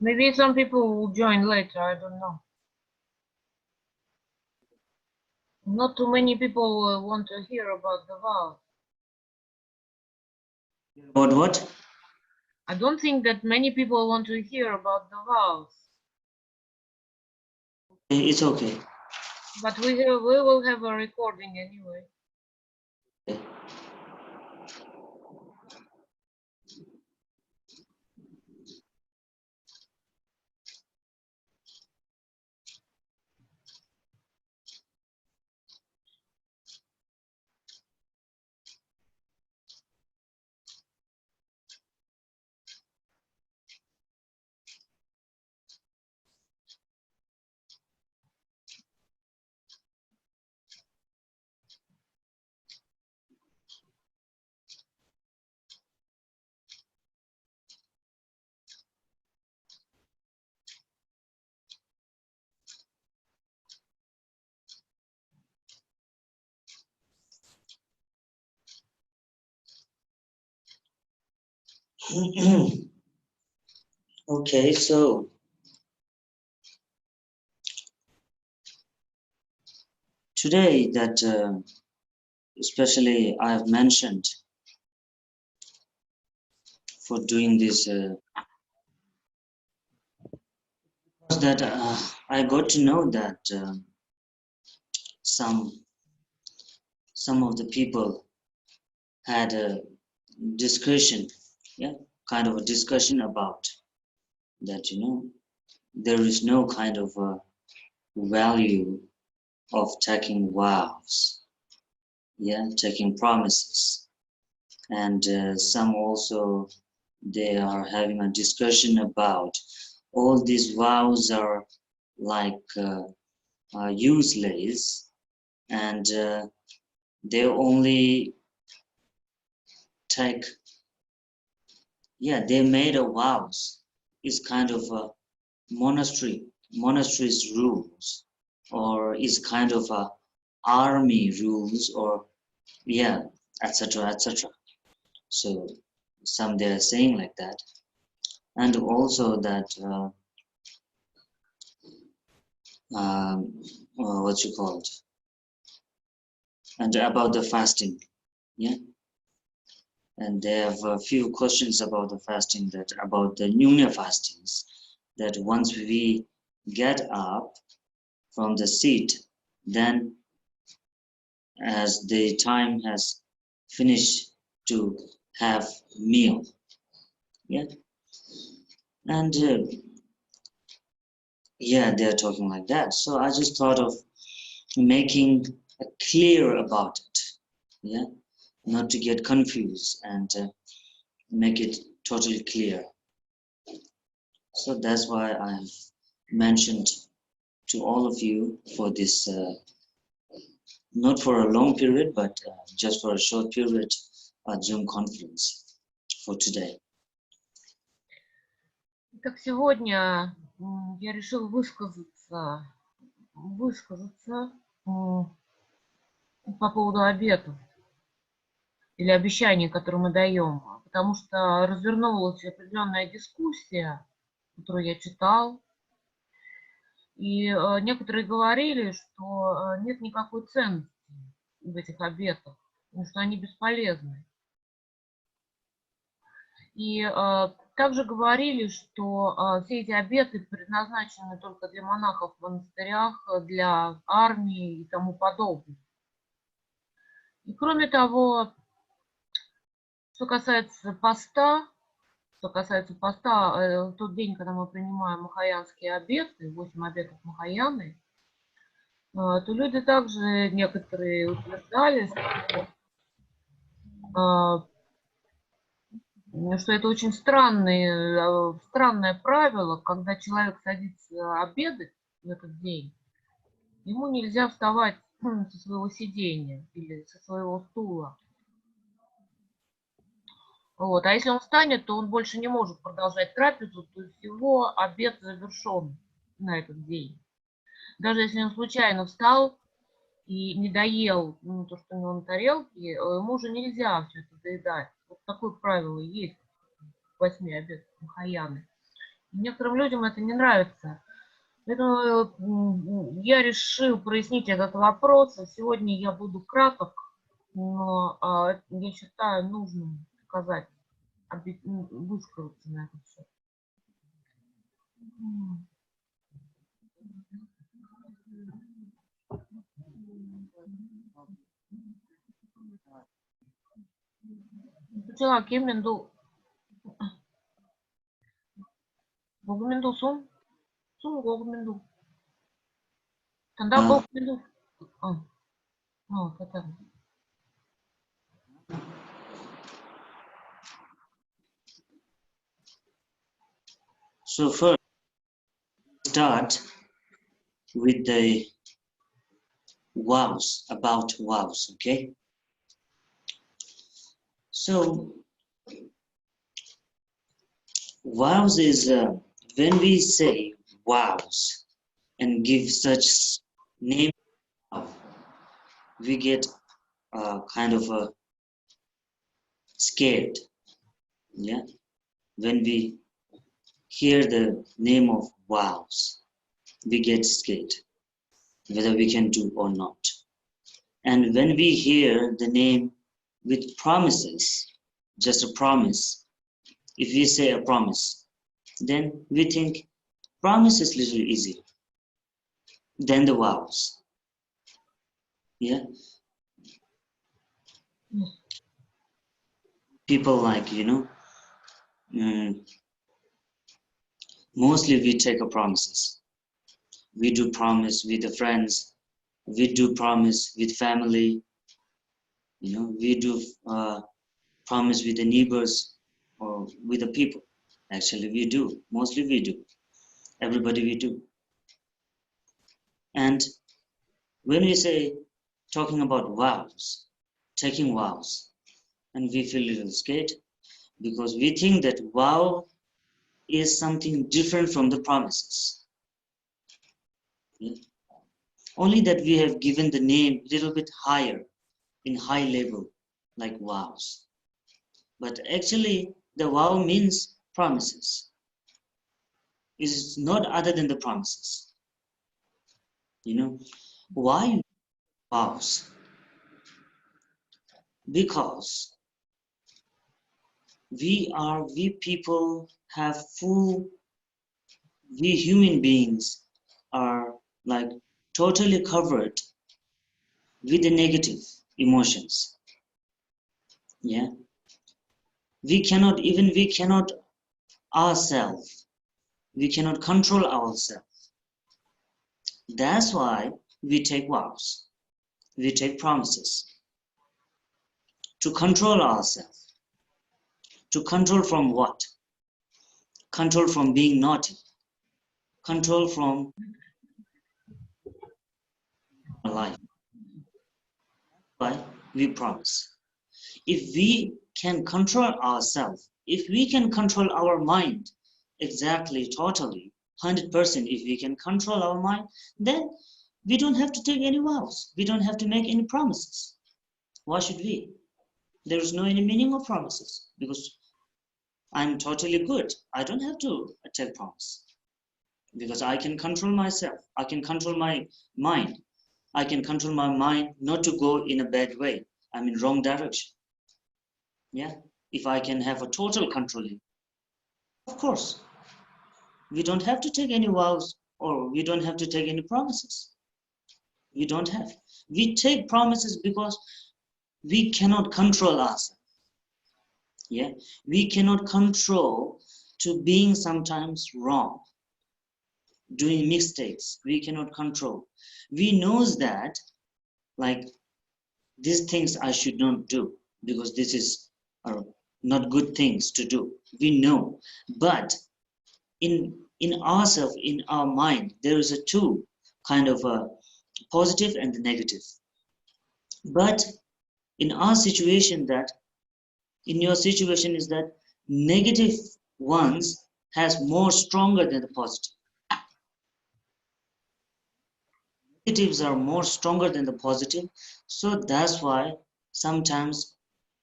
Maybe some people will join later, I don't know. Not too many people want to hear about the vows. About what? I don't think that many people want to hear about the vows. It's okay. But we will have a recording anyway. Okay. Okay, so today that especially I have mentioned for doing this that I got to know that some of the people had a discussion, yeah, kind of a discussion about that, you know, there is no kind of value of taking vows, yeah, taking promises. And some also, they are having a discussion about all these vows are like useless, and they only take, yeah, they made a vows. It's kind of a monastery's rules, or is kind of a army rules, or yeah, etc., etc. So some they are saying like that, and also that what you call it, and about the fasting, yeah. And they have a few questions about the fasting, that about the Nyunya fastings, that once we get up from the seat, then as the time has finished to have meal, yeah. And yeah, they're talking like that. So I just thought of making clear about it, yeah, not to get confused, and make it totally clear. So that's why I've mentioned to all of you for this, not for a long period, but just for a short period, Zoom conference for today. Так сегодня я решил высказаться по поводу обетов или обещаний, которые мы даем, потому что развернулась определенная дискуссия, которую я читал, и некоторые говорили, что нет никакой ценности в этих обетах, что они бесполезны. И также говорили, что все эти обеты предназначены только для монахов в монастырях, для армии и тому подобное. И кроме того, что касается поста, в тот день, когда мы принимаем махаянские обеты, 8 обетов Махаяны, то люди также некоторые утверждали, что это очень странное правило, когда человек садится обедать в этот день, ему нельзя вставать со своего сидения или со своего стула. Вот. А если он встанет, то он больше не может продолжать трапезу, то есть его обед завершен на этот день. Даже если он случайно встал и не доел то, что у него на тарелке, ему уже нельзя все это доедать. Вот такое правило есть в 8 обетах Махаяны. Некоторым людям это не нравится. Поэтому я решил прояснить этот вопрос. Сегодня я буду краток, но я считаю нужным сказать, высказаться на этот счет. Сначала Кеменду, Гогменду Сум Гогменду. Тогда Гогменду. Это. So first, start with the vows, about vows, okay? So, vows is when we say vows and give such name, we get kind of a scared, yeah? When we hear the name of vows, we get scared, whether we can do or not. And when we hear the name with promises, just a promise, if we say a promise, then we think promise is little easier than the vows. Yeah. People like, mostly we take a promises. We do promise with the friends, we do promise with family, we do promise with the neighbors or with the people. Actually, we do. Mostly we do. Everybody we do. And when we say talking about vows, taking vows, and we feel a little scared because we think that vow is something different from the promises. Yeah? Only that we have given the name a little bit higher, in high level, like vows. But actually, the vow means promises. It is not other than the promises. Why vows? Because we people have we human beings are like totally covered with the negative emotions. Yeah. We cannot ourselves, we cannot control ourselves. That's why we take vows, we take promises to control ourselves. To control from what? Control from being naughty. Control from our life. Why? We promise. If we can control ourselves, if we can control our mind, exactly, totally, 100%, if we can control our mind, then we don't have to take any vows. We don't have to make any promises. Why should we? There is no any meaning of promises because I'm totally good. I don't have to take promise because I can control myself. I can control my mind. I can control my mind not to go in a bad way. I'm in wrong direction. Yeah. If I can have a total controlling, of course, we don't have to take any vows or we don't have to take any promises. We don't have. We take promises because we cannot control ourselves. Yeah. We cannot control to being sometimes wrong, doing mistakes. We cannot control. We knows that like these things I should not do because this is not good things to do. We know, but in ourselves, in our mind, there is a two kind of a positive and the negative. But in our situation, that in your situation is that negative ones has more stronger than the positive. Negatives are more stronger than the positive, so that's why sometimes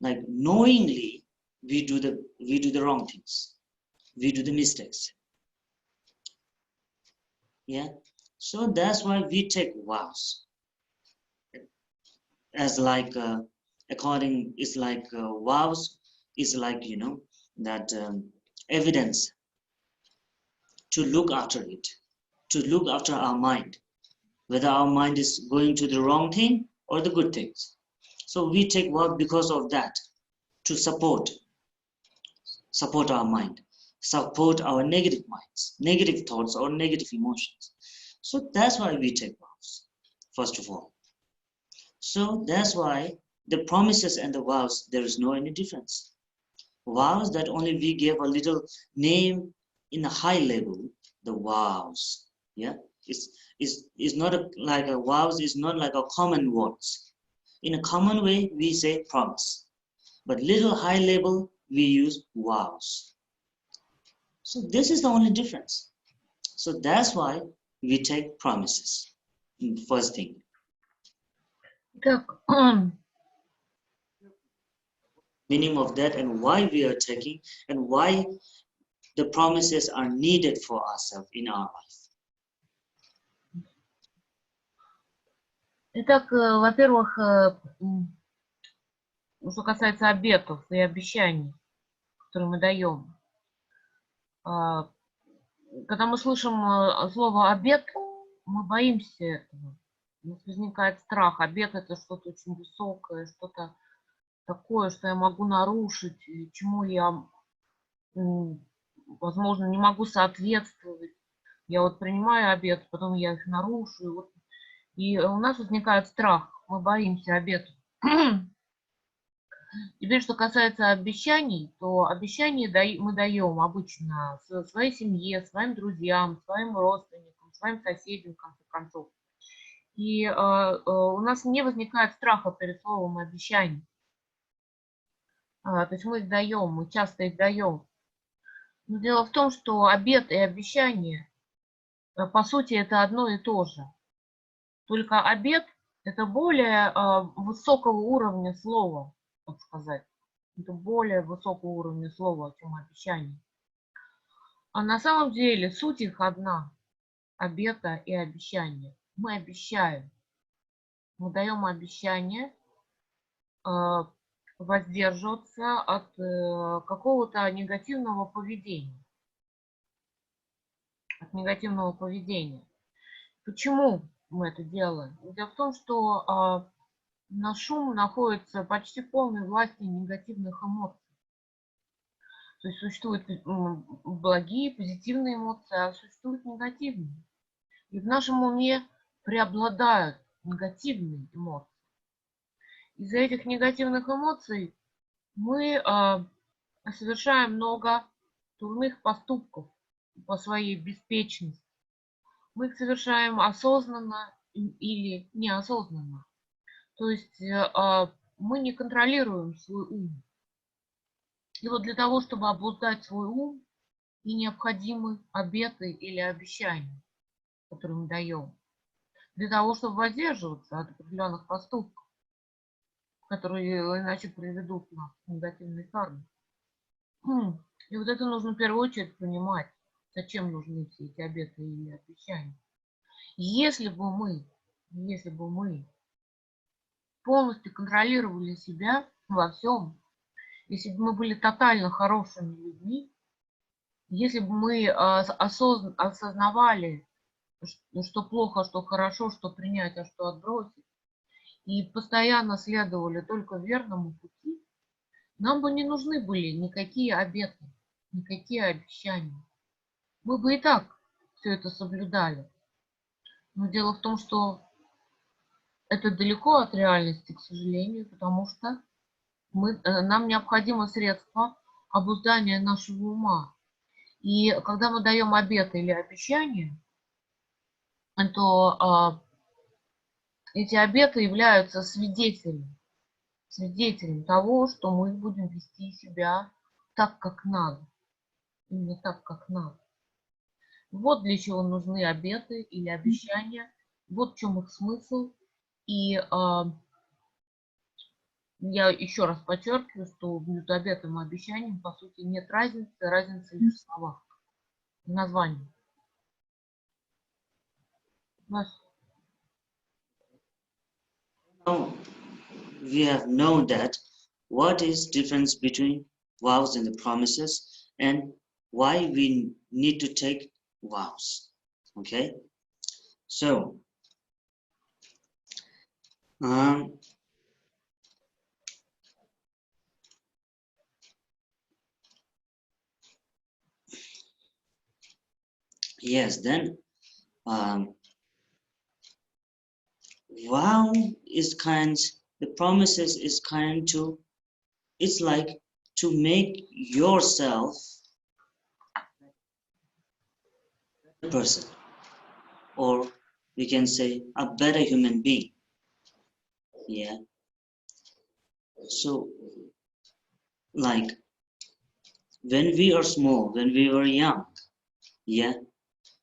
like knowingly we do the wrong things, we do the mistakes. Yeah. So that's why we take vows as like vows is like that evidence to look after it, to look after our mind, whether our mind is going to the wrong thing or the good things. So we take vows because of that, to support our mind, support our negative minds, negative thoughts, or negative emotions. So that's why we take vows, first of all. So that's why the promises and the vows, there is no any difference. Vows that only we gave a little name in a high level, the vows. Yeah, is not like a vows is not like a common words. In a common way, we say promise, but little high level we use vows. So this is the only difference. So that's why we take promises. First thing. Так, Meaning of that and why we are taking and why the promises are needed for ourselves in our life. итак, во-первых, что касается обетов и обещаний, которые мы даем. Когда мы слышим слово «обет», мы боимся этого. У нас возникает страх. Обет – это что-то очень высокое, что-то такое, что я могу нарушить, и чему я, возможно, не могу соответствовать. Я вот принимаю обет, потом я их нарушу. И у нас возникает страх. Мы боимся обетов. Теперь, что касается обещаний, то обещания мы даем обычно своей семье, своим друзьям, своим родственникам, своим соседям, в конце концов. И у нас не возникает страха перед словом обещаний. То есть мы их даем, мы часто их даем. Но дело в том, что обет и обещание, по сути, это одно и то же. Только обет – это более высокого уровня слова, так сказать. Это более высокого уровня слова, чем обещание. А на самом деле суть их одна – обета и обещание. Мы обещаем. Мы даем обещание воздерживаться от какого-то негативного поведения. От негативного поведения. Почему мы это делаем? Дело в том, что наш ум находится почти в полной власти негативных эмоций. То есть существуют благие, позитивные эмоции, а существуют негативные. И в нашем уме преобладают негативные эмоции. Из-за этих негативных эмоций мы совершаем много дурных поступков по своей беспечности. Мы их совершаем осознанно или неосознанно. То есть мы не контролируем свой ум. И вот для того, чтобы обуздать свой ум, и необходимы обеты или обещания, которые мы даем. Для того, чтобы воздерживаться от определенных поступков, которые иначе приведут нас к негативной карме. И вот это нужно в первую очередь понимать, зачем нужны все эти обеты или обещания. Если бы мы полностью контролировали себя во всем, если бы мы были тотально хорошими людьми, если бы мы осознавали, что плохо, что хорошо, что принять, а что отбросить, и постоянно следовали только верному пути, нам бы не нужны были никакие обеты, никакие обещания. Мы бы и так все это соблюдали. Но дело в том, что это далеко от реальности, к сожалению, потому что нам необходимо средство обуздания нашего ума. И когда мы даем обеты или обещания, то эти обеты являются свидетелем того, что мы будем вести себя так, как надо. Именно так, как надо. Вот для чего нужны обеты или обещания. Вот в чем их смысл. И я еще раз подчеркиваю, что между обетом и обещанием, по сути, нет разницы. Разница лишь в словах, в названии. Нас Now we have known that what is difference between vows and the promises and why we need to take vows. Okay, so um, yes, then vow is kind, the promises is kind to, it's like to make yourself a person, or we can say a better human being. Yeah, so like when we are small, when we were young, yeah,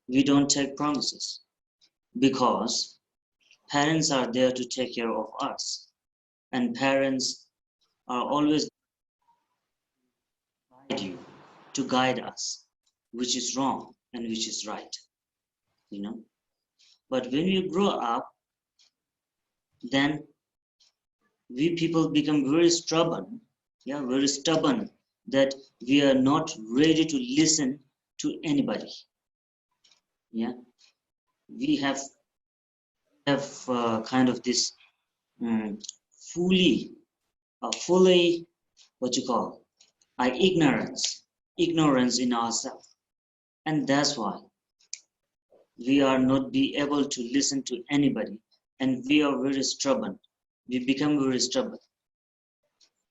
we don't take promises because parents are there to take care of us, and parents are always guide you, to guide us, which is wrong and which is right, you know. But when you grow up, then we people become very stubborn, yeah, very stubborn, that we are not ready to listen to anybody. Yeah, we have kind of this um, fully fully what you call ignorance in ourselves, and that's why we are not be able to listen to anybody, and we are very stubborn, we become very stubborn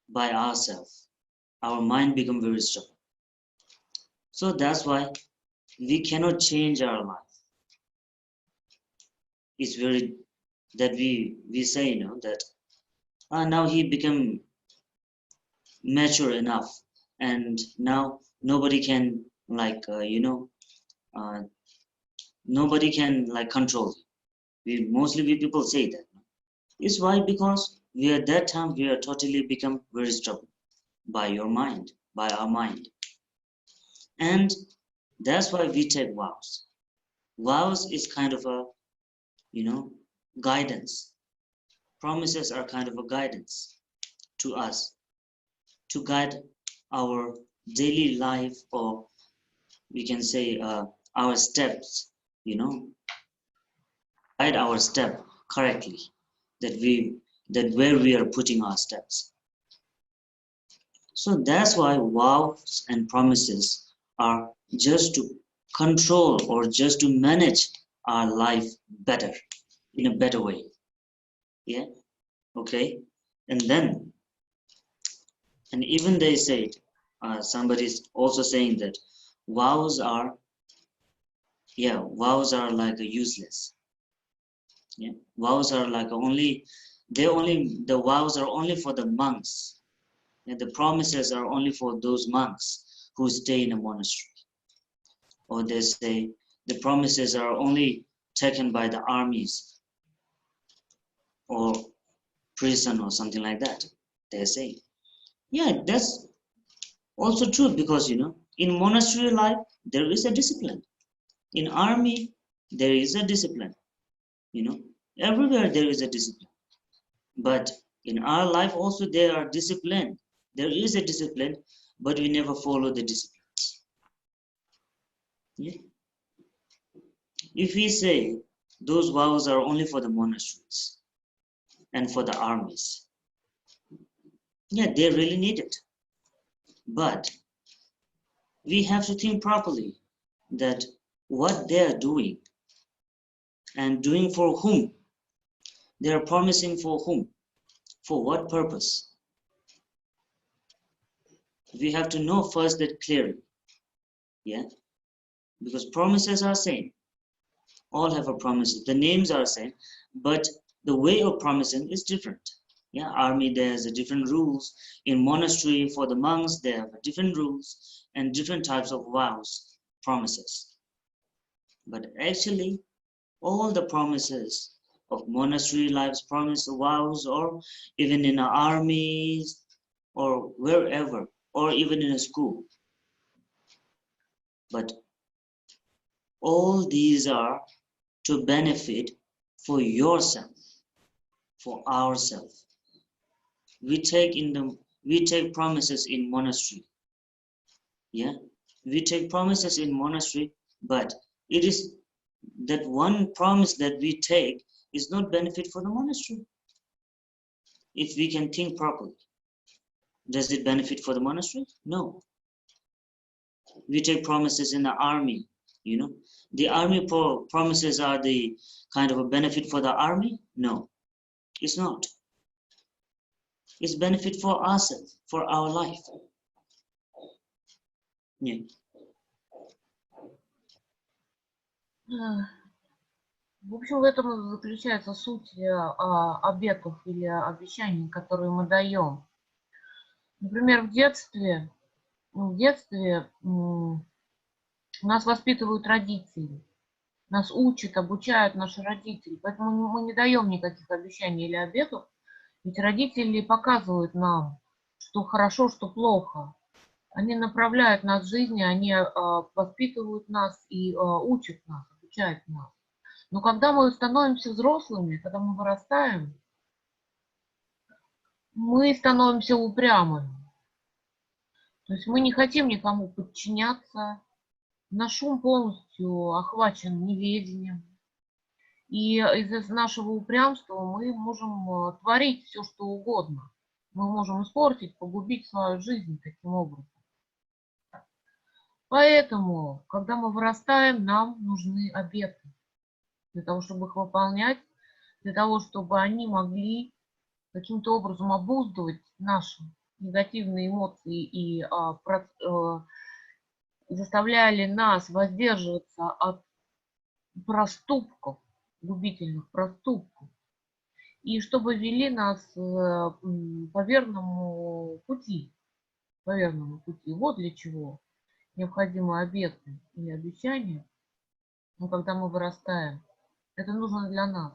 by ourselves, our mind become very stubborn. So that's why we cannot change our life. It's very that we say, you know, that now he become mature enough, and now nobody can like uh, nobody can like control you. We people say that. It's why because we at that time we are totally become very stubborn by your mind, by our mind, and that's why we take vows. Vows is kind of a, you know, guidance. Promises are kind of a guidance to us, to guide our daily life, or we can say our steps, you know, guide our step correctly, that we that where we are putting our steps. So that's why vows and promises are just to control or just to manage our life better, in a better way. Yeah, okay. And then, and even they said, somebody's also saying that vows are, yeah, vows are like a useless. Yeah, vows are like only, the vows are only for the monks. And the promises are only for those monks who stay in a monastery. Or they say the promises are only taken by the armies or prison or something like that. They say, yeah, that's also true because, you know, in monastery life there is a discipline. In army there is a discipline. You know, everywhere there is a discipline. But in our life also there are discipline. There is a discipline, but we never follow the disciplines. Yeah? If we say those vows are only for the monasteries and for the armies, yeah, they really need it. But we have to think properly that what they are doing and doing for whom, they are promising for whom, for what purpose. We have to know first that clearly, yeah, because promises are same. All have a promise. The names are same, but the way of promising is different. Yeah, army there's a different rules. In monastery for the monks they have different rules and different types of vows, promises. But actually, all the promises of monastery lives, promise vows, or even in armies or wherever, or even in a school. But all these are to benefit for yourself, for ourselves. We take promises in monastery. Yeah, we take promises in monastery, but it is that one promise that we take is not benefit for the monastery. If we can think properly, does it benefit for the monastery? No. We take promises in the army, you know. The army promises are the kind of a benefit for the army? No, it's not. It's benefit for ourselves, for our life. Yeah. В общем, в этом заключается суть обетов или обещаний, которые мы даем. Например, в детстве нас воспитывают родители, нас учат, обучают наши родители, поэтому мы не даем никаких обещаний или обетов, ведь родители показывают нам, что хорошо, что плохо. Они направляют нас в жизни, они воспитывают нас и учат нас, обучают нас. Но когда мы становимся взрослыми, когда мы вырастаем, мы становимся упрямыми. То есть мы не хотим никому подчиняться, наш ум полностью охвачен неведением. И из-за нашего упрямства мы можем творить все, что угодно. Мы можем испортить, погубить свою жизнь таким образом. Поэтому, когда мы вырастаем, нам нужны обеты. Для того, чтобы их выполнять, для того, чтобы они могли каким-то образом обуздывать наши негативные эмоции и заставляли нас воздерживаться от проступков, губительных проступков, и чтобы вели нас по верному пути. Вот для чего необходимы обеты или обещания, но когда мы вырастаем. Это нужно для нас.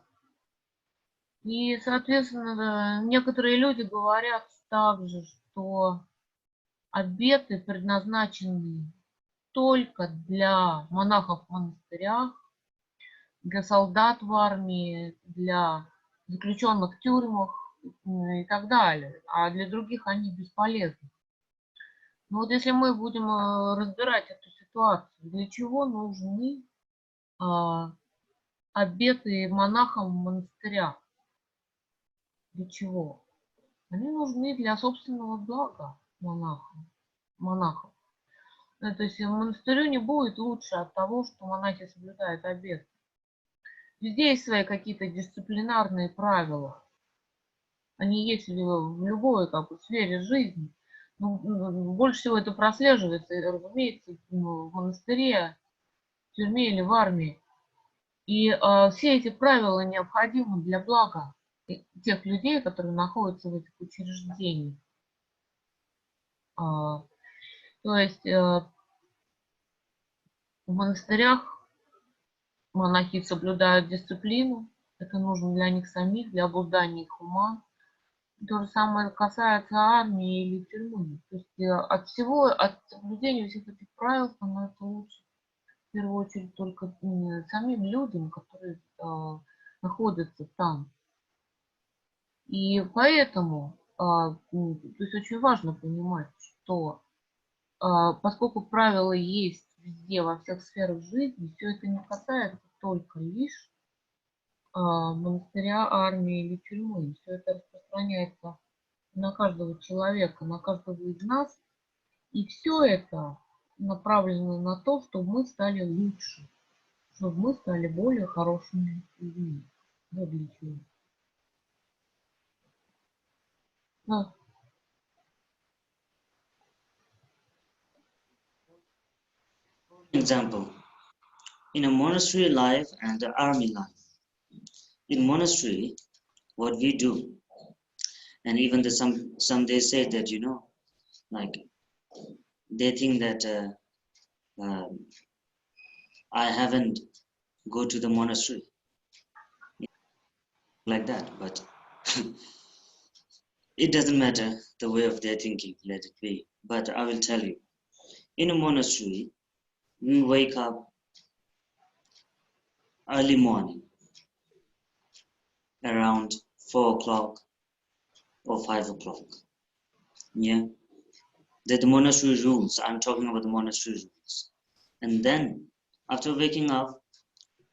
И, соответственно, некоторые люди говорят также, что обеты предназначены только для монахов в монастырях, для солдат в армии, для заключенных в тюрьмах и так далее. А для других они бесполезны. Но вот если мы будем разбирать эту ситуацию, для чего нужны обеты монахам в монастырях? Для чего? Они нужны для собственного блага монахов. То есть монастырю не будет лучше от того, что монахи соблюдают обет. Везде есть свои какие-то дисциплинарные правила. Они есть в любой сфере жизни. Но больше всего это прослеживается, разумеется, в монастыре, в тюрьме или в армии. И все эти правила необходимы для блага тех людей, которые находятся в этих учреждениях. То есть в монастырях монахи соблюдают дисциплину, это нужно для них самих, для обуздания их ума. То же самое касается армии или тюрьмы. То есть от соблюдения всех этих правил становится лучше, в первую очередь, только самим людям, которые находятся там. И поэтому, то есть очень важно понимать, что поскольку правила есть везде, во всех сферах жизни, все это не касается только лишь монастыря, армии или тюрьмы. Все это распространяется на каждого человека, на каждого из нас. И все это направлено на то, чтобы мы стали лучше, чтобы мы стали более хорошими людьми. Вот для чего. Example, in a monastery life and the army life. In monastery, what we do, and even some they say that, you know, like they think that I haven't go to the monastery like that, but it doesn't matter the way of their thinking, let it be. But I will tell you, in a monastery, we wake up early morning, around 4 o'clock or 5 o'clock. Yeah, that the monastery rules. I'm talking about the monastery rules. And then after waking up,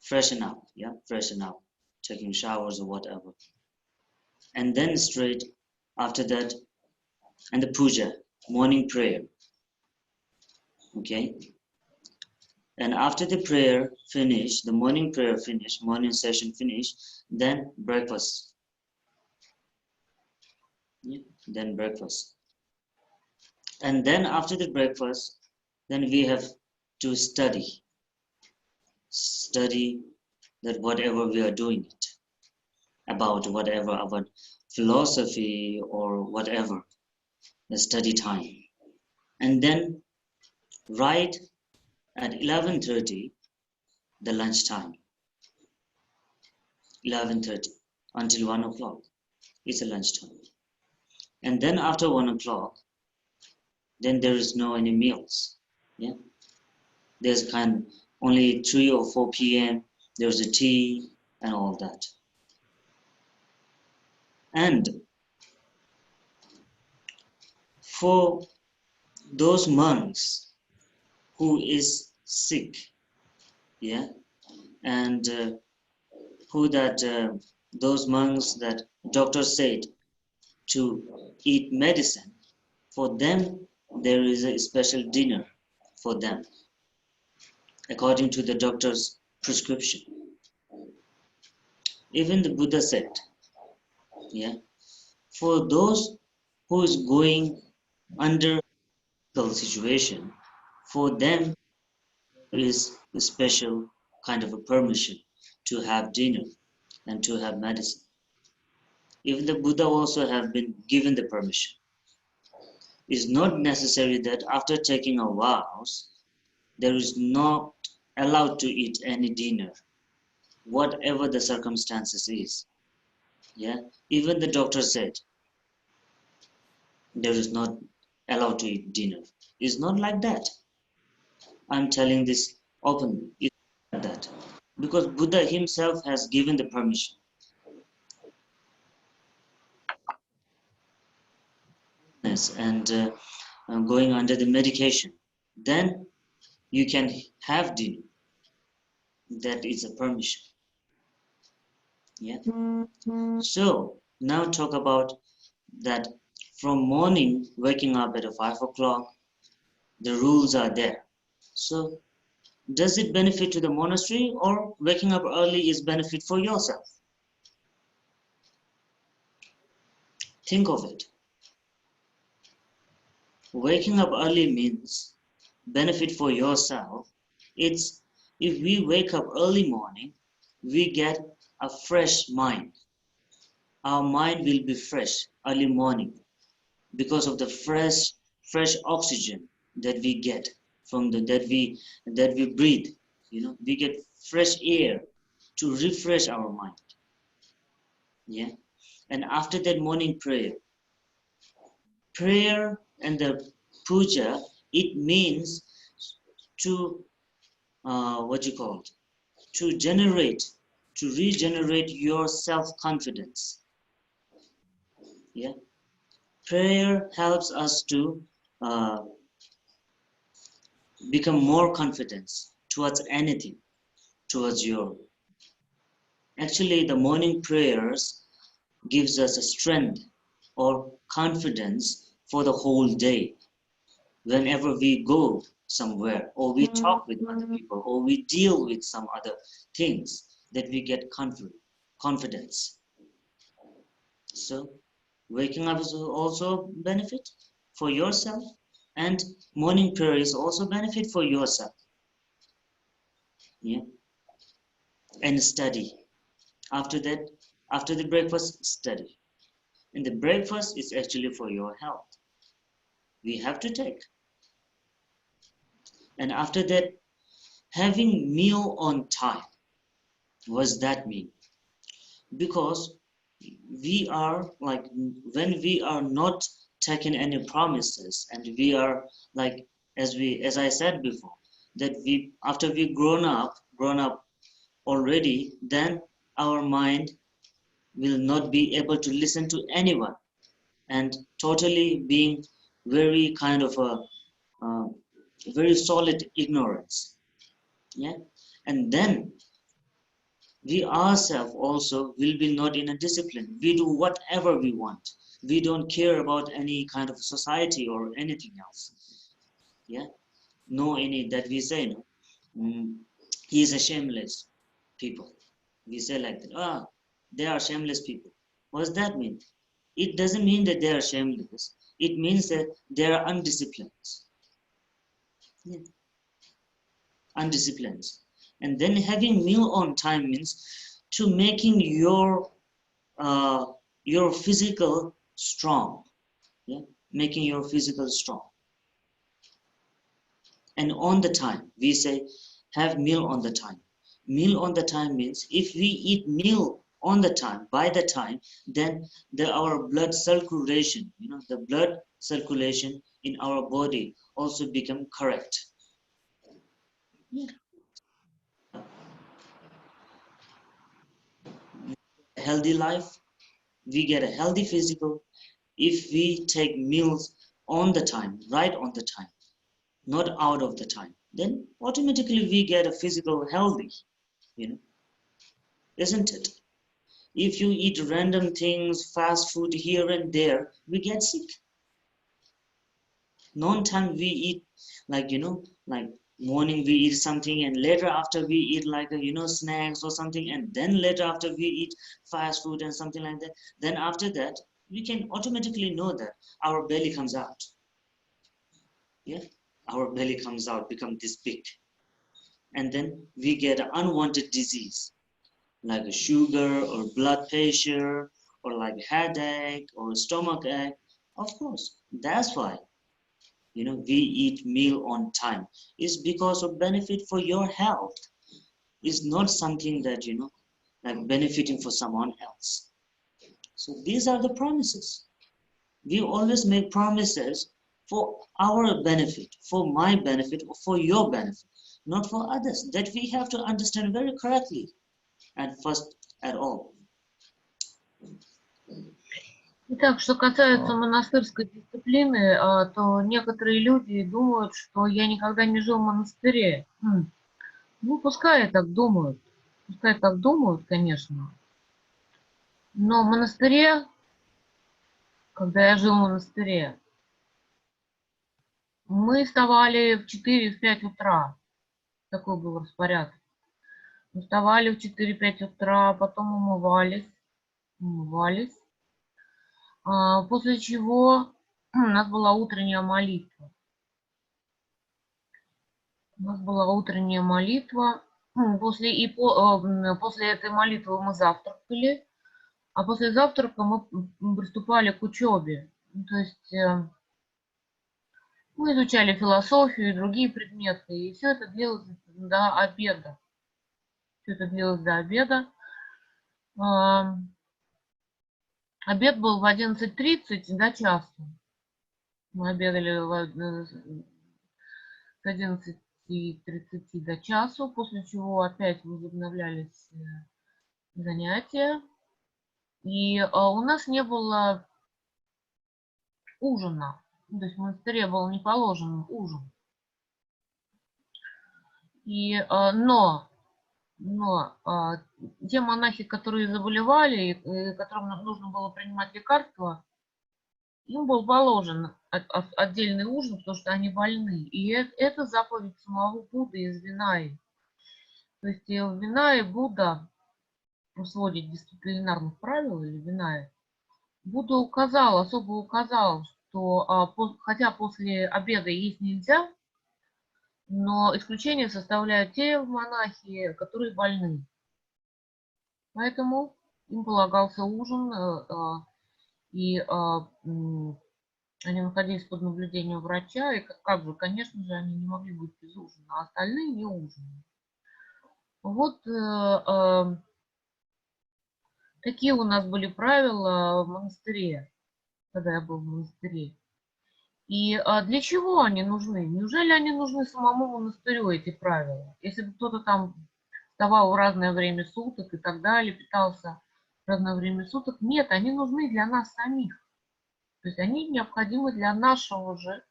freshen up. Yeah, freshen up, taking showers or whatever. And then straight after that, and the puja, morning prayer. Okay. And after the prayer finish, the morning prayer finish, morning session finish, then breakfast. Yeah, then breakfast. And then after the breakfast, then we have to study that whatever we are doing it, about whatever our philosophy or whatever, the study time. And then right at 11:30, the lunch time. 11:30 until 1 o'clock is a lunch time. And then after 1 o'clock, then there is no any meals. Yeah, there's kind of only 3 or 4 p.m. There's a tea and all that. And for those monks who is sick, yeah, and who that those monks that doctor said to eat medicine, for them there is a special dinner for them according to the doctor's prescription. Even the Buddha said, yeah, for those who is going under the situation, for them there is a special kind of a permission to have dinner and to have medicine. Even the Buddha also have been given the permission. It's not necessary that after taking a vows, there is not allowed to eat any dinner, whatever the circumstances is. Yeah, even the doctor said there is not allowed to eat dinner. It's not like that. I'm telling this openly. It's not like that. Because Buddha himself has given the permission. Yes, and going under the medication, then you can have dinner. That is a permission. Yeah. So now talk about that from morning waking up at 5 o'clock, the rules are there. So does it benefit to the monastery or waking up early is benefit for yourself? Think of it. Waking up early means benefit for yourself. It's if we wake up early morning, we get a fresh mind. Our mind will be fresh early morning because of the fresh oxygen that we get from the that we breathe. You know, we get fresh air to refresh our mind. Yeah. And after that morning prayer and the puja, it means to what you call it, to regenerate your self-confidence. Yeah, prayer helps us to uh, become more confident towards anything, towards your. Actually, the morning prayers gives us a strength or confidence for the whole day. Whenever we go somewhere or we talk with other people or we deal with some other things, that we get confidence. So waking up is also benefit for yourself, and morning prayer is also benefit for yourself. Yeah. And study. After that, after the breakfast, study. And the breakfast is actually for your health. We have to take. And after that, having meal on time. What does that mean? Because we are like, when we are not taking any promises and we are like, as I said before, that we after we grown up already, then our mind will not be able to listen to anyone, and totally being very kind of a very solid ignorance. Yeah, and then we ourselves also will be not in a discipline. We do whatever we want. We don't care about any kind of society or anything else. Yeah, no any that we say no. He is a shameless people. We say like that. Ah, they are shameless people. What does that mean? It doesn't mean that they are shameless. It means that they are undisciplined. Yeah. Undisciplined. And then having meal on time means to making uh, your physical strong. Yeah, making your physical strong. And on the time, we say have meal on the time. Meal on the time means if we eat meal on the time, by the time, then our blood circulation, the blood circulation in our body also become correct. Yeah. Healthy life, we get a healthy physical if we take meals on the time, right on the time, not out of the time. Then automatically we get a physical healthy, isn't it? If you eat random things, fast food here and there, we get sick. Non-time we eat like morning we eat something, and later after we eat like snacks or something, and then later after we eat fast food and something like that. Then after that, we can automatically know that our belly comes out. Yeah, our belly comes out, become this big, and then we get an unwanted disease like a sugar or blood pressure or like headache or stomach ache. Of course, that's why we eat meal on time. It's because of benefit for your health. It's not something that like benefiting for someone else. So these are the promises. We always make promises for our benefit, for my benefit, or for your benefit, not for others. That we have to understand very correctly at first at all. Итак, что касается монастырской дисциплины, то некоторые люди думают, что я никогда не жил в монастыре. Ну, пускай так думают. Пускай так думают, конечно. Но в монастыре, когда я жил в монастыре, мы вставали в 4-5 утра. Такой был распорядок. Мы вставали в 4-5 утра, потом умывались. После чего у нас была утренняя молитва. После этой молитвы мы завтракали, а после завтрака мы приступали к учебе. То есть мы изучали философию и другие предметы, и все это длилось до обеда. Обед был в 11:30 до часу. Мы обедали с 11:30 до часу, после чего опять возобновлялись занятия. И у нас не было ужина. То есть в монастыре был не положен ужин. Но те монахи, которые заболевали, и которым нужно было принимать лекарства, им был положен отдельный ужин, потому что они больны. И это заповедь самого Будды из Винаи. То есть в Винаи Будда, в своде дисциплинарных правил или Винаи, Будда особо указал, что хотя после обеда есть нельзя, но исключение составляют те монахи, которые больны. Поэтому им полагался ужин, и они находились под наблюдением врача, и как бы, конечно же, они не могли быть без ужина, а остальные не ужинали. Вот такие у нас были правила в монастыре, когда я был в монастыре. И для чего они нужны? Неужели они нужны самому монастырю, эти правила? Если бы кто-то там вставал в разное время суток и так далее, питался в разное время суток. Нет, они нужны для нас самих. То есть они необходимы для нашего же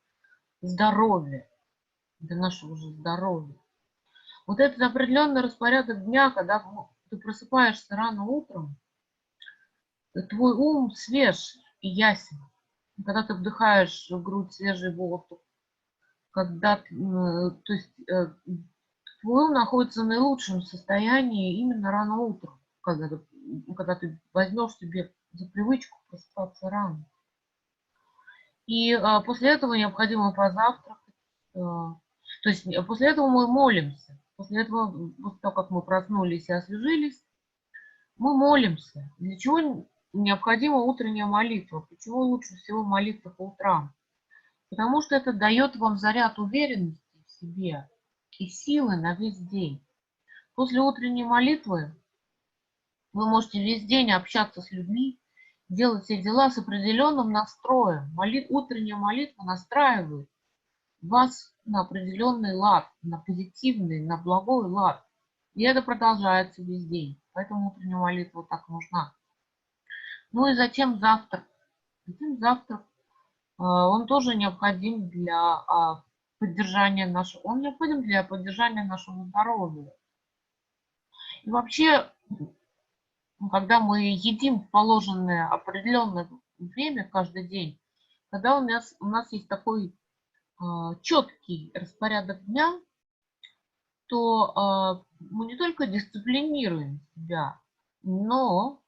здоровья. Для нашего же здоровья. Вот этот определенный распорядок дня, когда ты просыпаешься рано утром, твой ум свеж и ясен. Когда ты вдыхаешь в грудь свежий воздух, когда, то есть, твой ум находится в наилучшем состоянии именно рано утром, когда ты возьмешь себе за привычку просыпаться рано. И после этого необходимо позавтракать. То есть после этого мы молимся. После этого, после того, как мы проснулись и освежились, мы молимся. Для чего необходима утренняя молитва? Почему лучше всего молиться по утрам? Потому что это дает вам заряд уверенности в себе и силы на весь день. После утренней молитвы вы можете весь день общаться с людьми, делать все дела с определенным настроем. Утренняя молитва настраивает вас на определенный лад, на позитивный, на благой лад. И это продолжается весь день. Поэтому утренняя молитва так нужна. Ну и затем завтрак. Затем завтрак. Он тоже необходим для поддержания нашего здоровья. И вообще, когда мы едим в положенное определенное время каждый день, когда у нас есть такой четкий распорядок дня, то мы не только дисциплинируем себя, но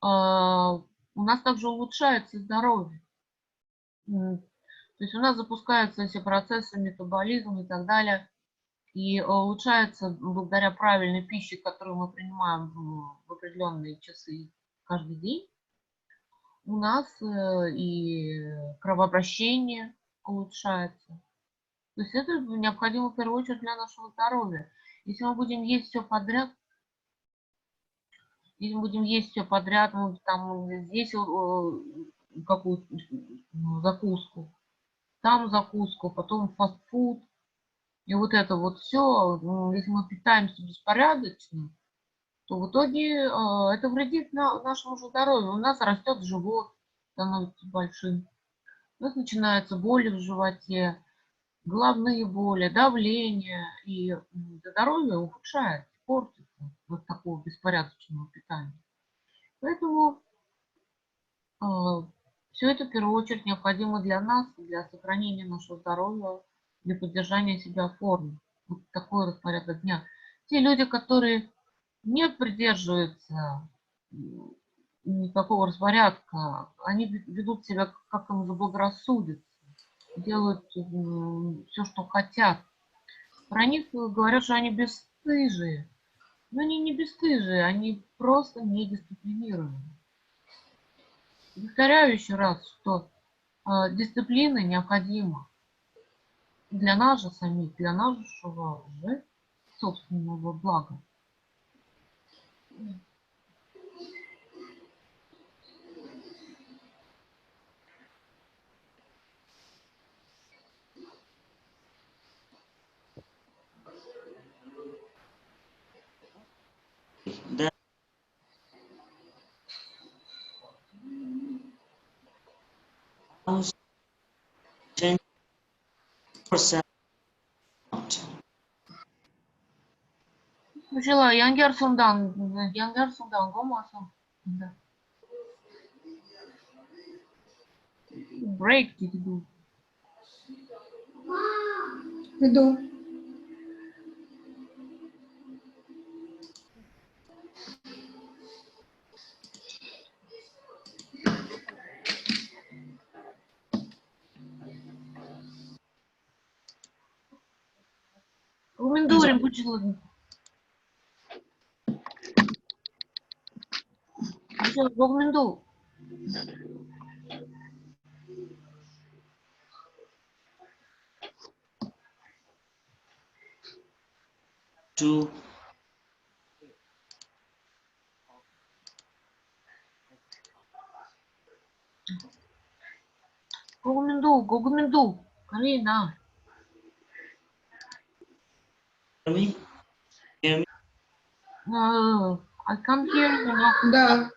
у нас также улучшается здоровье. То есть у нас запускаются все процессы, метаболизм и так далее. И улучшается благодаря правильной пище, которую мы принимаем в определенные часы каждый день. У нас и кровообращение улучшается. То есть это необходимо в первую очередь для нашего здоровья. Если мы будем есть все подряд, мы там здесь какую-то закуску, там закуску, потом фастфуд. И вот это вот все, если мы питаемся беспорядочно, то в итоге это вредит нашему же здоровью. У нас растет живот, становится большим. У нас начинаются боли в животе, головные боли, давление. И здоровье ухудшается, портится вот такого беспорядочного питания. Поэтому все это в первую очередь необходимо для нас, для сохранения нашего здоровья, для поддержания себя в форме. Вот такой распорядок дня. Те люди, которые не придерживаются никакого распорядка, они ведут себя, как им заблагорассудится, делают все, что хотят. Про них говорят, что они бесстыжие. Но они не бесстыжие, они просто не дисциплинированы. Повторяю еще раз, что дисциплина необходима для нас же самих, для нашего же собственного блага. That change yourself out. Начала Янгер Сундан, Гомосон. Break did you do? Иду. Гумендурим почему? Гуменду. To Гуменду. Карина. hear me? Hear me? I can't hear you now. Да.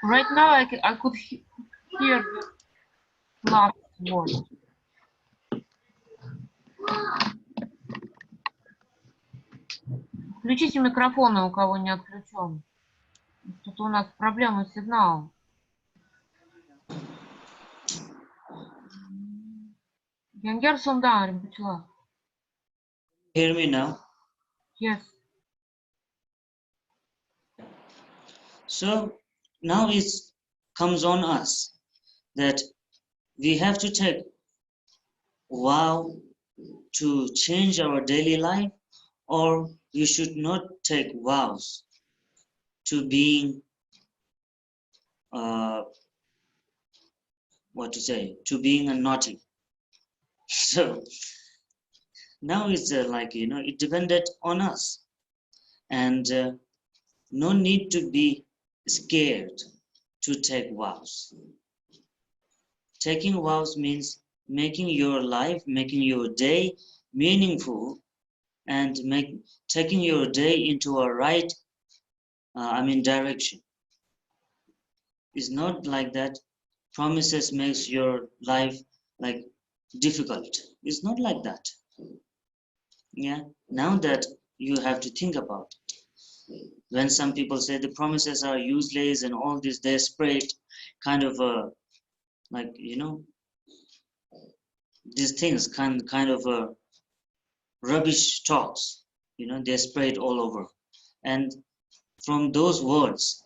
Right now I could hear the last word. Включите микрофоны, у кого не отключен. Тут у нас проблемы с сигналом. Янгер Сунда, Римпочла. Hear me now? Yes. So now it comes on us that we have to take vow to change our daily life, or we should not take vows to being to being a naughty. So now it's it depended on us, and no need to be scared to take vows. Taking vows means making your life, making your day meaningful, and taking your day into a right direction. It's not like that promises makes your life like difficult. It's not like that. Yeah, now that you have to think about it. When some people say the promises are useless and all this, they spread kind of these things kind of rubbish talks, they spread all over, and from those words,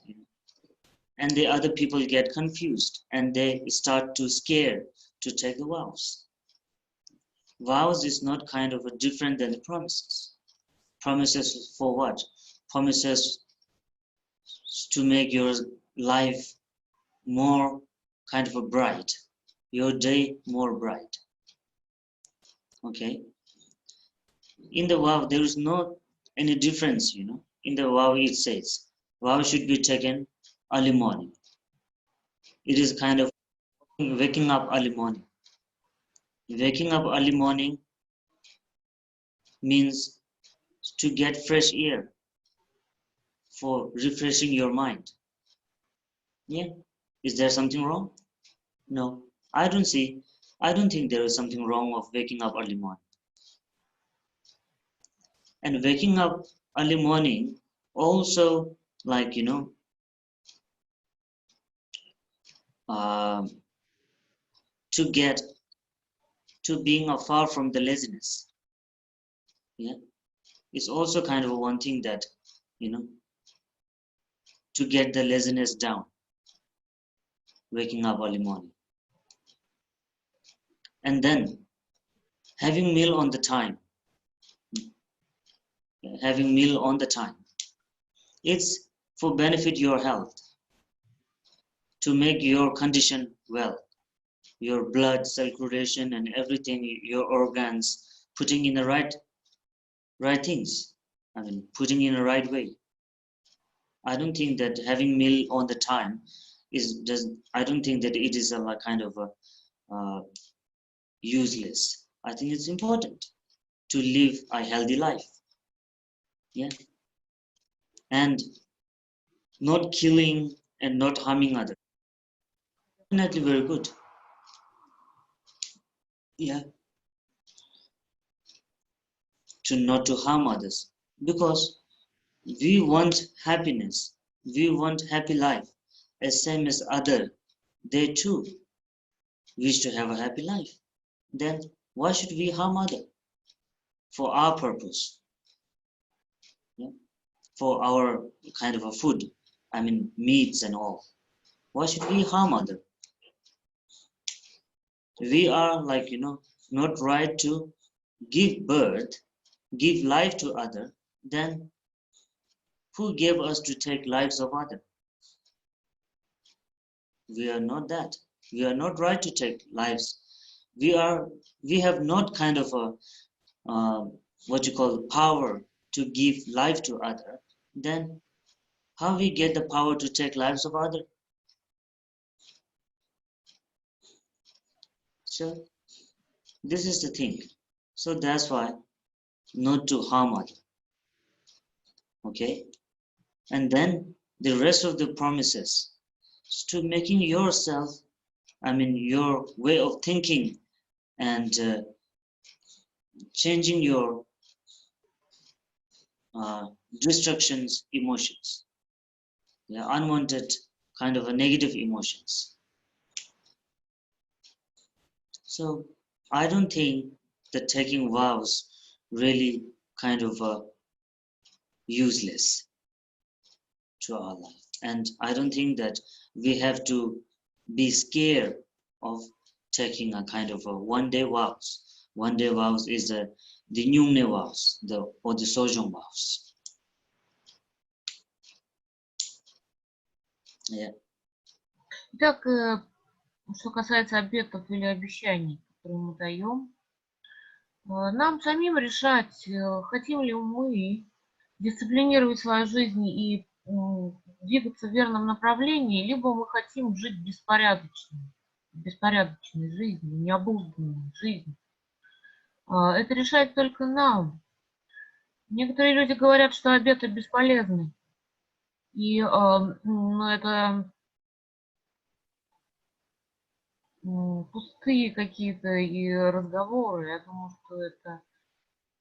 and the other people get confused and they start to scare to take the vows. Vows is not kind of a different than the promises. Promises for what? Promises to make your life more kind of a bright, your day more bright. Okay. In the vow, there is no any difference, In the vow, it says vow should be taken early morning. It is kind of waking up early morning. Waking up early morning means to get fresh air for refreshing your mind. Yeah. Is there something wrong? No. I don't think there is something wrong of waking up early morning. And waking up early morning also to get to being far from the laziness. Yeah. It's also kind of one thing that, to get the laziness down, waking up early morning. And then having meal on the time. Having meal on the time. It's for benefit your health, to make your condition well, your blood circulation and everything, your organs, putting in the right things. Putting in the right way. I don't think that having meal on the time I don't think that it is a kind of a useless. I think it's important to live a healthy life. Yeah. And not killing and not harming others. Definitely very good. Yeah. To not to harm others. Because we want happiness. We want happy life. As same as other. They too wish to have a happy life. Then why should we harm others? For our purpose. Yeah? For our kind of a food. Meats and all. Why should we harm others? We are not right to give birth, give life to other. Then who gave us to take lives of other? We are not that. We are not right to take lives. We have not kind of a what you call power to give life to other. Then how we get the power to take lives of other? So this is the thing. So that's why not to harm other. Okay. And then the rest of the promises is to making yourself, your way of thinking and changing your distractions, emotions, unwanted kind of a negative emotions. So I don't think that taking vows really kind of useless to our life. And I don't think that we have to be scared of taking a kind of a one-day vows. One-day vows is the Nyungne vows, or the sojong vows. Yeah. Так, что касается обетов или обещаний, которые мы даем, нам самим решать, хотим ли мы дисциплинировать свою жизнь и двигаться в верном направлении, либо мы хотим жить беспорядочной жизнью, необузданной жизнью. Это решать только нам. Некоторые люди говорят, что обеты бесполезны. И это пустые какие-то и разговоры. Я думаю, что это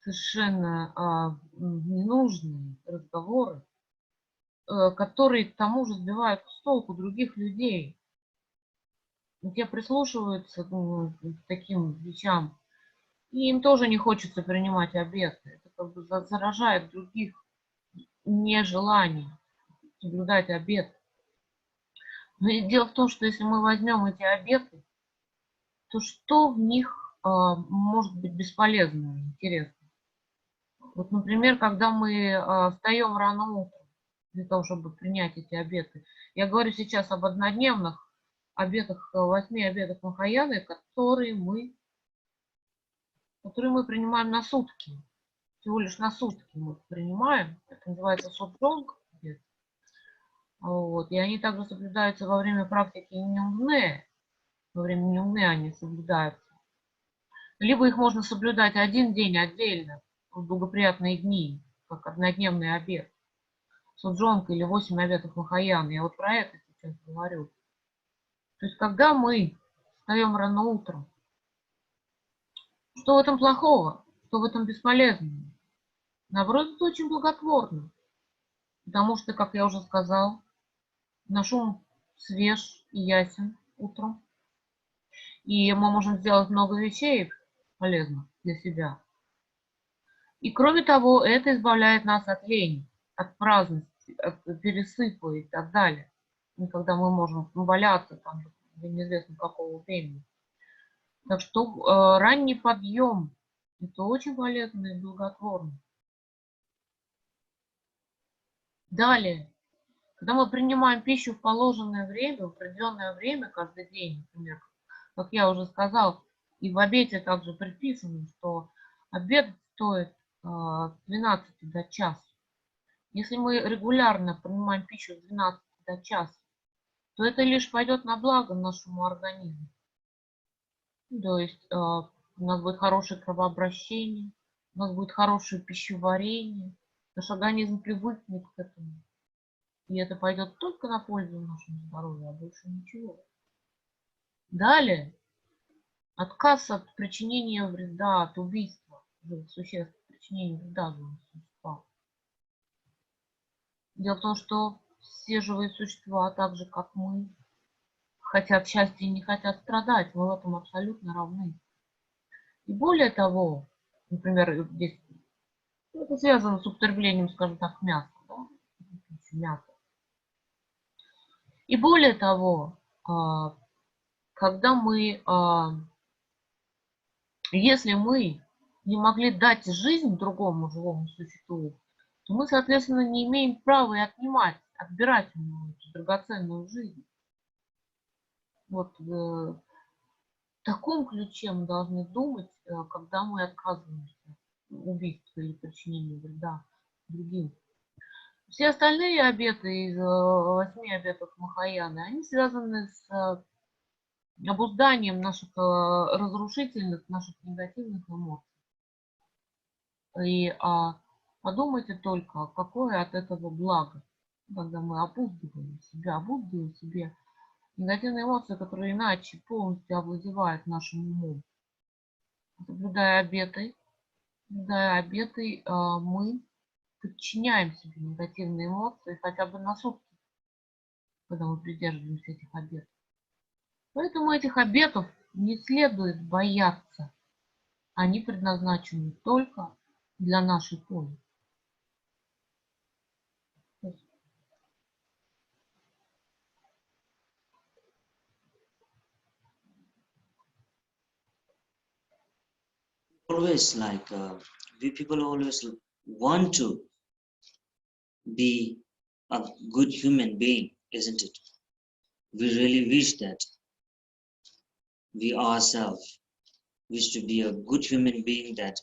совершенно ненужные разговоры, которые к тому же сбивают с толку других людей. Те прислушиваются к таким вещам, и им тоже не хочется принимать обеты. Это как бы заражает других нежелание соблюдать обеты. Но дело в том, что если мы возьмем эти обеты, то что в них может быть бесполезного и интересного? Вот, например, когда мы встаем рано утром для того, чтобы принять эти обеты. Я говорю сейчас об однодневных обетах, 8 обетах Махаяны, которые мы принимаем на сутки. Всего лишь на сутки мы принимаем. Это называется сojong. Вот. И они также соблюдаются во время практики Нюнгне. Во время Нюнгне они соблюдаются. Либо их можно соблюдать один день отдельно, в благоприятные дни, как однодневный обет. Соджонг или 8 обетов Махаяны. Я вот про это сейчас говорю. То есть, когда мы встаем рано утром, что в этом плохого? Что в этом бесполезного? Наоборот, это очень благотворно. Потому что, как я уже сказал, наш ум свеж и ясен утром. И мы можем сделать много вещей полезных для себя. И кроме того, это избавляет нас от лени, от праздности, от пересыпа и так далее. И когда мы можем валяться там до неизвестно какого времени. Так что ранний подъем – это очень полезно и благотворно. Далее, когда мы принимаем пищу в положенное время, в определенное время, каждый день, например, как я уже сказал, и в обете также предписано, что обед стоит с 12 до часа. Если мы регулярно принимаем пищу с 12 до часа, то это лишь пойдет на благо нашему организму. То есть у нас будет хорошее кровообращение, у нас будет хорошее пищеварение, наш организм привыкнет к этому. И это пойдет только на пользу нашему здоровью, а больше ничего. Далее, отказ от причинения вреда, от убийства живых существ, причинения вреда живым существам. Дело в том, что все живые существа, так же как мы, хотят счастья и не хотят страдать. Мы в этом абсолютно равны. И более того, например, здесь это связано с употреблением, скажем так, мяса. Да? Мясо. И более того, когда если мы не могли дать жизнь другому живому существу, то мы, соответственно, не имеем права и отбирать у него эту драгоценную жизнь. Вот в таком ключе мы должны думать, когда мы отказываемся от убийства или причинения вреда другим. Все остальные обеты из 8 обетов Махаяны, они связаны с обузданием наших разрушительных, наших негативных эмоций. И подумайте только, какое от этого благо. когда мы обуздываем себе негативные эмоции, которые иначе полностью овладевают нашим умом. Соблюдая обеты, мы подчиняем себе негативные эмоции хотя бы на сутки, когда мы придерживаемся этих обетов. Поэтому этих обетов не следует бояться. Они предназначены только для нашей пользы. Always like we people always want to be a good human being, isn't it? We really wish that we ourselves wish to be a good human being, that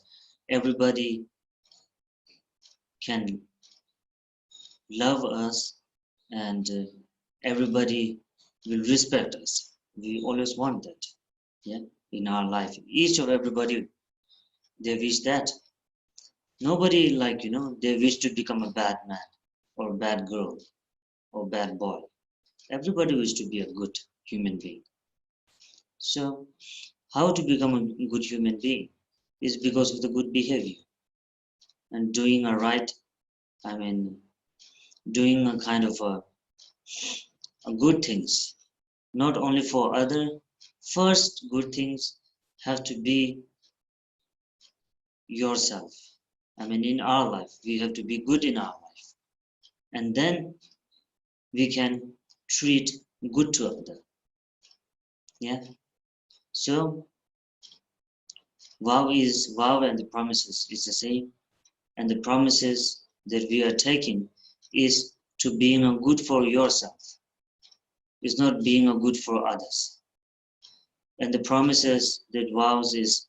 everybody can love us and everybody will respect us. We always want that, yeah, in our life. Each of everybody, they wish that. Nobody like, they wish to become a bad man or a bad girl or bad boy. Everybody wishes to be a good human being. So, how to become a good human being is because of the good behavior and doing a right, doing a kind of a good things, not only for other. First, good things have to be yourself. In our life, we have to be good in our life, and then we can treat good to other. Yeah. So vow and the promises is the same, and the promises that we are taking is to being a good for yourself. It's not being a good for others. And the promises that vows is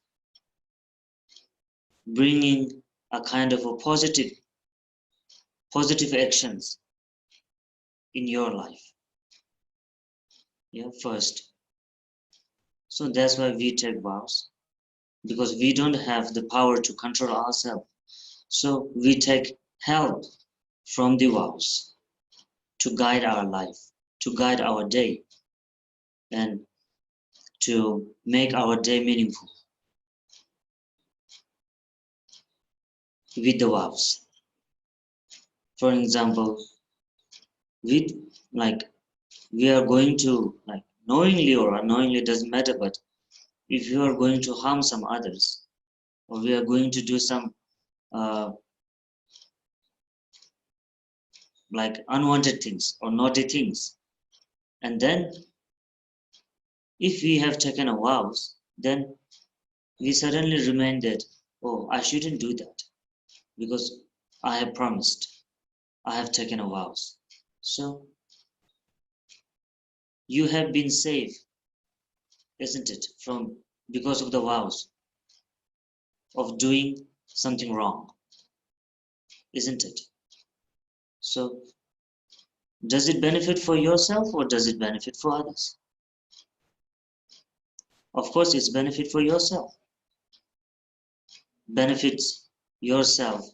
bringing a kind of a positive actions in your life. Yeah, first. So that's why we take vows, because we don't have the power to control ourselves. So we take help from the vows to guide our life, to guide our day, and to make our day meaningful with the vows. For example, we are going to, knowingly or unknowingly, doesn't matter, but if you are going to harm some others, or we are going to do some unwanted things or naughty things, and then if we have taken a vows, then we suddenly remind that, oh, I shouldn't do that because I have promised, I have taken a vows. So you have been saved, isn't it, from because of the vows of doing something wrong, isn't it? So does it benefit for yourself or does it benefit for others? Of course, it's benefit for yourself. Benefits yourself,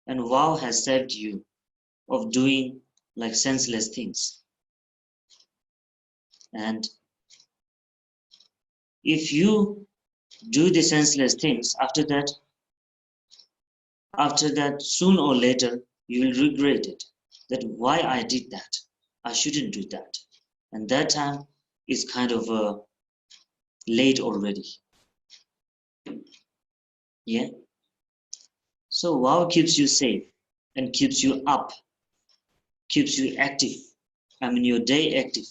and vow has saved you of doing senseless things. And if you do the senseless things, after that, sooner or later, you will regret it. That why I did that. I shouldn't do that. And that time is kind of late already. Yeah. So vow keeps you safe and keeps you up, keeps you active. Your day active,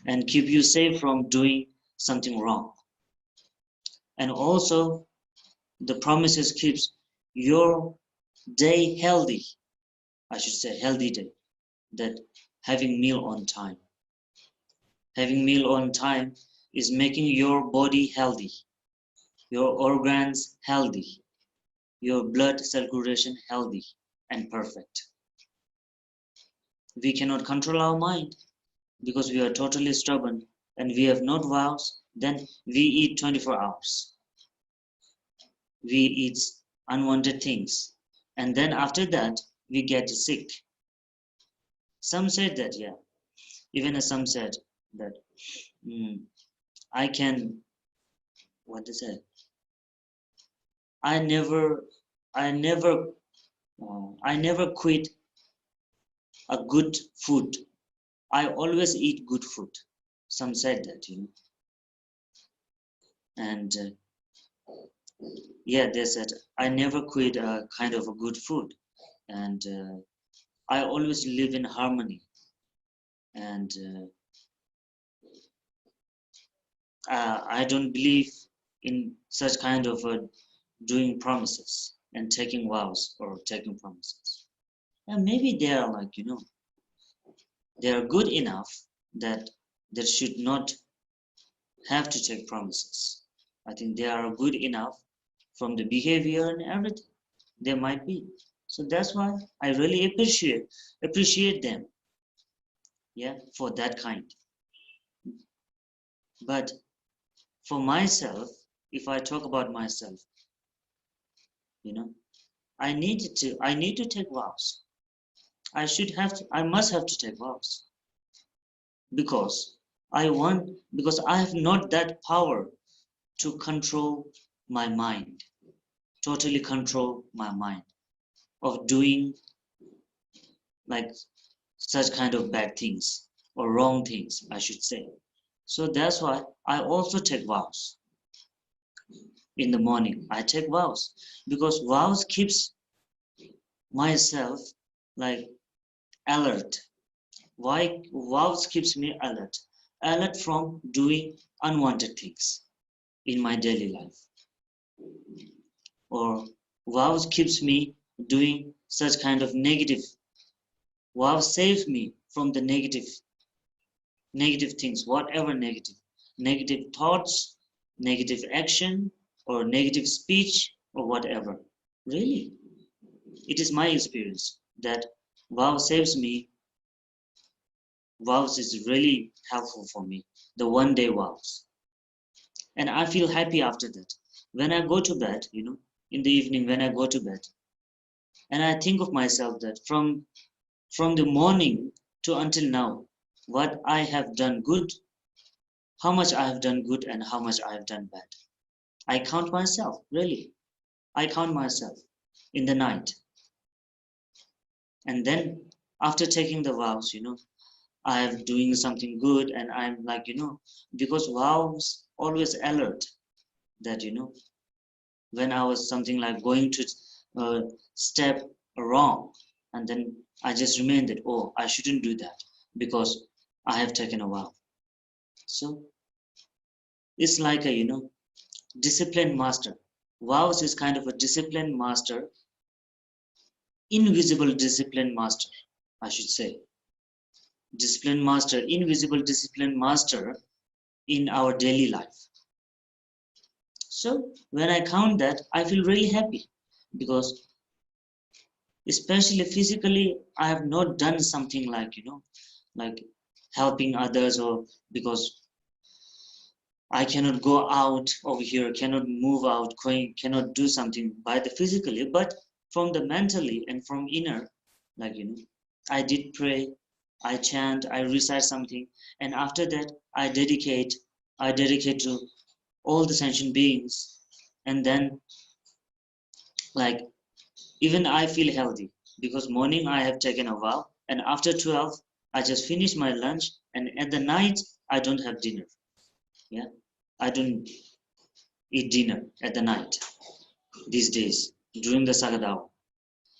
and keep you safe from doing something wrong. And also, the promises keeps your day healthy. I should say healthy day. That having meal on time. Having meal on time is making your body healthy, your organs healthy, your blood circulation healthy and perfect. We cannot control our mind because we are totally stubborn and we have not vows. Then we eat 24 hours. We eat unwanted things. And then after that, we get sick. Some said that, yeah. Even some said that I can, what they said, I never, I never, I never quit a good food. I always eat good food. Some said that, and yeah, they said I never quit a kind of a good food, and I always live in harmony, and I don't believe in such kind of doing promises and taking vows or taking promises. And maybe they are like, they are good enough that they should not have to take promises. I think they are good enough from the behavior and everything. They might be. So that's why I really appreciate them, yeah, for that kind. But for myself, if I talk about myself, I need to take vows. I must have to take vows because because I have not that power to control my mind, totally control my mind of doing like such kind of bad things or wrong things, I should say. So that's why I also take vows. In the morning, I take vows because vows keeps myself like alert. Why vows keeps me alert from doing unwanted things in my daily life, or vows keeps me doing such kind of negative. Vows saves me from the negative things, whatever negative thoughts, negative action, or negative speech, or whatever. Really, it is my experience that vow saves me. Vows is really helpful for me, the 1 day vows. And I feel happy after that. When I go to bed, in the evening when I go to bed, and I think of myself that from the morning to until now, what I have done good, how much I have done good and how much I have done bad. I count myself, really. I count myself in the night. And then after taking the vows, I am doing something good and I'm like, because vows always alert that, when I was something like going to step wrong, and then I just remained that, oh, I shouldn't do that because I have taken a vow. So it's like a, discipline master. Vows is kind of a discipline master, invisible discipline master, I should say. Discipline master, invisible discipline master in our daily life. So when I count that, I feel really happy because especially physically, I have not done something like, like helping others, or because I cannot go out over here, cannot move out, cannot do something by the physically, but from the mentally and from inner, like, I did pray, I chant, I recite something, and after that, I dedicate to all the sentient beings, and then, like, even I feel healthy because morning I have taken a vow, and after 12, I just finish my lunch, and at the night, I don't have dinner. Yeah. I don't eat dinner at the night these days during the Saka Dawa.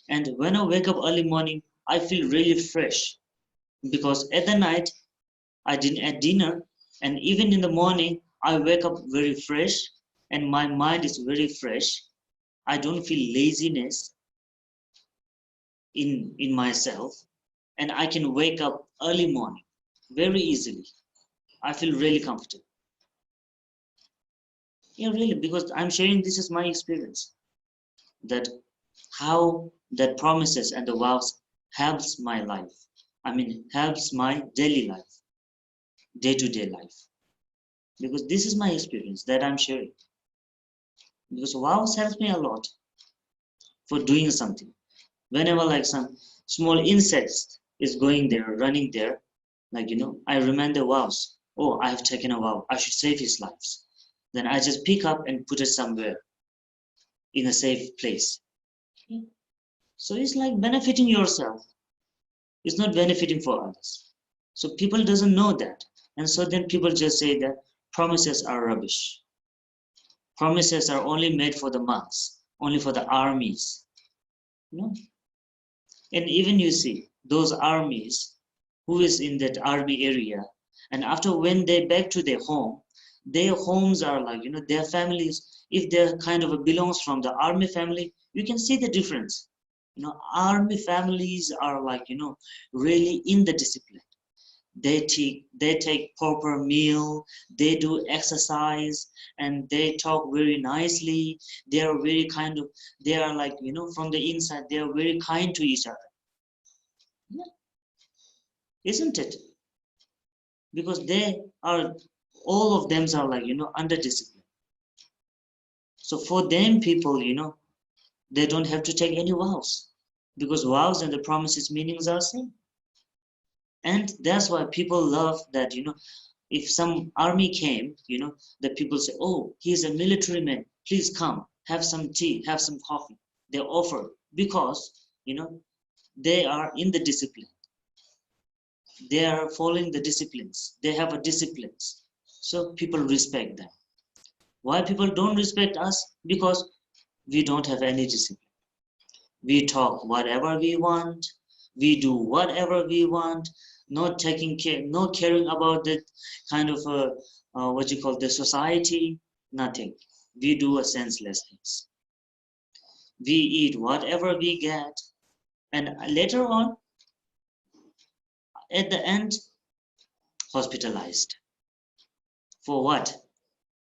And when I wake up early morning, I feel really fresh because at the night I didn't eat dinner, and even in the morning I wake up very fresh and my mind is very fresh. I don't feel laziness in myself, and I can wake up early morning very easily. I feel really comfortable. Yeah, really, because I'm sharing this is my experience. That how that promises and the vows helps my life. I mean, helps my daily life, day-to-day life. Because this is my experience that I'm sharing. Because vows helps me a lot for doing something. Whenever like some small insects is going there, running there, like, I remember the vows. Oh, I have taken a vow. I should save his lives. Then I just pick up and put it somewhere in a safe place. So it's like benefiting yourself. It's not benefiting for others. So people doesn't know that. And so then people just say that promises are rubbish. Promises are only made for the monks, only for the armies. And even you see those armies, who is in that army area, and after when they back to their homes are like, their families, if they're kind of belongs from the army family, you can see the difference. Army families are like, really in the discipline. They take proper meal, they do exercise, and they talk very nicely. They are very they are like, from the inside, they are very kind to each other. Yeah. Isn't it? Because all of them are like, under discipline. So for them, people, they don't have to take any vows, because vows and the promises meanings are same. And that's why people love that, if some army came, the people say, oh, he's a military man, please come, have some tea, have some coffee. They offer because, they are in the discipline. They are following the disciplines. They have a disciplines. So people respect them. Why people don't respect us? Because we don't have any discipline. We talk whatever we want. We do whatever we want. Not taking care, not caring about the kind of what you call the society. Nothing. We do a senseless things. We eat whatever we get, and later on, at the end, hospitalized. For what?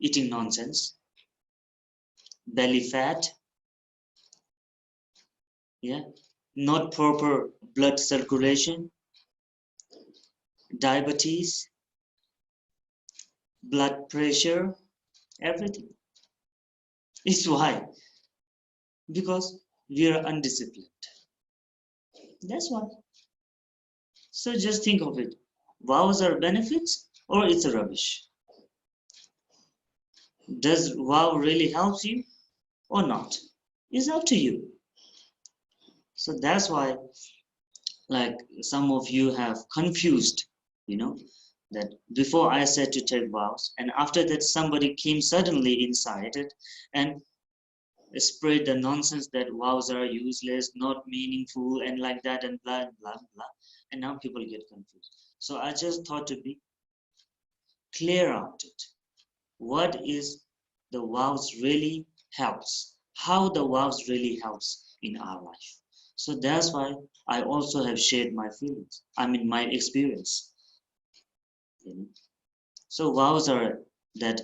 Eating nonsense, belly fat, yeah, not proper blood circulation, diabetes, blood pressure, everything. It's why? Because we are undisciplined. That's why. So just think of it. Vows are benefits or it's a rubbish? Does vow really help you or not? It's up to you. So that's why, like, some of you have confused, that before I said to take vows, and after that somebody came suddenly inside it and spread the nonsense that vows are useless, not meaningful, and like that, and blah, blah, blah. And now people get confused. So I just thought to be clear out it. What is the vows really helps? How the vows really helps in our life? So that's why I also have shared my feelings. I mean, my experience. So vows are that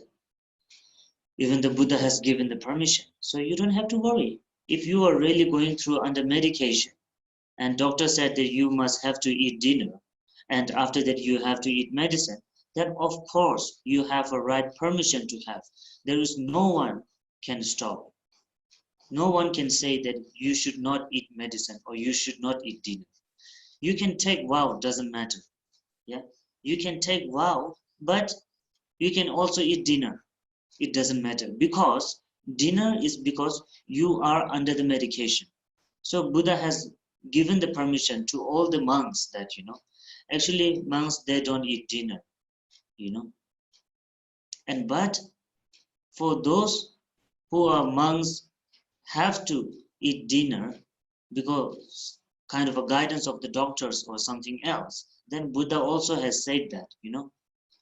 even the Buddha has given the permission. So you don't have to worry. If you are really going through under medication, and doctor said that you must have to eat dinner, and after that you have to eat medicine, then of course you have a right permission to have. There is no one can stop. No one can say that you should not eat medicine or you should not eat dinner. You can take vow, doesn't matter. Yeah, you can take vow, but you can also eat dinner. It doesn't matter, because dinner is because you are under the medication. So Buddha has given the permission to all the monks that, actually monks, they don't eat dinner, and but for those who are monks have to eat dinner because kind of a guidance of the doctors or something else, then Buddha also has said that,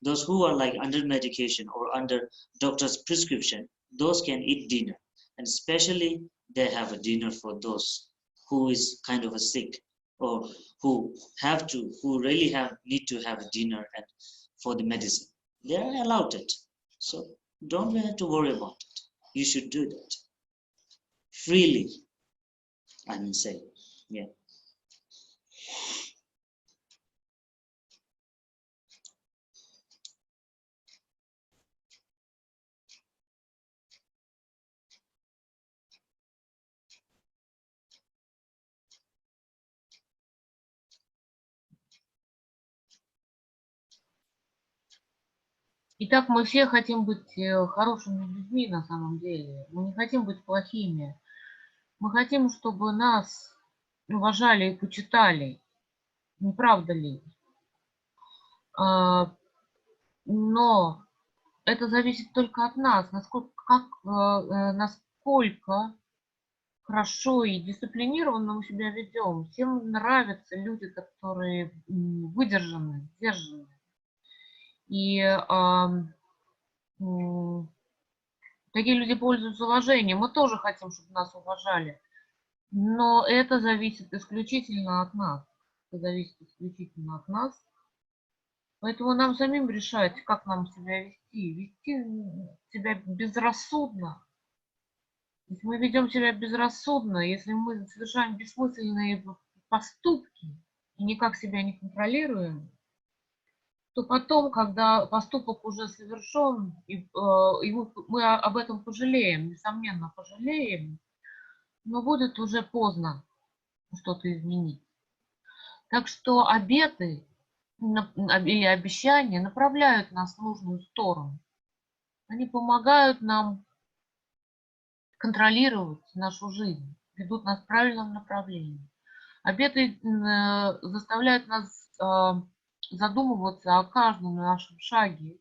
those who are like under medication or under doctor's prescription, those can eat dinner. And especially they have a dinner for those who is kind of a sick, or who really need to have a dinner and for the medicine. They are allowed it. So don't have to worry about it. You should do that freely, I mean say. Yeah. Итак, мы все хотим быть хорошими людьми на самом деле. Мы не хотим быть плохими. Мы хотим, чтобы нас уважали и почитали. Не правда ли? А, Но это зависит только от нас, насколько хорошо и дисциплинированно мы себя ведем. Всем нравятся люди, которые выдержаны, сдержаны. И м, такие люди пользуются уважением. Мы тоже хотим, чтобы нас уважали. Но это зависит исключительно от нас. Это зависит исключительно от нас. Поэтому нам самим решать, как нам себя вести. Вести себя безрассудно. Если мы ведем себя безрассудно, если мы совершаем бессмысленные поступки и никак себя не контролируем, то потом, когда поступок уже совершен, и мы об этом пожалеем, несомненно пожалеем, но будет уже поздно что-то изменить. Так что обеты или обещания направляют нас в нужную сторону. Они помогают нам контролировать нашу жизнь, ведут нас в правильном направлении. Обеты заставляют нас задумываться о каждом нашем шаге.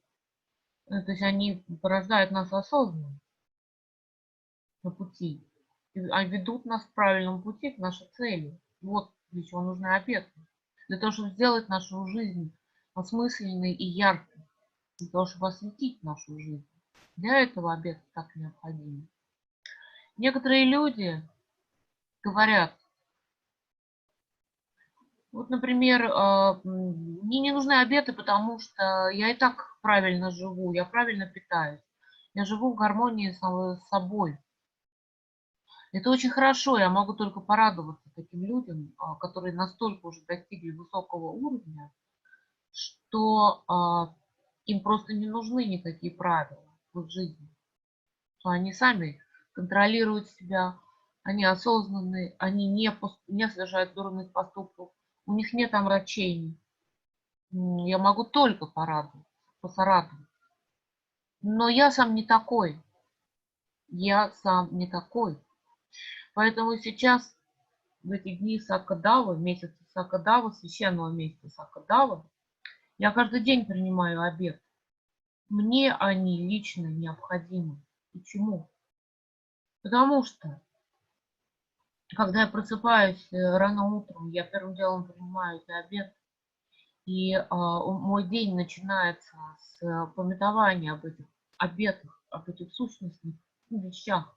То есть они порождают нас осознанно на пути, ведут нас в правильном пути к нашей цели. Вот для чего нужны обеты. Для того, чтобы сделать нашу жизнь осмысленной и яркой. Для того, чтобы осветить нашу жизнь. Для этого обеты так необходимы. Некоторые люди говорят, вот, например, мне не нужны обеты, потому что я и так правильно живу, я правильно питаюсь. Я живу в гармонии с собой. Это очень хорошо, я могу только порадоваться таким людям, которые настолько уже достигли высокого уровня, что им просто не нужны никакие правила в их жизни. Что они сами контролируют себя, они осознанны, они не совершают дурных поступков, у них нет омрачений. Я могу только посорадовать. Но я сам не такой. Я сам не такой. Поэтому сейчас, в эти дни Сакадавы, в месяце Сакадавы, священного месяца Сакадавы, я каждый день принимаю обед. Мне они лично необходимы. Почему? Потому что, когда я просыпаюсь рано утром, я первым делом принимаю этот обед, и мой день начинается с памятования об этих обетах, об этих сущностных вещах,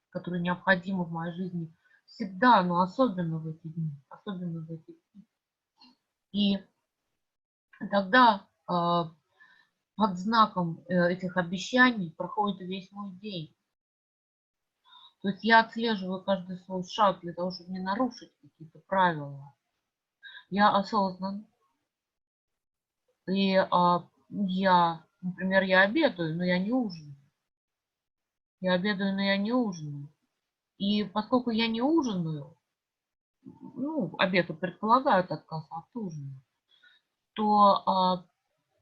которые необходимы в моей жизни всегда, но особенно в эти дни, особенно в эти дни. И тогда под знаком этих обещаний проходит весь мой день. То есть я отслеживаю каждый свой шаг для того, чтобы не нарушить какие-то правила. Я осознан. И например, я обедаю, но я не ужинаю. Я обедаю, но я не ужинаю. И поскольку я не ужинаю, ну, обеды предполагают отказ от ужина, то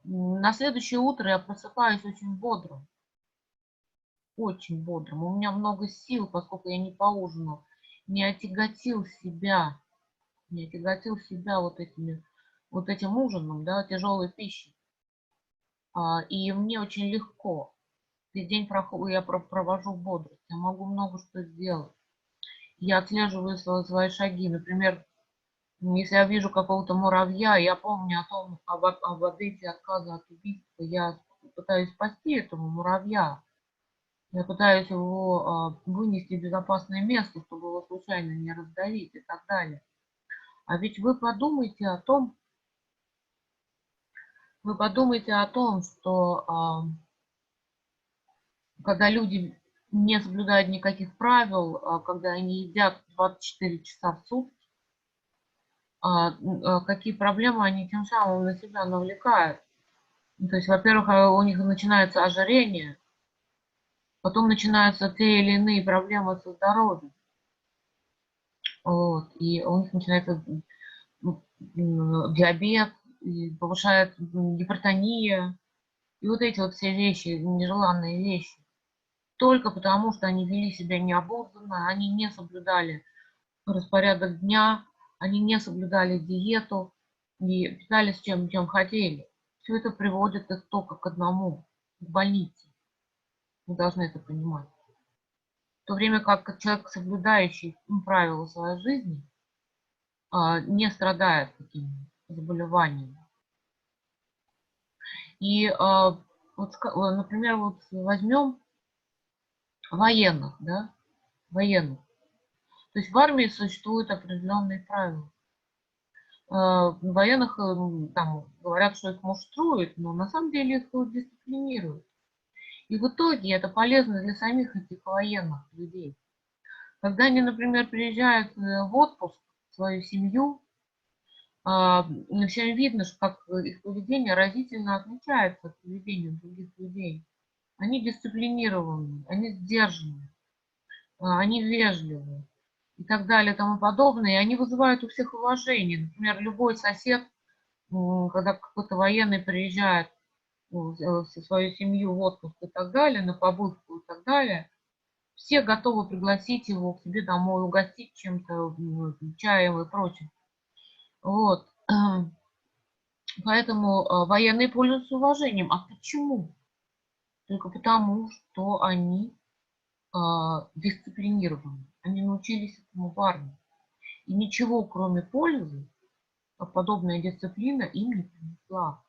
на следующее утро я просыпаюсь очень бодрым. Очень бодрым. У меня много сил, поскольку я не поужинал. Не отяготил себя. Не отяготил себя вот этим ужином, да, тяжелой пищей. И мне очень легко. Весь день я провожу в бодрости. Я могу много что сделать. Я отслеживаю свои шаги. Например, если я вижу какого-то муравья, я помню об обете отказа от убийства. Я пытаюсь спасти этого муравья. Я пытаюсь его вынести в безопасное место, чтобы его случайно не раздавить и так далее. А ведь вы подумайте о том, что когда люди не соблюдают никаких правил, когда они едят 24 часа в сутки, какие проблемы они тем самым на себя навлекают. То есть, во-первых, у них начинается ожирение, потом начинаются те или иные проблемы со здоровьем. Вот, и у них начинается диабет, и повышается гипертония И вот эти вот все вещи, нежеланные вещи, только потому, что они вели себя необузданно, они не соблюдали распорядок дня, они не соблюдали диету и питались чем хотели. Все это приводит их только к одному, к больнице. Вы должны это понимать. В то время как человек, соблюдающий правила своей жизни, не страдает такими заболеваниями. И, вот, например, вот возьмем военных, да, военных. То есть в армии существуют определенные правила. Военных там говорят, что их муштруют, но на самом деле их дисциплинируют. И в итоге это полезно для самих этих военных людей. Когда они, например, приезжают в отпуск в свою семью, всем видно, что как их поведение разительно отличается от поведения других людей. Они дисциплинированы, они сдержаны, они вежливы и так далее и тому подобное. И они вызывают у всех уважение. Например, любой сосед, когда какой-то военный приезжает со своей семью в отпуск и так далее, на побывку и так далее, все готовы пригласить его к себе домой, угостить чем-то, чаем и прочим. Вот. Поэтому военные пользуются уважением. А почему? Только потому, что они дисциплинированы. Они научились этому в армии. И ничего, кроме пользы, подобная дисциплина им не принесла.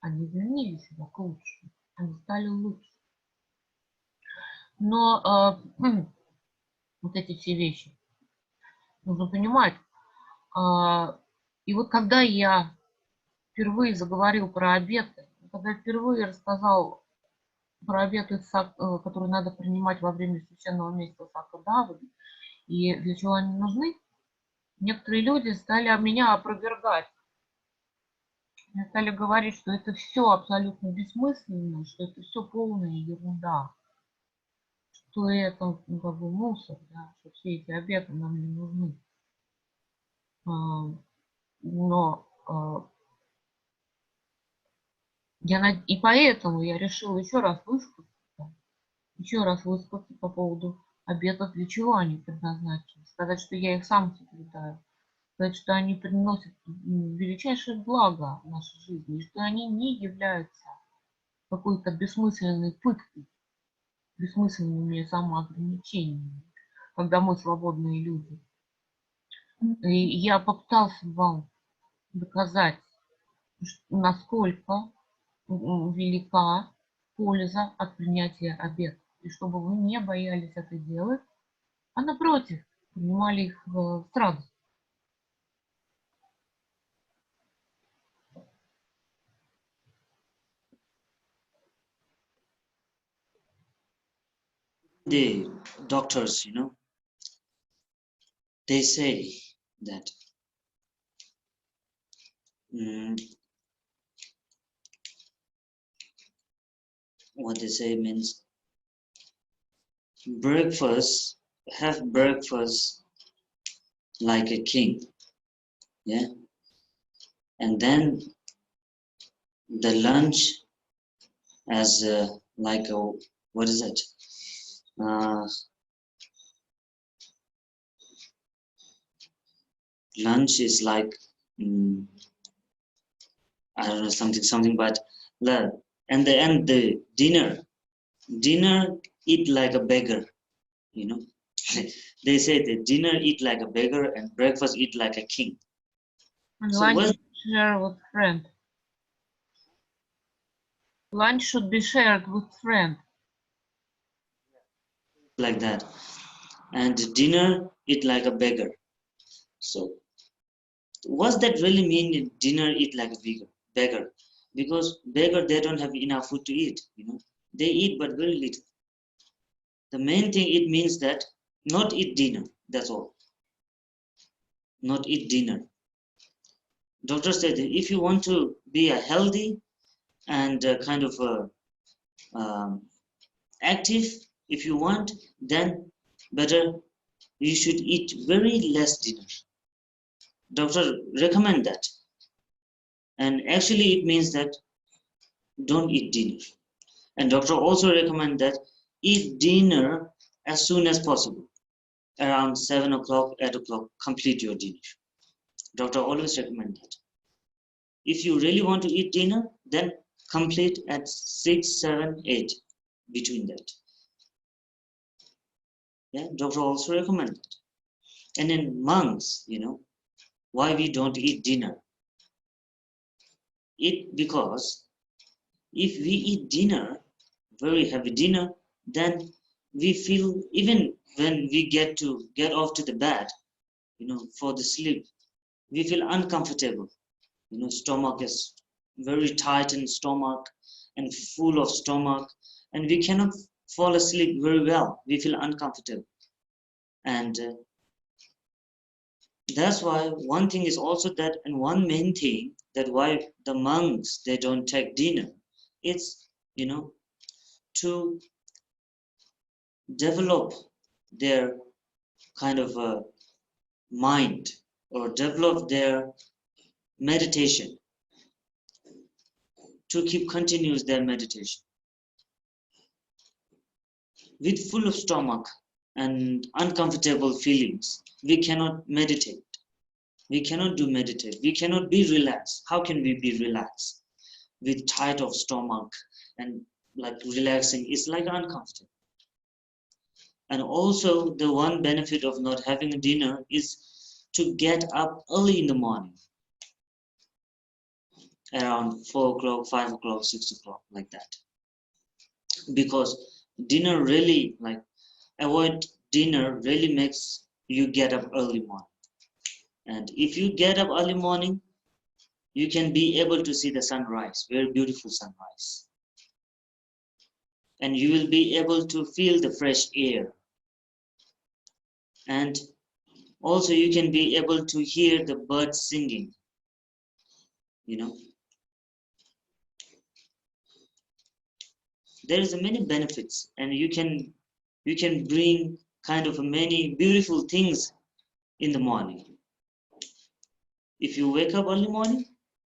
Они изменили себя к лучшему. Они стали лучше. Но вот эти все вещи нужно понимать. И вот когда я впервые заговорил про обеты, когда я впервые рассказал про обеты, которые надо принимать во время священного месяца Сака Давы, и для чего они нужны, некоторые люди стали меня опровергать. Мне стали говорить, что это все абсолютно бессмысленно, что это все полная ерунда, что это как бы мусор, да, что все эти обеты нам не нужны. Но и поэтому я решила еще раз высказаться по поводу обетов, для чего они предназначены. Сказать, что я их сам соблюдаю. Сказать, что они приносят величайшее благо в нашей жизни, и что они не являются какой-то бессмысленной пыткой, бессмысленными самоограничениями, когда мы свободные люди. И я попытался вам доказать, насколько велика польза от принятия обетов. И чтобы вы не боялись это делать, а напротив, принимали их с радостью. The doctors, you know, they say that what they say means have breakfast like a king, yeah, and then the lunch as like a, what is it, lunch is like I don't know, something, but and the dinner eat like a beggar, you know. They say the dinner eat like a beggar and breakfast eat like a king. And So lunch should be shared with friend. Lunch should be shared with friend. Like that, and dinner eat like a beggar. So what's that really mean? Dinner eat like a beggar, because beggar, they don't have enough food to eat, you know. They eat but very little. The main thing it means that not eat dinner, that's all. Not eat dinner. Doctor said that if you want to be a healthy and kind of active, if you want, then better you should eat very less dinner. Doctor recommend that. And actually it means that don't eat dinner. And doctor also recommend that eat dinner as soon as possible. Around 7 o'clock, 8 o'clock, complete your dinner. Doctor always recommend that. If you really want to eat dinner, then complete at 6, 7, 8, between that. Yeah, doctor also recommend that. And in monks, why we don't eat dinner? Because if we eat dinner, very heavy dinner, then we feel, even when we get off to the bed, for the sleep, we feel uncomfortable. Stomach is very tight in stomach and full of stomach, and we cannot fall asleep very well. We feel uncomfortable. And that's why one thing is also that, and one main thing that why the monks, they don't take dinner, it's, to develop their kind of a mind, or develop their meditation, to keep continuous their meditation. With full of stomach and uncomfortable feelings, we cannot meditate. We cannot do meditate. We cannot be relaxed. How can we be relaxed? With tight of stomach and like relaxing is like uncomfortable. And also the one benefit of not having a dinner is to get up early in the morning, around 4 o'clock, 5 o'clock, 6 o'clock, like that. Because dinner really, like, avoid dinner really makes you get up early morning. And if you get up early morning, you can be able to see the sunrise, very beautiful sunrise. And you will be able to feel the fresh air. And also you can be able to hear the birds singing, There is many benefits, and you can bring kind of many beautiful things in the morning. If you wake up early morning,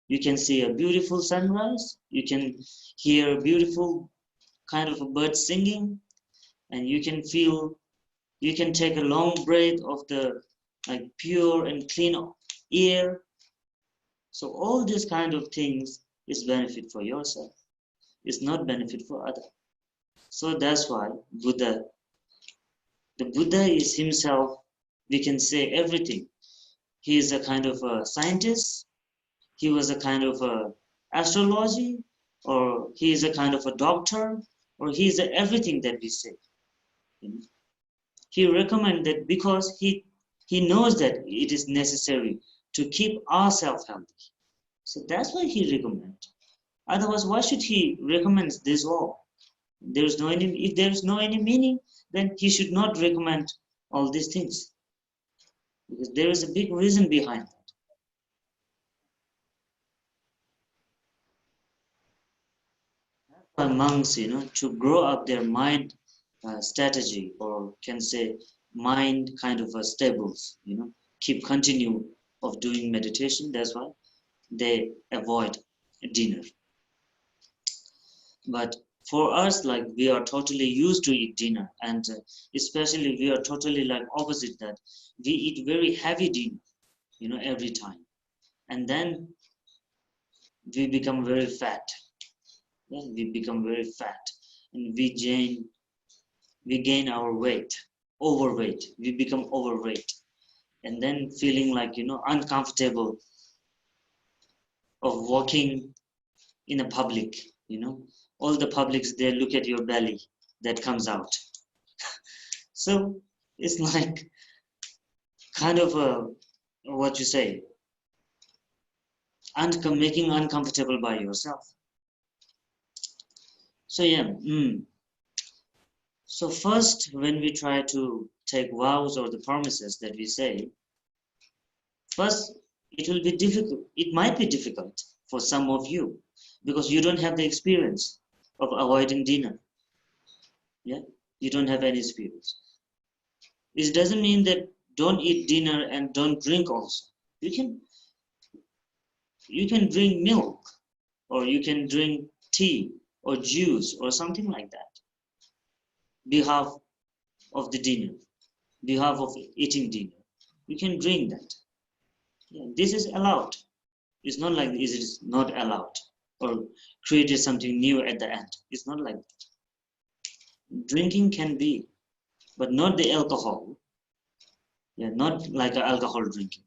you can see a beautiful sunrise, you can hear beautiful kind of a bird singing, and you can take a long breath of the like pure and clean air. So all these kind of things is benefit for yourself. It's not benefit for others. So that's why the Buddha is himself, we can say everything. He is a kind of a scientist, he was a kind of a astrology, or he is a kind of a doctor, or he is everything that we say. He recommends that because he knows that it is necessary to keep ourselves healthy. So that's why he recommends. Otherwise, why should he recommend this all? If there is no any meaning, then he should not recommend all these things. Because there is a big reason behind that. For monks, to grow up their mind strategy, or can say mind kind of a stables, keep continue of doing meditation. That's why they avoid dinner. But for us, like, we are totally used to eat dinner, and especially we are totally like opposite that. We eat very heavy dinner, every time, and then we become very fat. Yeah, we become very fat, and we gain our weight, overweight. We become overweight, and then feeling like uncomfortable of walking in a public. All the publics, they look at your belly that comes out. So it's like kind of a, what you say, making uncomfortable by yourself. So yeah, so first, when we try to take vows or the promises that we say, first it will be difficult. It might be difficult for some of you, because you don't have the experience of avoiding dinner. Yeah, you don't have any experience. It doesn't mean that don't eat dinner and don't drink also. You can drink milk, or you can drink tea or juice or something like that, behalf of the dinner, behalf of eating dinner. You can drink that. Yeah, this is allowed. It's not like it is not allowed or created something new at the end. It's not like that. Drinking can be, but not the alcohol. Yeah, not like alcohol drinking.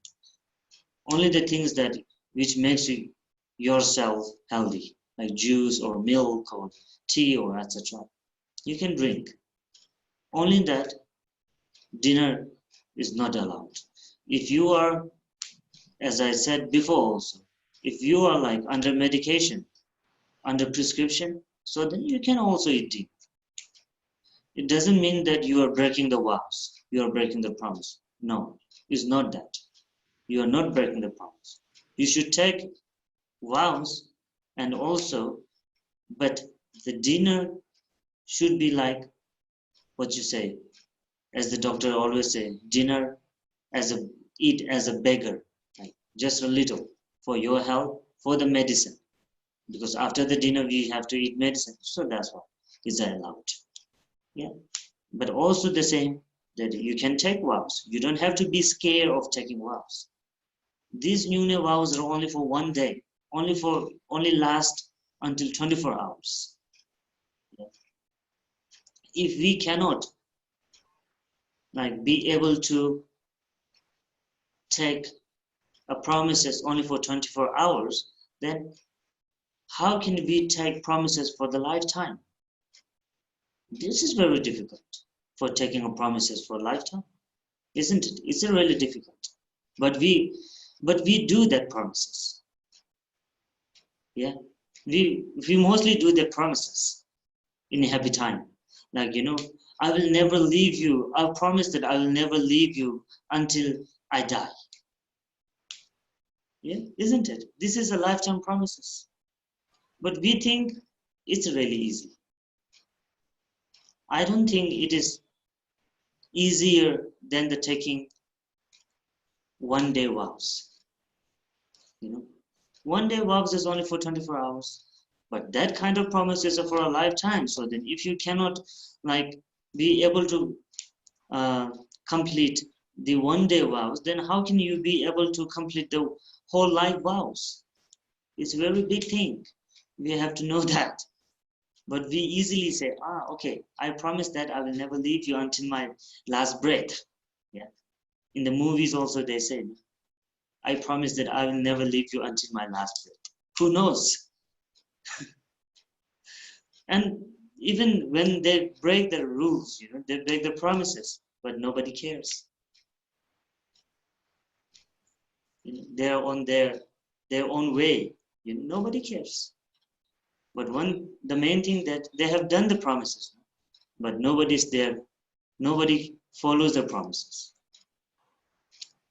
Only the things that which makes you yourself healthy, like juice or milk or tea or etc. You can drink. Only that dinner is not allowed. If you are, as I said before also, if you are like under medication, under prescription, so then you can also eat dinner. It doesn't mean that you are breaking the vows, you are breaking the promise. No, it's not that. You are not breaking the promise. You should take vows and also, but the dinner should be like what you say, as the doctor always say, dinner as a eat as a beggar, like just a little for your health, for the medicine. Because after the dinner we have to eat medicine, so that's why is allowed. Yeah, but also the same that you can take vows. You don't have to be scared of taking vows. These New Year vows are only for one day, only last until 24 hours. Yeah. If we cannot like be able to take a promises only for 24 hours, then how can we take promises for the lifetime? This is very difficult for taking a promises for a lifetime, isn't it? It's really difficult. But we do that promises. Yeah. We mostly do the promises in a happy time. Like, I will never leave you. I promise that I will never leave you until I die. Yeah, isn't it? This is a lifetime promises. But we think it's really easy. I don't think it is easier than the taking one day vows. One day vows is only for 24 hours. But that kind of promises are for a lifetime. So then if you cannot like be able to complete the one day vows, then how can you be able to complete the whole life vows? It's a very big thing. We have to know that. But we easily say, okay, I promise that I will never leave you until my last breath. Yeah. In the movies also they say, I promise that I will never leave you until my last breath. Who knows? And even when they break the rules, they break the promises, but nobody cares. They're on their own way. Nobody cares. But the main thing that they have done the promises, but nobody's there. Nobody follows the promises.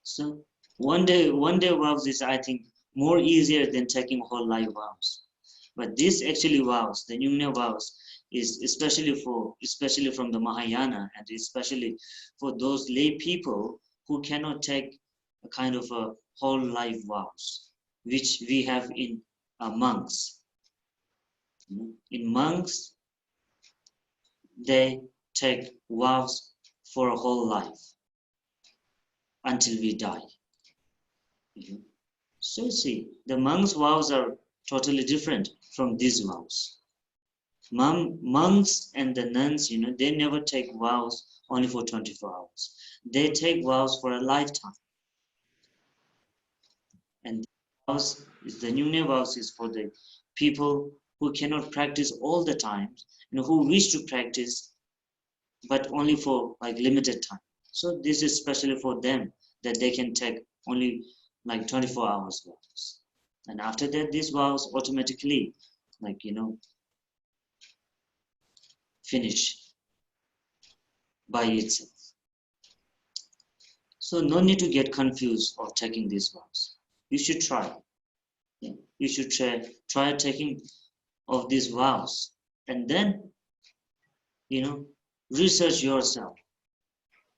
So one day vows is, I think, more easier than taking whole life vows. But this actually vows, the Nyingnya vows, is especially from the Mahayana, and especially for those lay people who cannot take a kind of a whole life vows, which we have in monks. In monks, they take vows for a whole life until we die. So see, the monks' vows are totally different from these vows. Monks and the nuns, they never take vows only for 24 hours. They take vows for a lifetime. And the Nyingnya vows is for the people who cannot practice all the time, who wish to practice, but only for like limited time. So this is especially for them, that they can take only like 24 hours vows. And after that, these vows automatically, finish by itself. So no need to get confused of taking these vows. You should try. Yeah. You should try taking of these vows, and then research yourself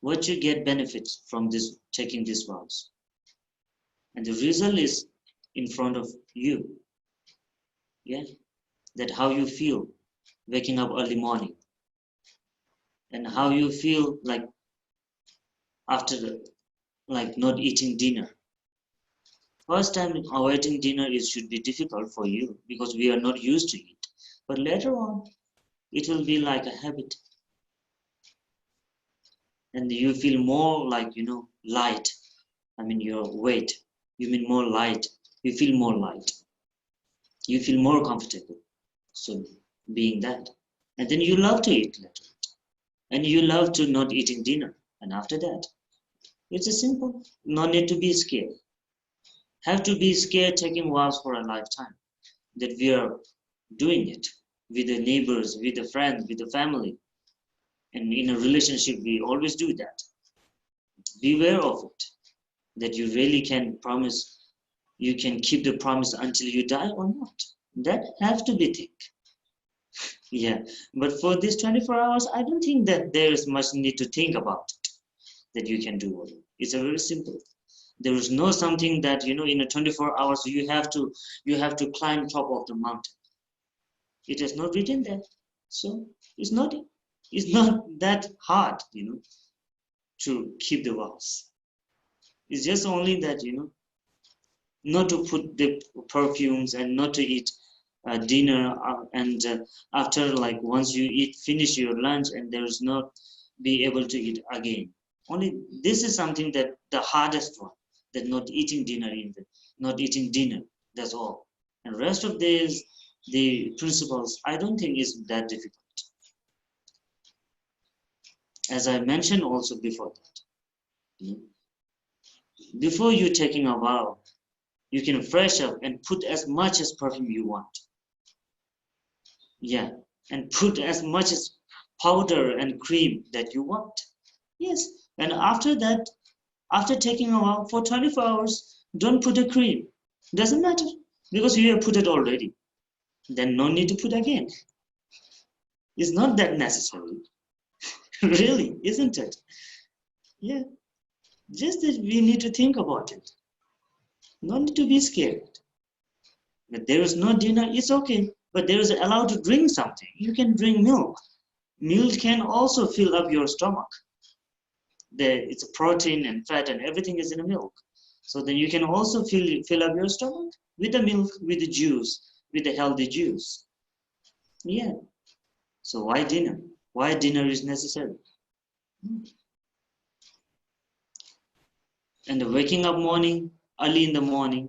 what you get benefits from this taking these vows, and the result is in front of you. Yeah. that how you feel waking up early morning, and how you feel like after like not eating dinner. First time avoiding dinner it should be difficult for you because we are not used to it. But later on, it will be like a habit. And you feel more like, light. I mean, your weight. You mean more light. You feel more light. You feel more comfortable. So, being that. And then you love to eat later. And you love to not eating dinner. And after that, it's a simple. No need to be scared. Have to be scared taking vows for a lifetime. That we are doing it with the neighbors, with the friends, with the family. And in a relationship, we always do that. Beware of it. That you really can promise, you can keep the promise until you die or not. That has to be thick. Yeah. But for these 24 hours, I don't think that there is much need to think about it. That you can do it. It's a very simple. There is no something that in a 24 hours you have to climb top of the mountain. It is not written there. So it's not that hard, to keep the vows. It's just only that, not to put the perfumes and not to eat dinner and after like once you finish your lunch and there is not be able to eat again. Only this is something that the hardest one, that not eating dinner, that's all. And rest of these, the principles, I don't think is that difficult. As I mentioned also before that, before you taking a vow, you can fresh up and put as much as perfume you want. Yeah, and put as much as powder and cream that you want. Yes, and after that, after taking a vow for 24 hours, don't put a cream. Doesn't matter because you have put it already. Then no need to put again. It's not that necessary. Really, isn't it? Yeah, just that we need to think about it. No need to be scared. But there is no dinner, it's okay. But there is allowed to drink something. You can drink milk. Milk can also fill up your stomach. It's a protein and fat and everything is in the milk. So then you can also fill up your stomach with the milk, with the juice, with the healthy juice. Yeah. So why dinner? Why dinner is necessary? And the waking up morning, early in the morning,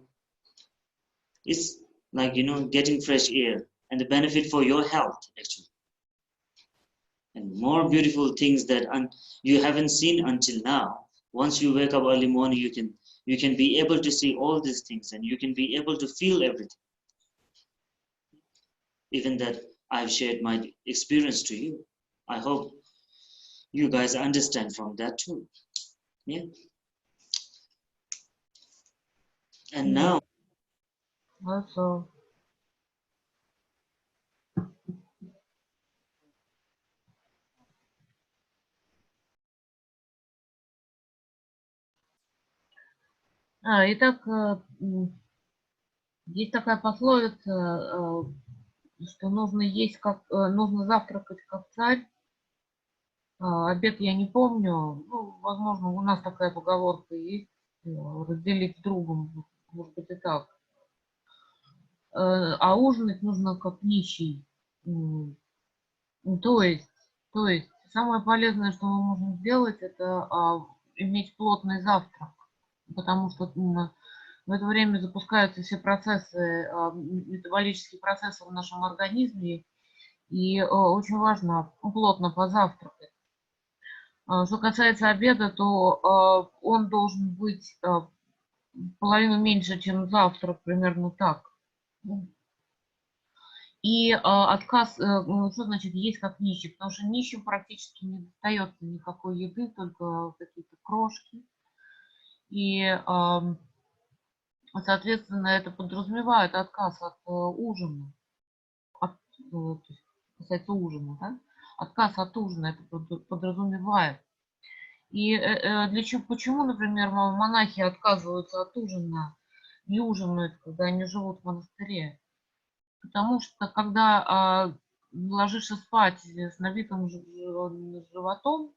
is like, getting fresh air and the benefit for your health, actually. And more beautiful things that you haven't seen until now. Once you wake up early morning, you can be able to see all these things and you can be able to feel everything. Even that I've shared my experience to you. I hope you guys understand from that too. Yeah. And now, Also, итак, есть такая пословица, что нужно завтракать как царь. Обед я не помню. Ну, возможно, у нас такая поговорка есть. Разделить с другом, может быть и так. А ужинать нужно как нищий. То есть самое полезное, что мы можем сделать, это иметь плотный завтрак, потому что в это время запускаются все процессы, метаболические процессы в нашем организме, и очень важно плотно позавтракать. Что касается обеда, то он должен быть половину меньше, чем завтрак, примерно так. И отказ, что значит есть как нищий? Потому что нищим практически не достается никакой еды, только какие-то крошки. И, соответственно, это подразумевает отказ от ужина. То есть, касается ужина, да? Отказ от ужина это подразумевает. И почему, например, монахи отказываются от ужина, не ужинают, когда они живут в монастыре? Потому что когда ложишься спать с набитым животом,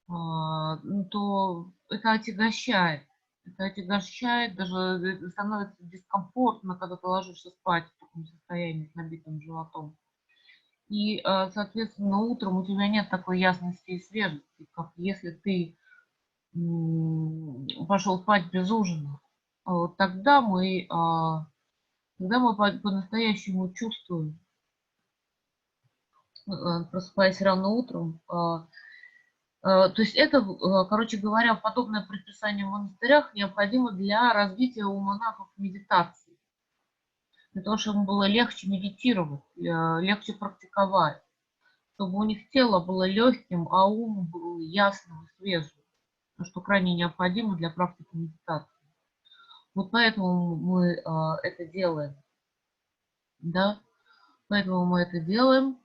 то это отягощает. Это отягощает, даже становится дискомфортно, когда ты ложишься спать в таком состоянии с набитым животом. И, соответственно, утром у тебя нет такой ясности и свежести, как если ты пошел спать без ужина. Вот тогда мы по-настоящему чувствуем, просыпаясь рано утром. То есть это, короче говоря, подобное предписание в монастырях необходимо для развития у монахов медитации. Для того, чтобы им было легче медитировать, легче практиковать, чтобы у них тело было легким, а ум был ясным и свежим, что крайне необходимо для практики медитации. Вот поэтому мы это делаем, да, поэтому мы это делаем,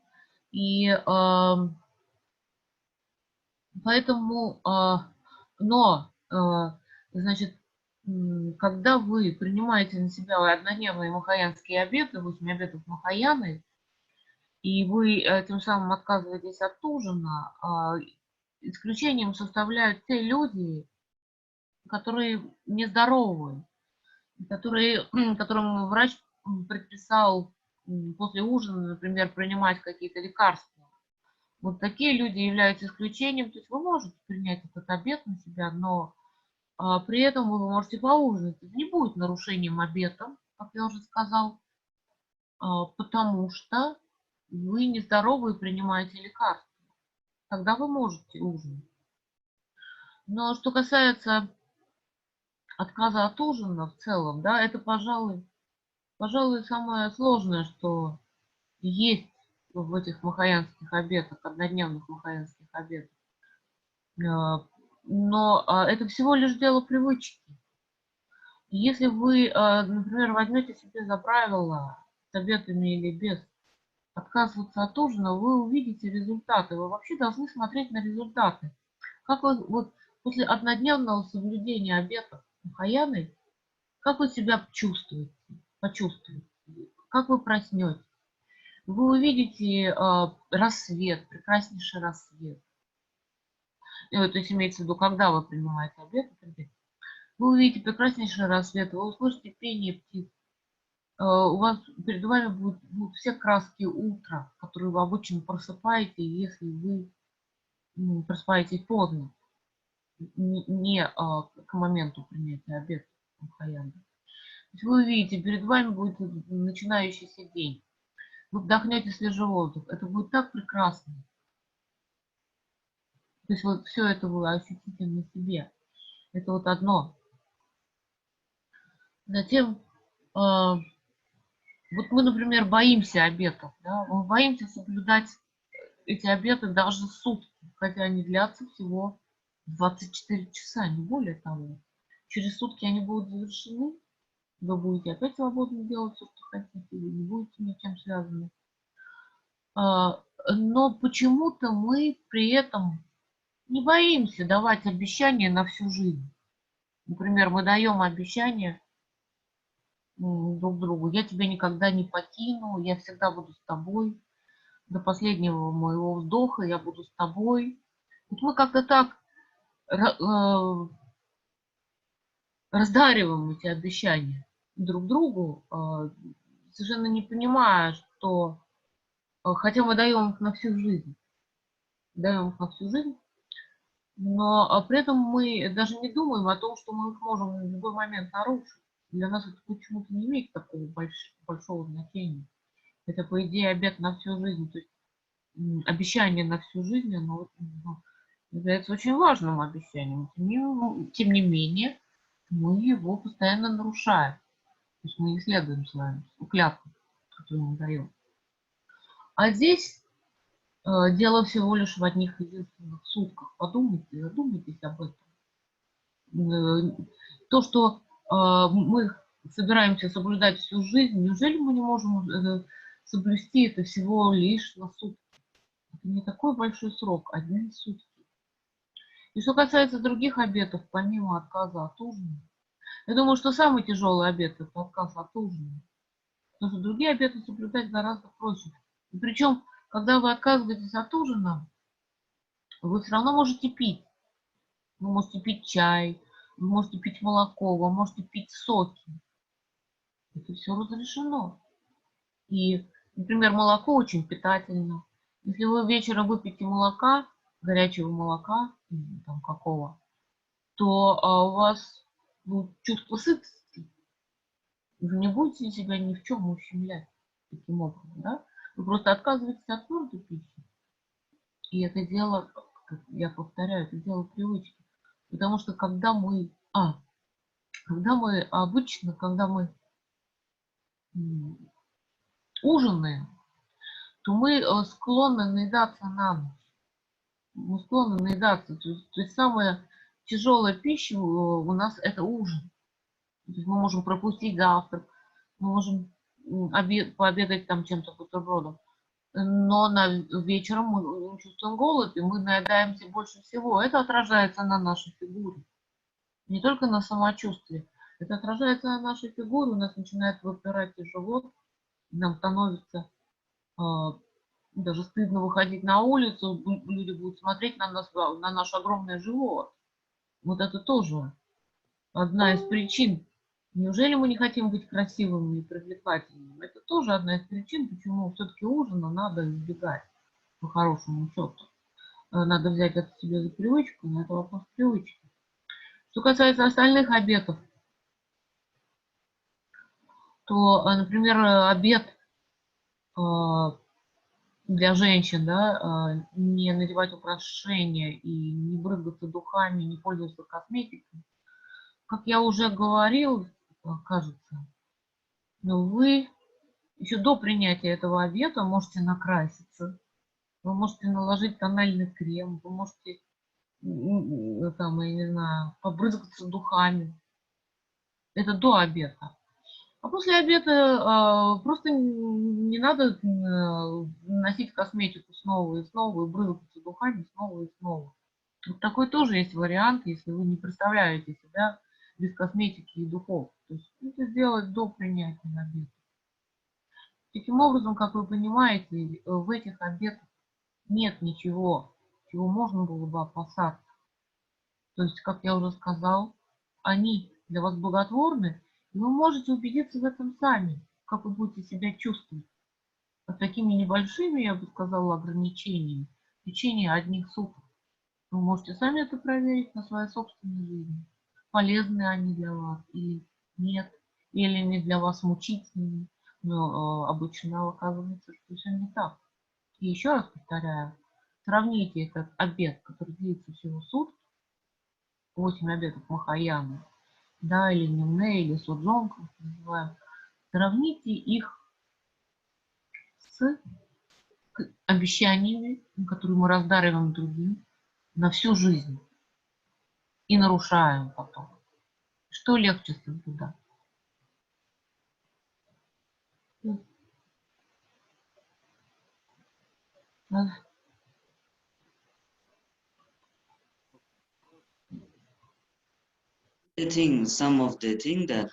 и поэтому, значит, когда вы принимаете на себя однодневные махаянские обеты, 8 обетов Махаяны, и вы тем самым отказываетесь от ужина, исключением составляют те люди, которые нездоровы, которым врач предписал после ужина, например, принимать какие-то лекарства. Вот такие люди являются исключением. То есть вы можете принять этот обет на себя, но при этом вы можете поужинать. Это не будет нарушением обета, как я уже сказал, потому что вы нездоровы и принимаете лекарства. Тогда вы можете ужинать. Но что касается отказа от ужина в целом, да, это, пожалуй, самое сложное, что есть в этих махаянских обетах, однодневных махаянских обетах. Но это всего лишь дело привычки. Если вы, например, возьмете себе за правило, с обетами или без, отказываться от ужина, вы увидите результаты. Вы вообще должны смотреть на результаты. Как вы вот после однодневного соблюдения обетов Махаяны, как вы себя почувствуете, как вы проснетесь. Вы увидите рассвет, прекраснейший рассвет. То есть имеется в виду, когда вы принимаете обед, вы увидите прекраснейший рассвет, вы услышите пение птиц. У вас перед вами будут все краски утра, которые вы обычно просыпаете, если вы просыпаетесь поздно, не к моменту принятия обеда Махаяны. То есть вы увидите, перед вами будет начинающийся день. Вы вдохнете свежий воздух. Это будет так прекрасно. То есть вот все это вы ощутите на себе. Это вот одно. Затем, вот мы, например, боимся обетов. Да? Мы боимся соблюдать эти обеты даже сутки, хотя они длятся всего 24 часа, не более того. Через сутки они будут завершены. Вы будете опять свободно делать все, что хотите, вы не будете ничем связаны. Но почему-то мы при этом не боимся давать обещания на всю жизнь. Например, мы даем обещания друг другу. Я тебя никогда не покину, я всегда буду с тобой. До последнего моего вздоха я буду с тобой. Вот мы как-то так раздариваем эти обещания друг другу, совершенно не понимая, что хотя мы даем их на всю жизнь, но при этом мы даже не думаем о том, что мы их можем в любой момент нарушить. Для нас это почему-то не имеет такого большого значения. Это, по идее, обет на всю жизнь. То есть обещание на всю жизнь, оно является очень важным обещанием. Тем не менее, мы его постоянно нарушаем. То есть мы не следуем своим клятвам, которые мы даем. А здесь дело всего лишь в одних единственных сутках. Подумайте, задумайтесь об этом. То, что мы собираемся соблюдать всю жизнь, неужели мы не можем соблюсти это всего лишь на сутки? Это не такой большой срок, 1 сутки. И что касается других обетов, помимо отказа от ужина, я думаю, что самый тяжелый обет – это отказ от ужина. Потому что другие обеты соблюдать гораздо проще. И причем, когда вы отказываетесь от ужина, вы все равно можете пить. Вы можете пить чай, вы можете пить молоко, вы можете пить соки. Это все разрешено. И, например, молоко очень питательно. Если вы вечером выпьете молока, горячего молока, там какого, то у вас будет чувство сытости. Вы не будете себя ни в чем ущемлять таким образом, да? Вы просто отказываетесь от твердой пищи. И это дело, как я повторяю, это дело привычки. Потому что когда мы ужинаем, то мы склонны наедаться на ночь. Мы склонны наедаться. То есть самая тяжелая пища у нас это ужин. То есть мы можем пропустить завтрак, мы можем пообедать там чем-то бутербродом. Но вечером мы чувствуем голод, и мы наедаемся больше всего. Это отражается на нашей фигуре. Не только на самочувствии. Это отражается на нашей фигуре. У нас начинает выпирать и живот. Нам становится даже стыдно выходить на улицу. Люди будут смотреть на нас, на наш огромный живот. Вот это тоже одна из причин. Неужели мы не хотим быть красивыми и привлекательными? Это тоже одна из причин, почему все-таки ужина надо избегать, по хорошему счету. Надо взять это себе за привычку, но это вопрос привычки. Что касается остальных обетов, то, например, обет для женщин, да, не надевать украшения и не брызгаться духами, не пользоваться косметикой. Как я уже говорил, кажется, но вы еще до принятия этого обета можете накраситься, вы можете наложить тональный крем, вы можете, там, я не знаю, побрызгаться духами. Это до обета. А после обеда просто не надо носить косметику снова и снова и брызгаться духами снова и снова. Вот такой тоже есть вариант, если вы не представляете себя без косметики и духов. То есть это сделать до принятия обеда. Таким образом, как вы понимаете, в этих обетах нет ничего, чего можно было бы опасаться. То есть, как я уже сказал, они для вас благотворны, и вы можете убедиться в этом сами, как вы будете себя чувствовать. А такими небольшими, я бы сказала, ограничениями в течение одних суток. Вы можете сами это проверить на своей собственной жизни. Полезны они для вас или нет, или они для вас мучительны. Но обычно оказывается, что все не так. И еще раз повторяю, сравните этот обед, который длится всего сутки, 8 обедов Махаяны, да, или дневные, или сojong, как называем, сравните их с обещаниями, которые мы раздариваем другим на всю жизнь и нарушаем потом. Что легче соблюдать? They think, some of they think that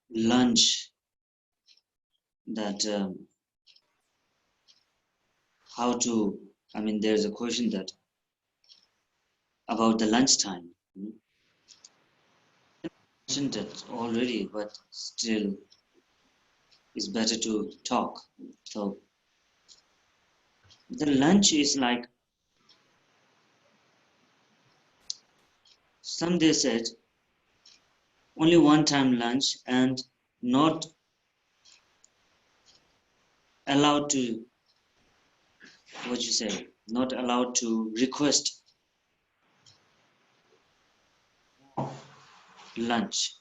lunch, that how to, I mean, there's a question that about the lunchtime. I mentioned it already, but still it's better to talk. So the lunch is like, some they said only one time lunch and not allowed to, what you say, not allowed to request lunch.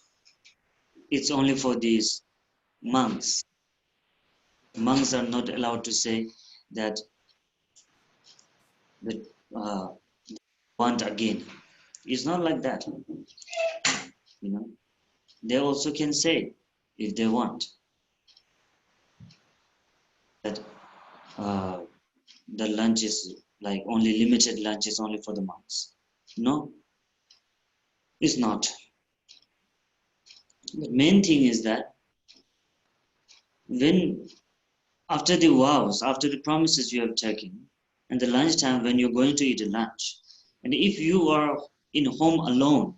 It's only for these monks. Monks are not allowed to say that they want again. It's not like that. You know, they also can say if they want that the lunch is like only limited lunch is only for the monks. No, it's not. The main thing is that when after the vows, after the promises you have taken, and the lunchtime when you're going to eat a lunch, and if you are in home alone,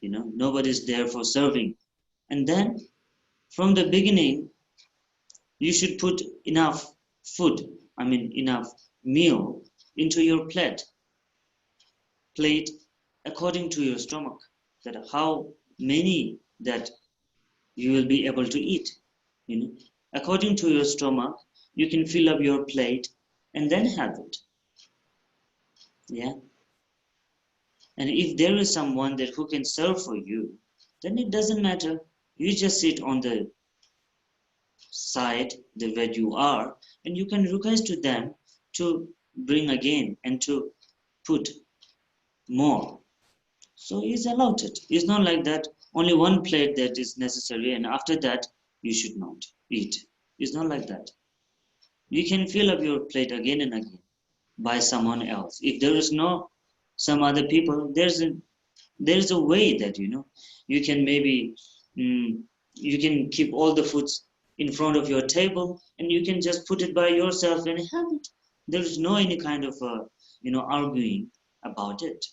nobody's there for serving, and then from the beginning you should put enough food, enough meal into your plate according to your stomach, that how many that you will be able to eat. According to your stomach, you can fill up your plate and then have it. Yeah. And if there is someone that who can serve for you, then it doesn't matter. You just sit on the side where you are, and you can request to them to bring again and to put more. So it's allowed it. It's not like that only one plate that is necessary and after that you should not eat. It's not like that. You can fill up your plate again and again by someone else. If there is no some other people, there's a way that you can maybe you can keep all the foods in front of your table and you can just put it by yourself and have it. There is no any kind of arguing about it.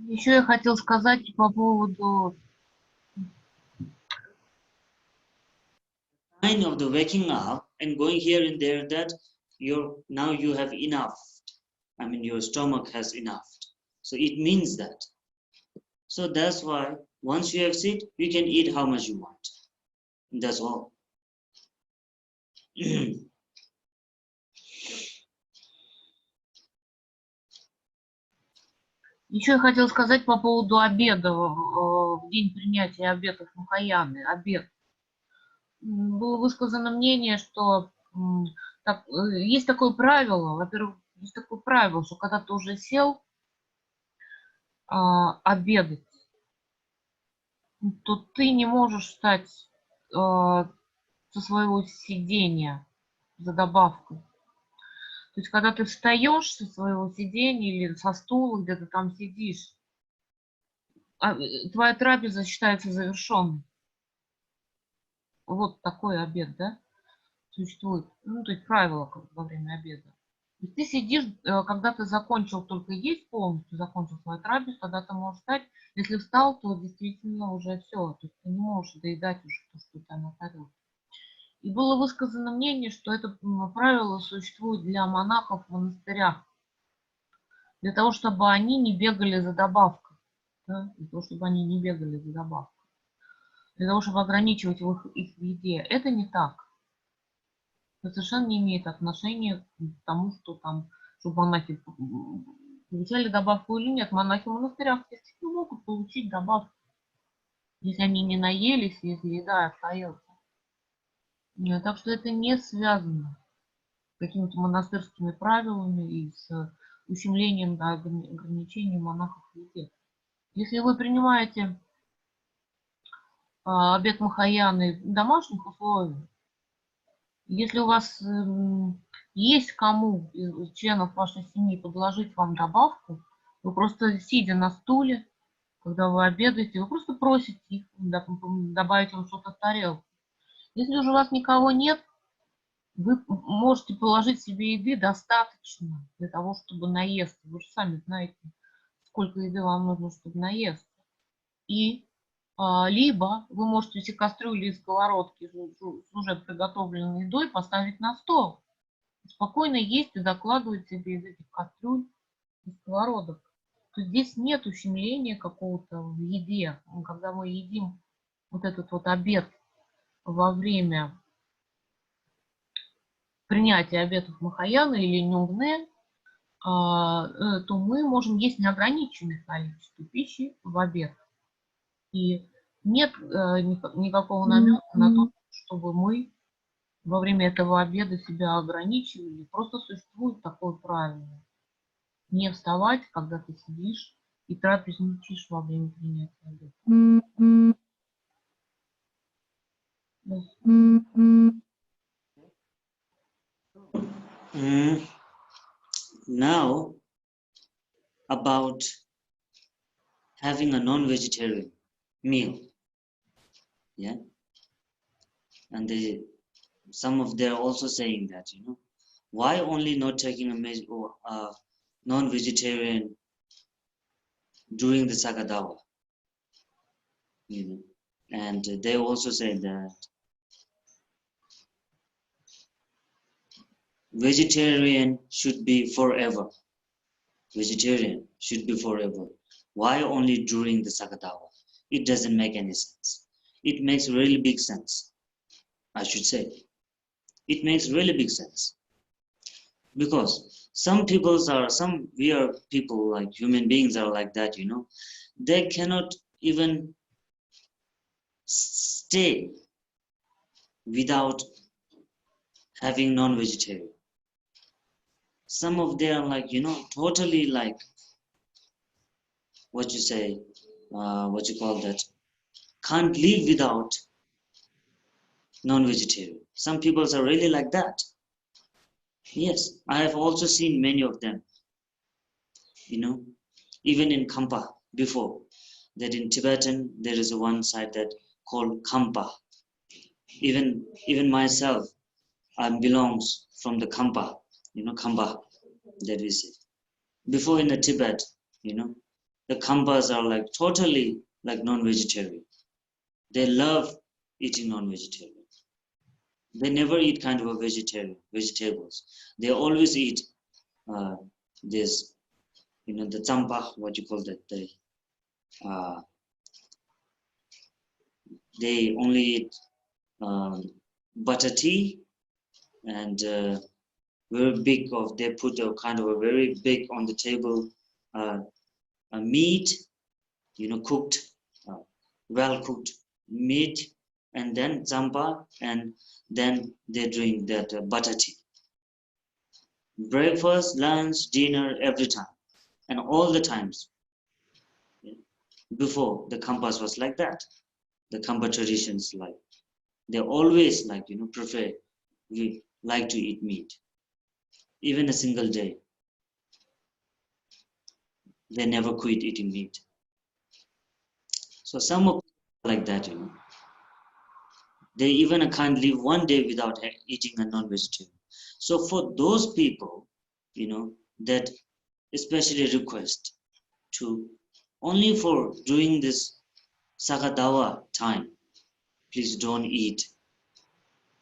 Еще я хотел сказать по поводу Sign of the waking up and going here and there, that now you have enough. Your stomach has enough. So it means that. So that's why once you have sit, you can eat how much you want. That's all. Еще я хотела сказать по поводу обеда, в день принятия обетов Махаяны, обед. Было высказано мнение, что есть такое правило, во-первых, есть такое правило, что когда ты уже сел обедать, то ты не можешь встать со своего сидения за добавкой. То есть, когда ты встаешь со своего сидения или со стула, где ты там сидишь, твоя трапеза считается завершенной. Вот такой обед, да, существует. То есть правило во время обеда. То есть ты сидишь, когда ты закончил только есть полностью, закончил свою трапезу, тогда ты можешь встать. Если встал, то действительно уже все. То есть ты не можешь доедать уже то, что у тебя на тарелке. И было высказано мнение, что это правило существует для монахов в монастырях. Для того, чтобы они не бегали за добавкой. Да? Для того, чтобы они не бегали за добавкой. Для того, чтобы ограничивать их в еде. Это не так. Это совершенно не имеет отношения к тому, что там, чтобы монахи получали добавку или нет. Монахи в монастырях действительно могут получить добавку, если они не наелись, если еда остается. Так что это не связано с какими-то монастырскими правилами и с ущемлением, ограничений монахов в еде. Если вы принимаете обет Махаяны в домашних условиях, если у вас есть кому из членов вашей семьи подложить вам добавку, вы просто сидя на стуле, когда вы обедаете, вы просто просите их добавить вам что-то в тарелку. Если уже у вас никого нет, вы можете положить себе еды достаточно для того, чтобы наесться. Вы же сами знаете, сколько еды вам нужно, чтобы наесться. И либо вы можете эти кастрюли и сковородки с уже приготовленной едой поставить на стол. Спокойно есть и докладывать себе из этих кастрюль и сковородок. То есть здесь нет ущемления какого-то в еде. Когда мы едим вот этот вот обед во время принятия обетов Махаяны или Нюнгне, то мы можем есть неограниченное количество пищи в обед. И нет никакого намека на то, чтобы мы во время этого обеда себя ограничивали. Просто существует такое правило. Не вставать, когда ты сидишь и трапезничаешь во время принятия обеда. Now, about having a non-vegetarian. meal. Yeah, and some of them are also saying that, why only not taking a non-vegetarian during the Saka Dawa, and they also say that vegetarian should be forever. Vegetarian should be forever. Why only during the Saka Dawa? It doesn't make any sense. It makes really big sense, I should say. It makes really big sense. Because we are people, like human beings are like that, they cannot even stay without having non-vegetarian. Some of them are like, totally like, what you call that, can't live without non-vegetarian. Some people are really like that. Yes, I have also seen many of them, even in Kampa before, that in Tibetan there is one side that called Kampa. Even myself, I belongs from the Kampa, Kampa that we say. Before in the Tibet, the Kampas are like totally like non-vegetarian. They love eating non-vegetarian. They never eat kind of a vegetables. They always eat this, the tsampa, what you call that. They only eat butter tea, and very big they put a kind of a very big on the table a meat, cooked, well cooked meat, and then tsampa, and then they drink that butter tea. Breakfast, lunch, dinner, every time, and all the times. Before the Kampas was like that. The Kampa traditions, like they always like prefer, we like to eat meat. Even a single day, they never quit eating meat. So some of like that, they even can't live one day without eating a non-vegetarian. So for those people, that especially request to only for during this Saka Dawa time, please don't eat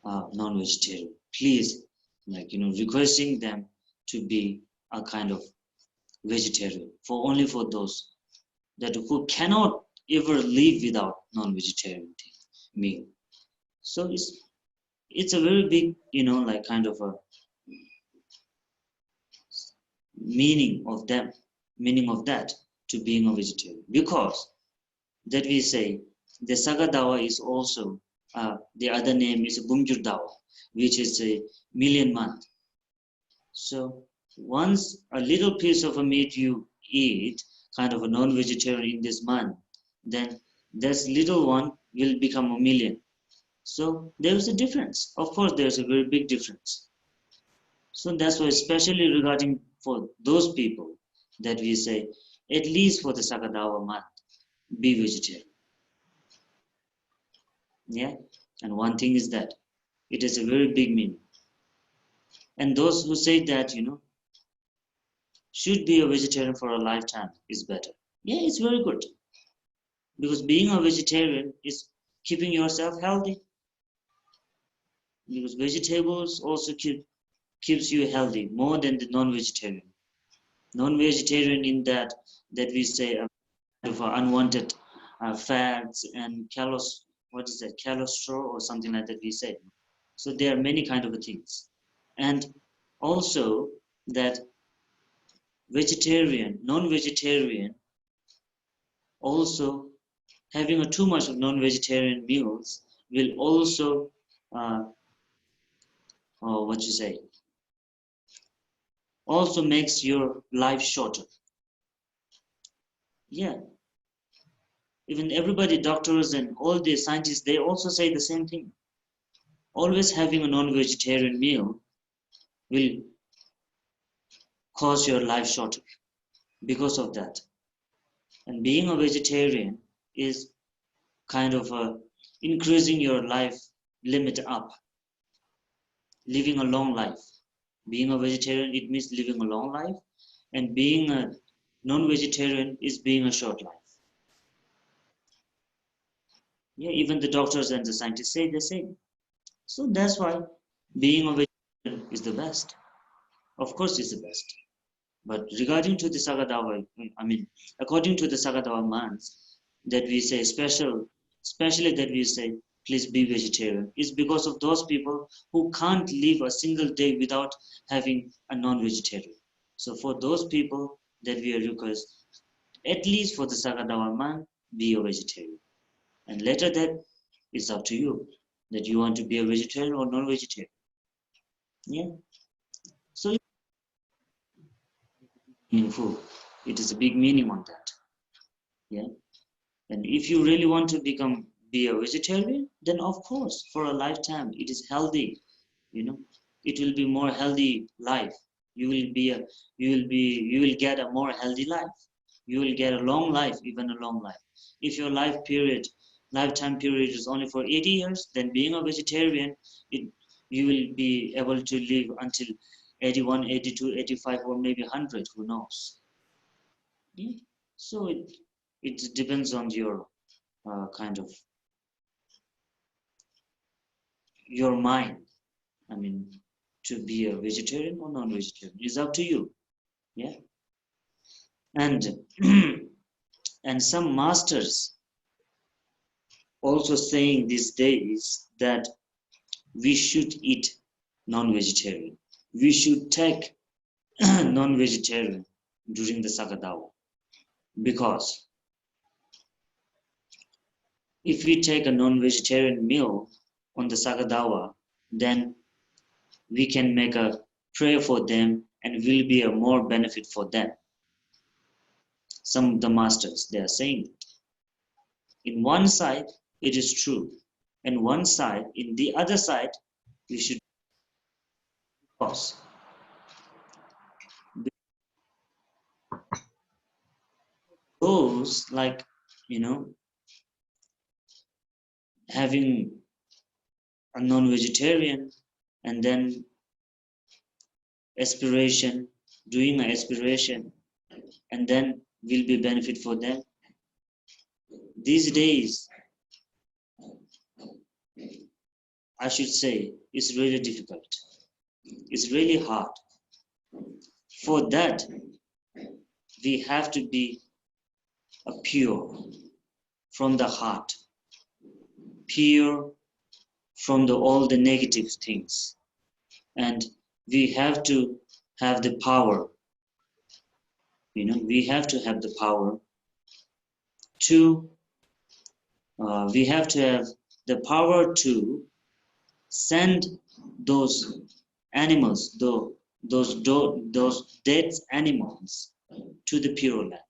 non-vegetarian. Please, requesting them to be a kind of vegetarian, for only for those that who cannot ever live without non-vegetarian meal. So it's a very big, like kind of a meaning of that to being a vegetarian, because that we say the Saka Dawa is also the other name is Bumjur Dawa, which is a million month. So once a little piece of a meat you eat, kind of a non-vegetarian in this month, then this little one will become a million. So there is a difference. Of course, there's a very big difference. So that's why, especially regarding for those people, that we say, at least for the Saka Dawa month, be vegetarian. Yeah, and one thing is that it is a very big meaning. And those who say that, should be a vegetarian for a lifetime is better. Yeah, it's very good. Because being a vegetarian is keeping yourself healthy. Because vegetables also keeps you healthy more than the non-vegetarian. Non-vegetarian in that we say of unwanted fats and cholesterol or something like that we say. So there are many kind of things. And also that non-vegetarian, also having too much of non-vegetarian meals will also also makes your life shorter. Yeah, even everybody, doctors and all the scientists, they also say the same thing. Always having a non-vegetarian meal will cause your life shorter because of that. And being a vegetarian is kind of increasing your life limit up, living a long life. Being a vegetarian, it means living a long life, and being a non-vegetarian is being a short life. Yeah, even the doctors and the scientists say the same. So that's why being a vegetarian is the best. Of course, it's the best. But regarding to the Saka Dawa, I mean, according to the Saka Dawa mans, that we say especially that we say, please be vegetarian, is because of those people who can't live a single day without having a non-vegetarian. So for those people that we request, at least for the Saka Dawa man, be a vegetarian. And later that is up to you, that you want to be a vegetarian or non-vegetarian. Yeah. So meaningful. It is a big meaning on that. Yeah. And if you really want to be a vegetarian, then of course, for a lifetime, it is healthy. You know, it will be more healthy life. You will get a more healthy life. You will get a long life, even a long life. If your lifetime period is only for 80 years, then being a vegetarian, you will be able to live until 81, 82, 85, or maybe 100, who knows? Yeah. So it depends on your kind of your mind. I mean, to be a vegetarian or non-vegetarian is up to you. Yeah. And and some masters also saying these days that we should eat non-vegetarian. We should take non-vegetarian during the Sakadawa, because if we take a non-vegetarian meal on the Sakadawa, then we can make a prayer for them and will be a more benefit for them. Some of the masters, they are saying it. In one side, it is true. And one side, in the other side, we should pause. Those like, having a non-vegetarian and then aspiration, doing an aspiration, and then will be benefit for them. These days, I should say, it's really difficult. It's really hard. For that, we have to be a pure from the heart, pure from all the negative things. And we have to have the power, we have to have the power to, we have to have the power to send those animals, those dead animals to the pure land.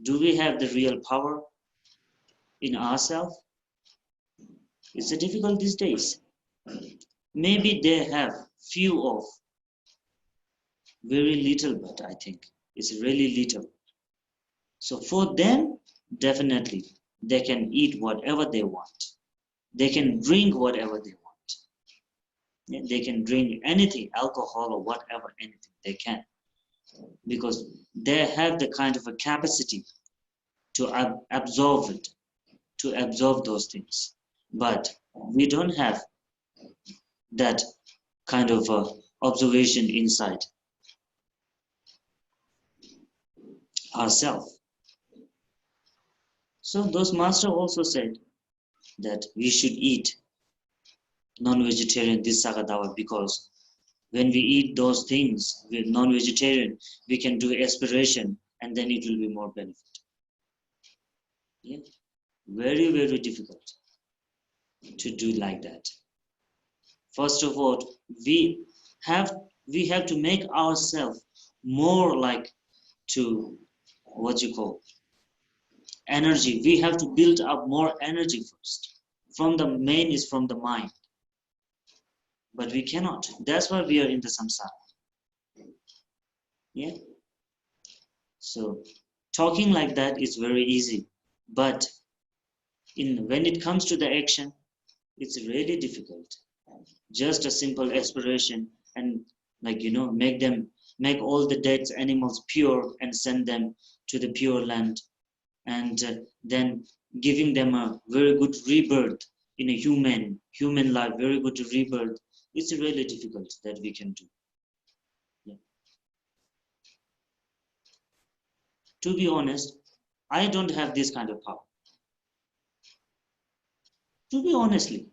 Do we have the real power in ourselves? It's difficult these days. Maybe they have few of, very little, but I think it's really little. So for them, definitely, they can eat whatever they want. They can drink whatever they want. Yeah, they can drink anything, alcohol or whatever, anything they can. Because they have the kind of a capacity to absorb it, to absorb those things. But we don't have that kind of observation inside ourselves. So those masters also said that we should eat non-vegetarian this Sagadawa, because when we eat those things with non-vegetarian, we can do aspiration and then it will be more benefit. Yeah, very, very difficult to do like that. First of all, we have to make ourselves more like to what you call energy. We have to build up more energy first. From the main is from the mind. But we cannot. That's why we are in the samsara. Yeah. So talking like that is very easy. But when it comes to the action, it's really difficult. Just a simple aspiration and make all the dead animals pure and send them to the pure land, and then giving them a very good rebirth in a human life, very good rebirth. It's really difficult that we can do. Yeah. To be honest, I don't have this kind of power. To be honestly,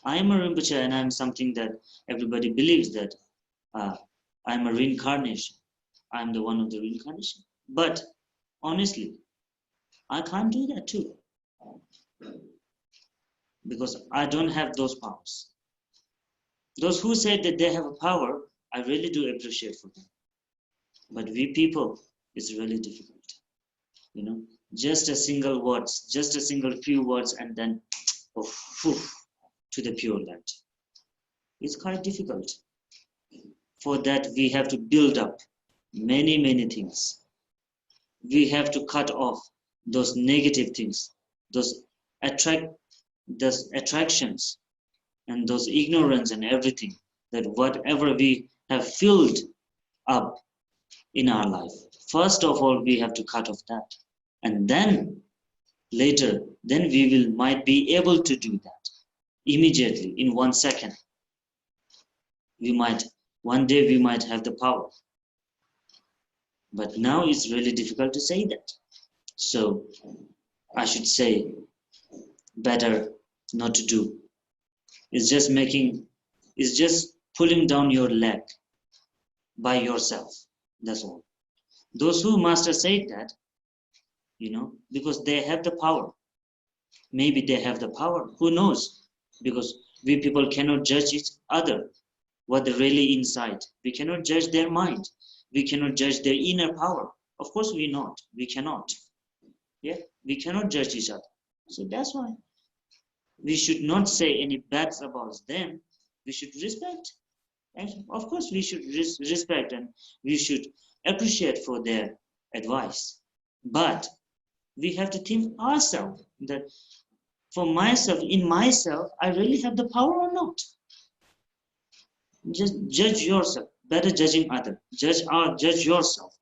I am a Rinpoche and I'm something that everybody believes that I'm a reincarnation. I'm the one of the reincarnation. But honestly, I can't do that too. Because I don't have those powers. Those who say that they have a power, I really do appreciate for them. But we people, it's really difficult. Just a single words, just a single few words, and then to the pure land. It's quite difficult. For that, we have to build up many things. We have to cut off those negative things, those attractions, and those ignorance and everything, that whatever we have filled up in our life. First of all, we have to cut off that. And then later, then we might be able to do that immediately in 1 second. One day we might have the power. But now it's really difficult to say that. So I should say better not to do. It's just pulling down your leg by yourself. That's all. Those who master say that, because they have the power. Maybe they have the power. Who knows? Because we people cannot judge each other, what they're really inside. We cannot judge their mind. We cannot judge their inner power. Of course we cannot. Yeah, we cannot judge each other. So that's why we should not say any bads about them. We should respect. And of course we should respect and we should appreciate for their advice. But we have to think ourselves that for myself, in myself, I really have the power or not. Just judge yourself. Better judging other. Judge yourself.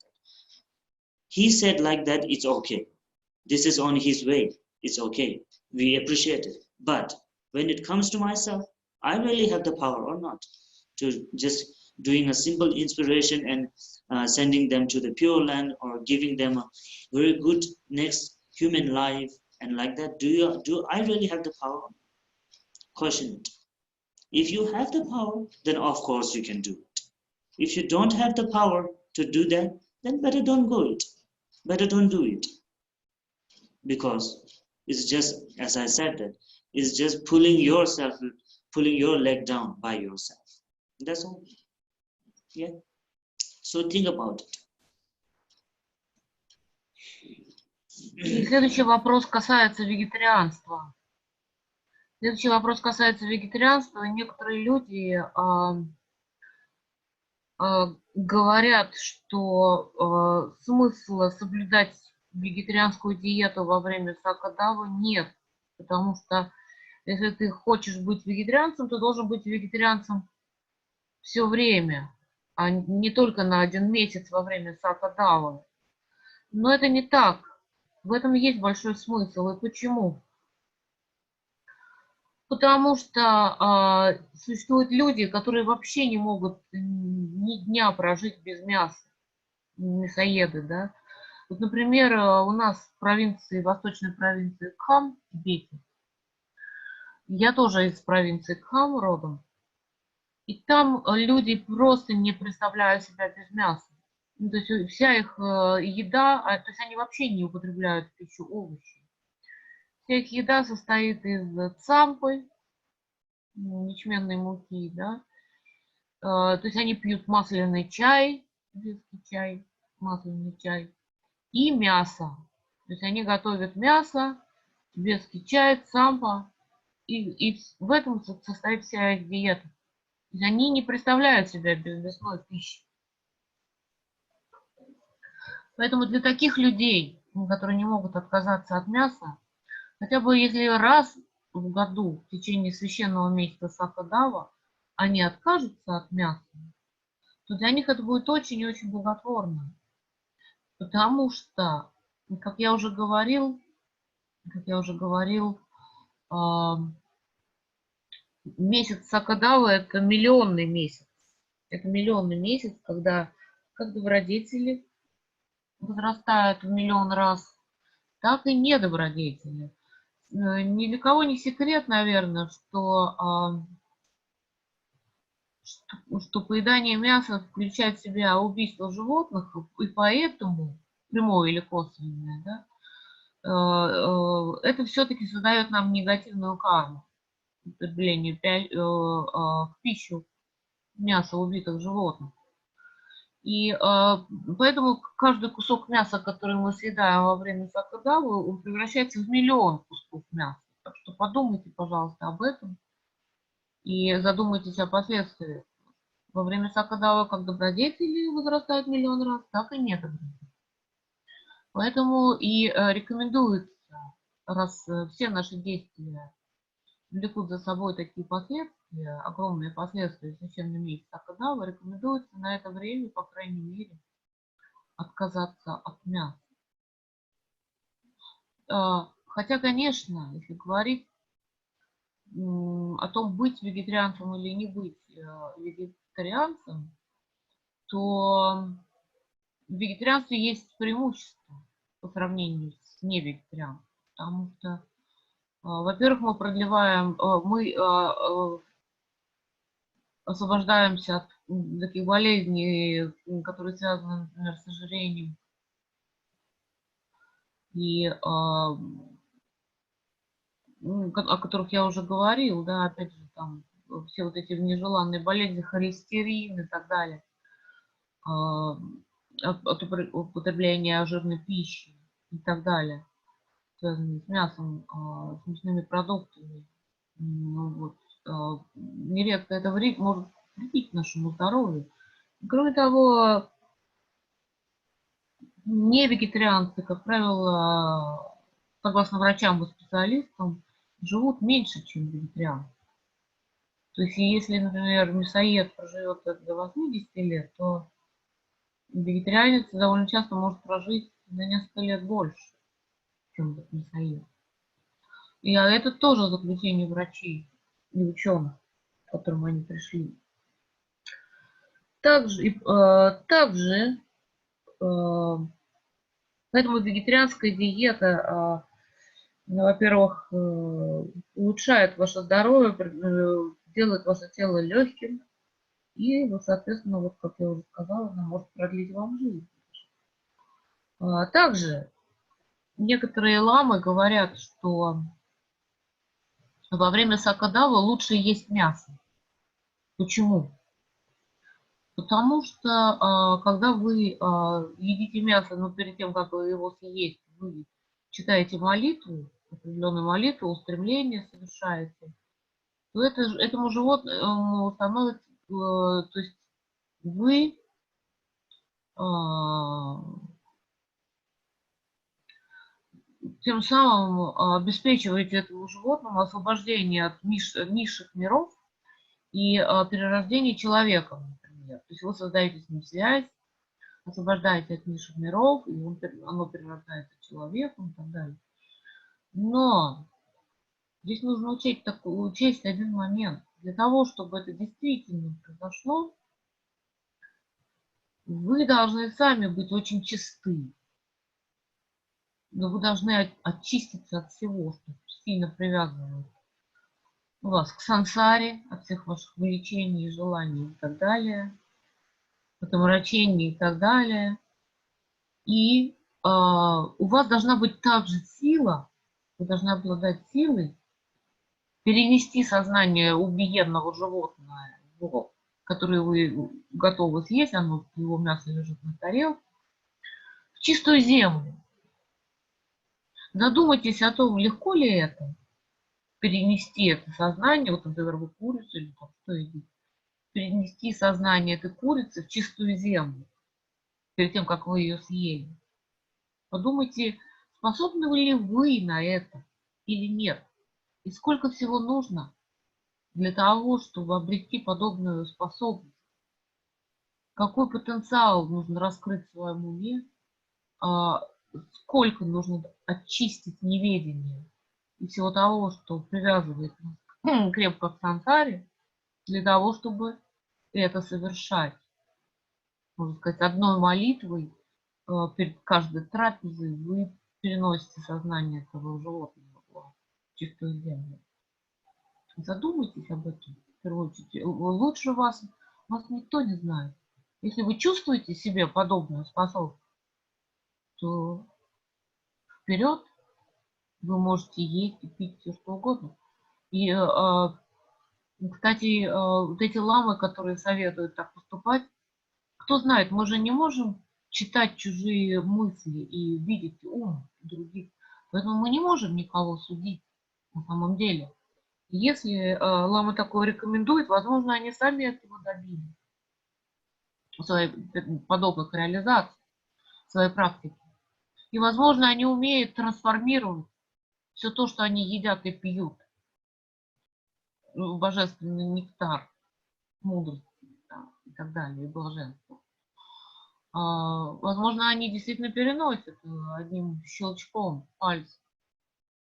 He said like that, it's okay. This is on his way. It's okay. We appreciate it. But when it comes to myself, I really have the power or not to just doing a simple inspiration and sending them to the pure land or giving them a very good next human life and like that. Do I really have the power? Question it. If you have the power, then of course you can do it. If you don't have the power to do that, then better don't go it. Better don't do it. Because it's just, as I said, that it's just pulling your leg down by yourself. That's all. Yeah. So think about it. И следующий вопрос касается вегетарианства. Следующий вопрос касается вегетарианства. Некоторые люди говорят, что смысла соблюдать вегетарианскую диету во время Сака Давы нет, потому что если ты хочешь быть вегетарианцем, то должен быть вегетарианцем все время, а не только на 1 месяц во время Сака Давы. Но это не так. В этом есть большой смысл. И почему? Потому что существуют люди, которые вообще не могут ни дня прожить без мяса, мясоеды, да. Вот, например, у нас в провинции, восточной провинции Кхам, в Тибете, я тоже из провинции Кхам родом, и там люди просто не представляют себя без мяса. То есть вся их еда, то есть они вообще не употребляют в пищу овощи. Вся их еда состоит из цампы, ячменной муки, да. То есть они пьют масляный чай, тибетский чай, масляный чай, и мясо. То есть они готовят мясо, тибетский чай, цампа, и в этом состоит вся их диета. То есть они не представляют себя без мясной пищи. Поэтому для таких людей которые не могут отказаться от мяса, хотя бы если раз в году, в течение священного месяца Сака Дава, они откажутся от мяса, то для них это будет очень и очень благотворно. Потому что, как я уже говорил, а, месяц Сакадава — это миллионный месяц. Это миллионный месяц, когда как добродетели возрастают в миллион раз, так и недобродетели. Ни для кого не секрет, наверное, что поедание мяса включает в себя убийство животных, и поэтому, прямое или косвенное, да, это все-таки создает нам негативную карму, употреблению в пищу мяса убитых животных. И поэтому каждый кусок мяса, который мы съедаем во время сакадавы, он превращается в миллион кусков мяса. Так что подумайте, пожалуйста, об этом и задумайтесь о последствиях. Во время сакадавы как добродетели возрастают миллион раз, так и недобродетели. Поэтому и рекомендуется, раз все наши действия влекут за собой такие последствия, огромные последствия в священном месяце сакадавы, рекомендуется на это время, по крайней мере, отказаться от мяса. Хотя, конечно, если говорить о том, быть вегетарианцем или не быть вегетарианцем, то в вегетарианстве есть преимущество по сравнению с невегетарианством. Потому что, во-первых, мы освобождаемся от таких болезней, которые связаны, например, с ожирением. И о которых я уже говорил, да, опять же, там все вот эти нежеланные болезни, холестерин и так далее, от употребления жирной пищи и так далее, связанные с мясом, с мясными продуктами. Ну, вот, нередко это может вредить нашему здоровью. Кроме того, не вегетарианцы, как правило, согласно врачам и специалистам, живут меньше, чем вегетарианцы. То есть, если, например, мясоед проживет до 80 лет, то вегетарианец довольно часто может прожить на несколько лет больше, чем этот мясоед. И это тоже заключение врачей и ученых, к которым они пришли. Поэтому вегетарианская диета, во-первых, улучшает ваше здоровье, делает ваше тело легким, и, соответственно, вот как я уже сказала, она может продлить вам жизнь. Также некоторые ламы говорят, что во время сакадавы лучше есть мясо. Почему? Потому что когда вы едите мясо, но перед тем, как вы его съесть, вы читаете молитву, определенную молитву, устремление совершаете, то этому животному становится, то есть вы тем самым обеспечиваете этому животному освобождение от низших миров и перерождение человеком, например. То есть вы создаете с ним связь, освобождаете от низших миров, и оно перерождается человеком и так далее. Но здесь нужно учесть один момент. Для того, чтобы это действительно произошло, вы должны сами быть очень чисты. Но вы должны очиститься от всего, что сильно привязывает вас к сансаре, от всех ваших влечений, желаний и так далее, от омрачений и так далее. И у вас должна быть также сила, вы должны обладать силой перенести сознание убиенного животного, которое вы готовы съесть, его мясо лежит на тарелке, в чистую землю. Задумайтесь о том, легко ли это, перенести это сознание, вот, например, вы курицу или там что едите, перенести сознание этой курицы в чистую землю перед тем, как вы ее съели. Подумайте, способны ли вы на это или нет. И сколько всего нужно для того, чтобы обрести подобную способность. Какой потенциал нужно раскрыть в своем уме, а, сколько нужно очистить неведение и всего того, что привязывает нас крепко к сансаре, для того, чтобы это совершать. Можно сказать, одной молитвой перед каждой трапезой вы переносите сознание этого животного в чистую землю. Задумайтесь об этом в первую очередь. Лучше вас никто не знает. Если вы чувствуете в себе подобную способность, то вперед вы можете есть и пить все что угодно. И, кстати, вот эти ламы, которые советуют так поступать, кто знает, мы же не можем читать чужие мысли и видеть ум других. Поэтому мы не можем никого судить на самом деле. Если лама такое рекомендует, возможно, они сами этого добились в своей подобных реализаций, в своей практике. И, возможно, они умеют трансформировать все то, что они едят и пьют, в божественный нектар, мудрости и так далее, и блаженство. Возможно, они действительно переносят одним щелчком пальца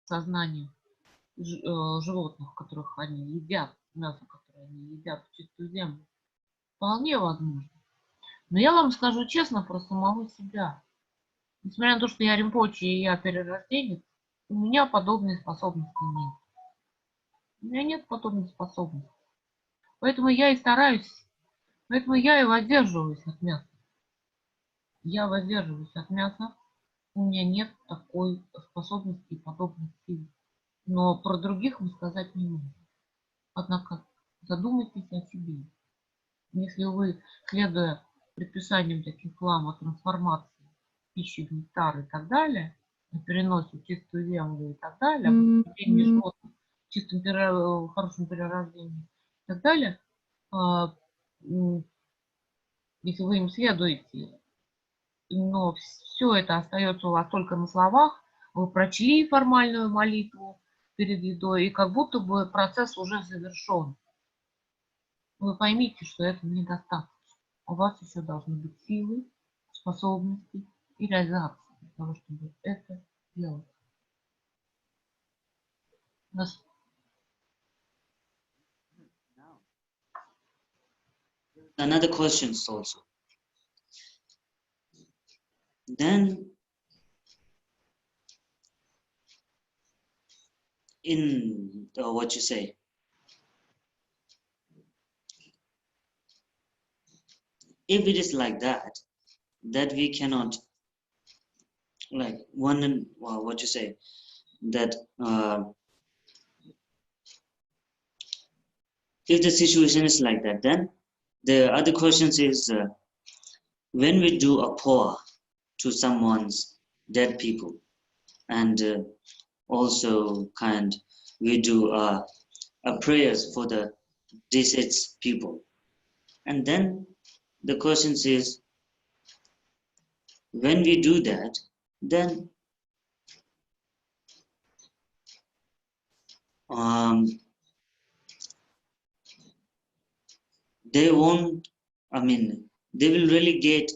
сознание животных, которых они едят, мясо, которое они едят в чистую землю. Вполне возможно. Но я вам скажу честно про самого себя. Несмотря на то, что я Римпоче и я перерожденец, у меня подобной способности нет. У меня нет подобной способности. Поэтому я и стараюсь, поэтому я и воздерживаюсь от мяса. Я воздерживаюсь от мяса. У меня нет такой способности и подобных сил. Но про других мы сказать не можем. Однако задумайтесь о себе. Если вы, следуя предписаниям таких лам о трансформации пищи в нектар и так далее, о переносе в чистую землю и так далее, о поведении животных в чистом, хорошем перерождении и так далее, если вы им следуете, но все это остается у вас только на словах, вы прочли формальную молитву перед едой, и как будто бы процесс уже завершен. Вы поймите, что это недостаточно. У вас еще должны быть силы, способности и реализация для того, чтобы это делать. Another question also. Then in what you say, if it is like that we cannot, like one, what you say, that if the situation is like that, then the other questions is when we do a pour to someone's dead people, and also we do a prayers for the deceased people, and then the question is, when we do that, then they won't, they will really get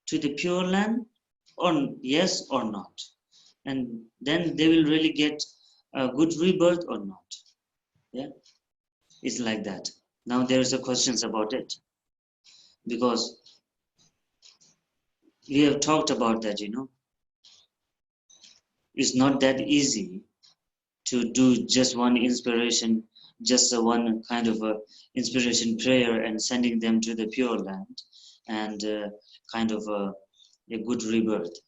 to the pure land, or yes or not, and then they will really get a good rebirth or not. Yeah, it's like that. Now there's a questions about it, because we have talked about that, it's not that easy to do just one inspiration, just one kind of a inspiration prayer and sending them to the pure land, and kind of a good rebirth.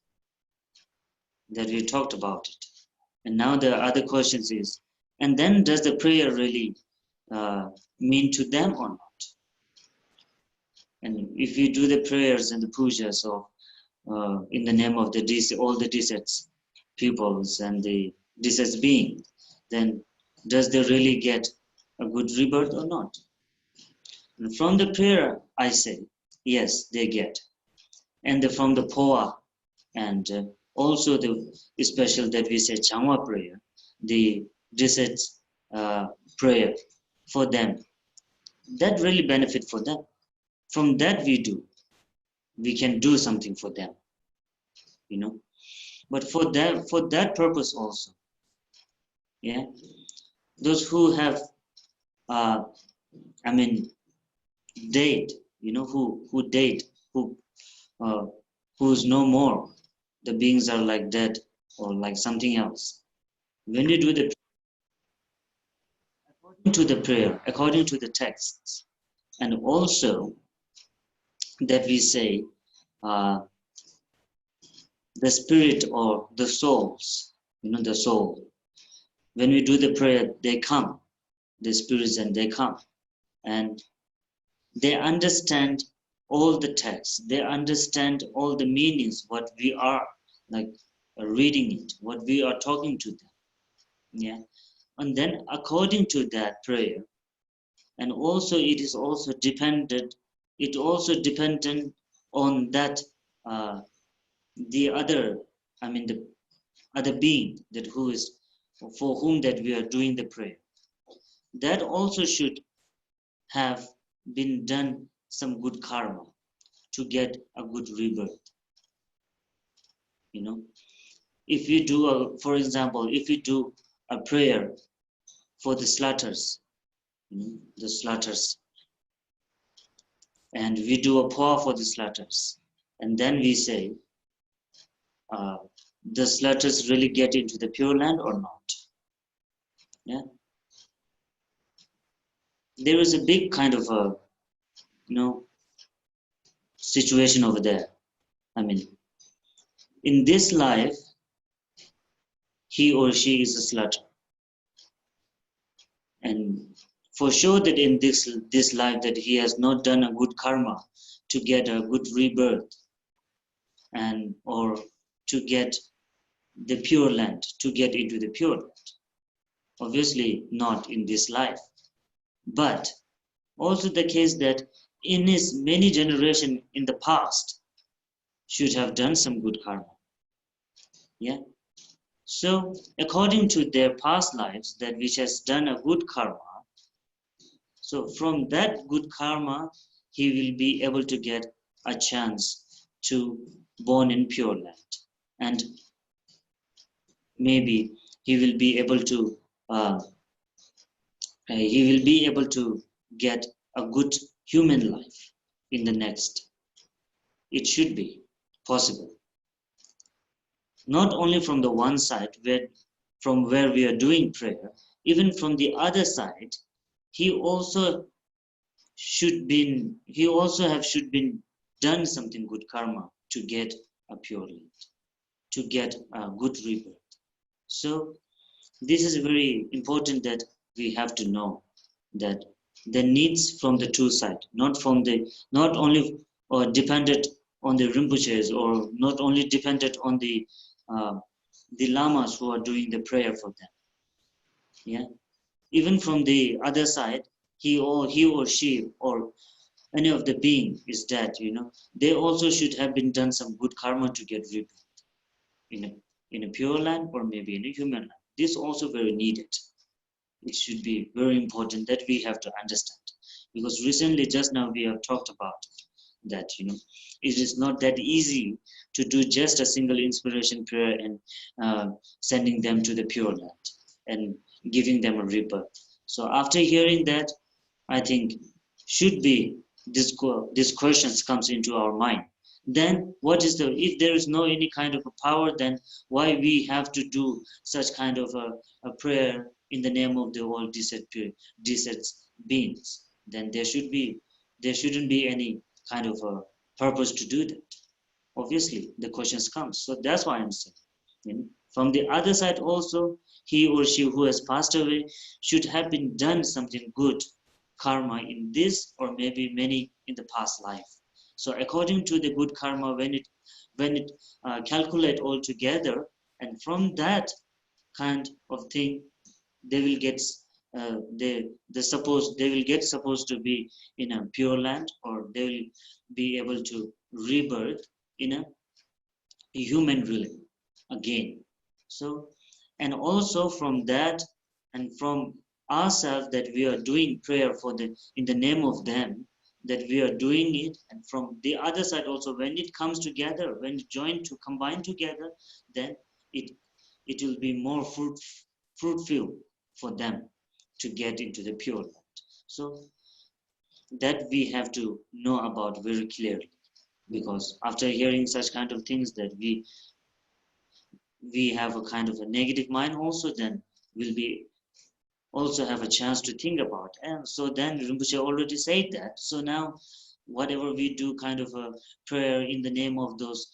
That we talked about it. And now the other questions is, and then does the prayer really mean to them or not? And if we do the prayers and the pujas of in the name of all the deceased peoples and the deceased beings, then does they really get a good rebirth or not? And from the prayer, I say, yes, they get. And from the poa and also the special that we say Changwa prayer, the desert prayer for them, that really benefit for them. From that we can do something for them, you know. But for that purpose also, yeah, those who have I mean date, you know, who date, uh, who's no more, the beings are like dead or like something else. When you do the according to the prayer, according to the texts, and also that we say uh, the spirit or the souls, you know, the soul. When we do the prayer, they come, the spirits, and they come, and they understand all the texts. They understand all the meanings, what we are like reading it, what we are talking to them. Yeah, and then according to that prayer, and also it is also dependent. It also dependent on that the other. I mean the other being that who is for whom that we are doing the prayer. That also should have been done some good karma to get a good rebirth. You know, if you do for example, if you do a prayer for the slaughters, you know, the slaughters, and we do a pour for the slaughters, and then we say, uh, the slaughters really get into the pure land or not? Yeah, there is a big kind of a, you know, situation over there. I mean, in this life, he or she is a slaughter, and for sure that in this life that he has not done a good karma to get a good rebirth, and or to get the pure land, to get into the pure land. Obviously not in this life, but also the case that in his many generation in the past should have done some good karma. Yeah. So according to their past lives, that which has done a good karma, so from that good karma, he will be able to get a chance to born in pure land, and maybe he will be able to uh, get a good human life in the next. It should be possible. Not only from the one side from where we are doing prayer, even from the other side, he also should been done something good karma to get a pure land, to get a good rebirth. So this is very important that we have to know that the needs from the two sides, not only dependent on the Rinpoches, or not only dependent on the lamas who are doing the prayer for them. Yeah, even from the other side, he or she or any of the being is dead. You know, they also should have been done some good karma to get rebirth in a pure land or maybe in a human land. This also very needed. It should be very important that we have to understand, because recently just now we have talked about that, you know, it is not that easy to do just a single inspiration prayer and sending them to the pure land and giving them a rebirth. So after hearing that, I think should be this questions comes into our mind. Then what is if there is no any kind of a power, then why we have to do such kind of a prayer in the name of the all desert beings? Then there shouldn't be any kind of a purpose to do that. Obviously the questions come. So that's why I'm saying, you know, from the other side also, he or she who has passed away should have been done something good karma in this or maybe many in the past life. So according to the good karma, when it calculate all together, and from that kind of thing, they will get they will get supposed to be in a pure land, or they will be able to rebirth in a human realm. again. So, and also from that and from ourselves that we are doing prayer for the in the name of them, that we are doing it, and from the other side also, when it comes together, when it combine together, then it will be more fruitful for them to get into the pure land. So that we have to know about very clearly, because after hearing such kind of things that we have a kind of a negative mind also, then we'll be also have a chance to think about. And so then Rinpoche already said that. So now whatever we do kind of a prayer in the name of those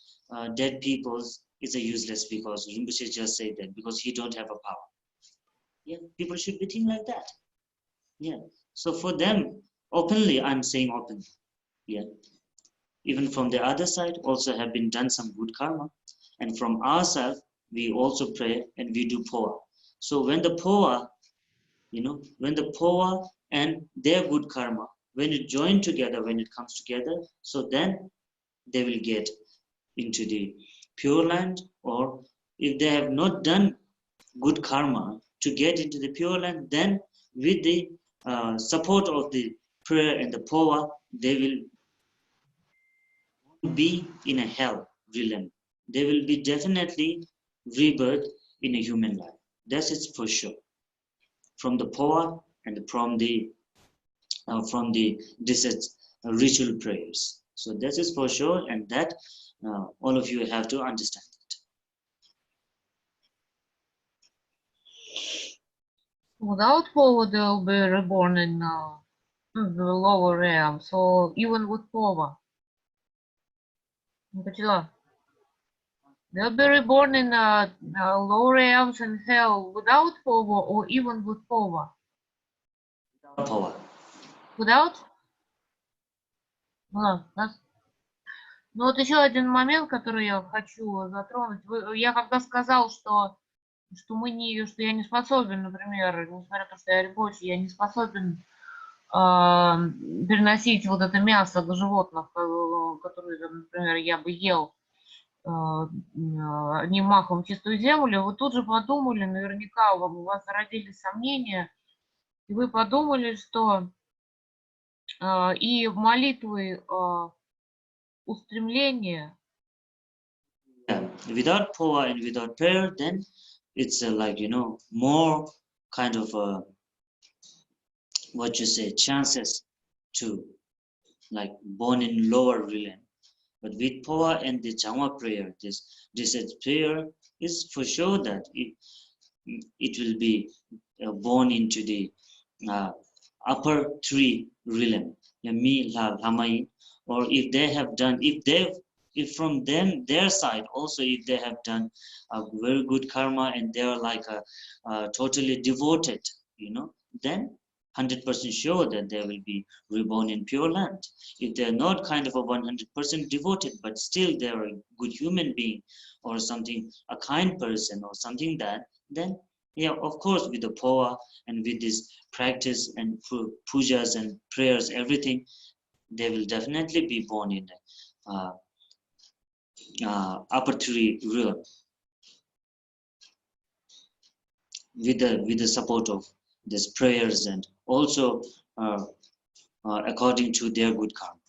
dead peoples is a useless, because Rinpoche just said that because he don't have a power. Yeah, people should be thinking like that. Yeah. So for them, openly, I'm saying openly. Yeah. Even from the other side also have been done some good karma. And from ourselves, we also pray and we do poa. So when the poa, when the poa and their good karma, when it join together, when it comes together, so then they will get into the pure land. Or if they have not done good karma to get into the pure land, then with the support of the prayer and the poa, they will be in a hell realm. They will be definitely rebirth in a human life. That is for sure. From the poa and from the ritual prayers. So that is for sure, and that all of you have to understand it. Without Pova, they'll be reborn in the lower realm. So even with Pova, they'll be reborn in lower realms and hell without Pova or even with Pova. Without power. Without? Ну вот еще один момент, который я хочу затронуть. Я когда сказал, что я не способен, например, несмотря на то, что я рабочий, я не способен переносить вот это мясо животных, которые, например, я бы ел одним махом чистую землю. Вы тут же подумали, наверняка у вас зародились сомнения, и вы подумали, что и молитвы устремления. Yeah. Without power and without prayer, then it's like more kind of what you say chances to like born in lower realm. But with power and the Jama prayer, this prayer is for sure that it will be born into the upper three realm, Mi, Lal, Hamai. Or if they have done, if from them their side also, if they have done a very good karma and they are like a totally devoted, then 100% sure that they will be reborn in pure land. If they're not kind of a 100% devoted, but still they're a good human being or something, a kind person or something then yeah, of course, with the power and with this practice and pujas and prayers, everything, they will definitely be born in the upper three realm with the support of these prayers and also according to their good karma.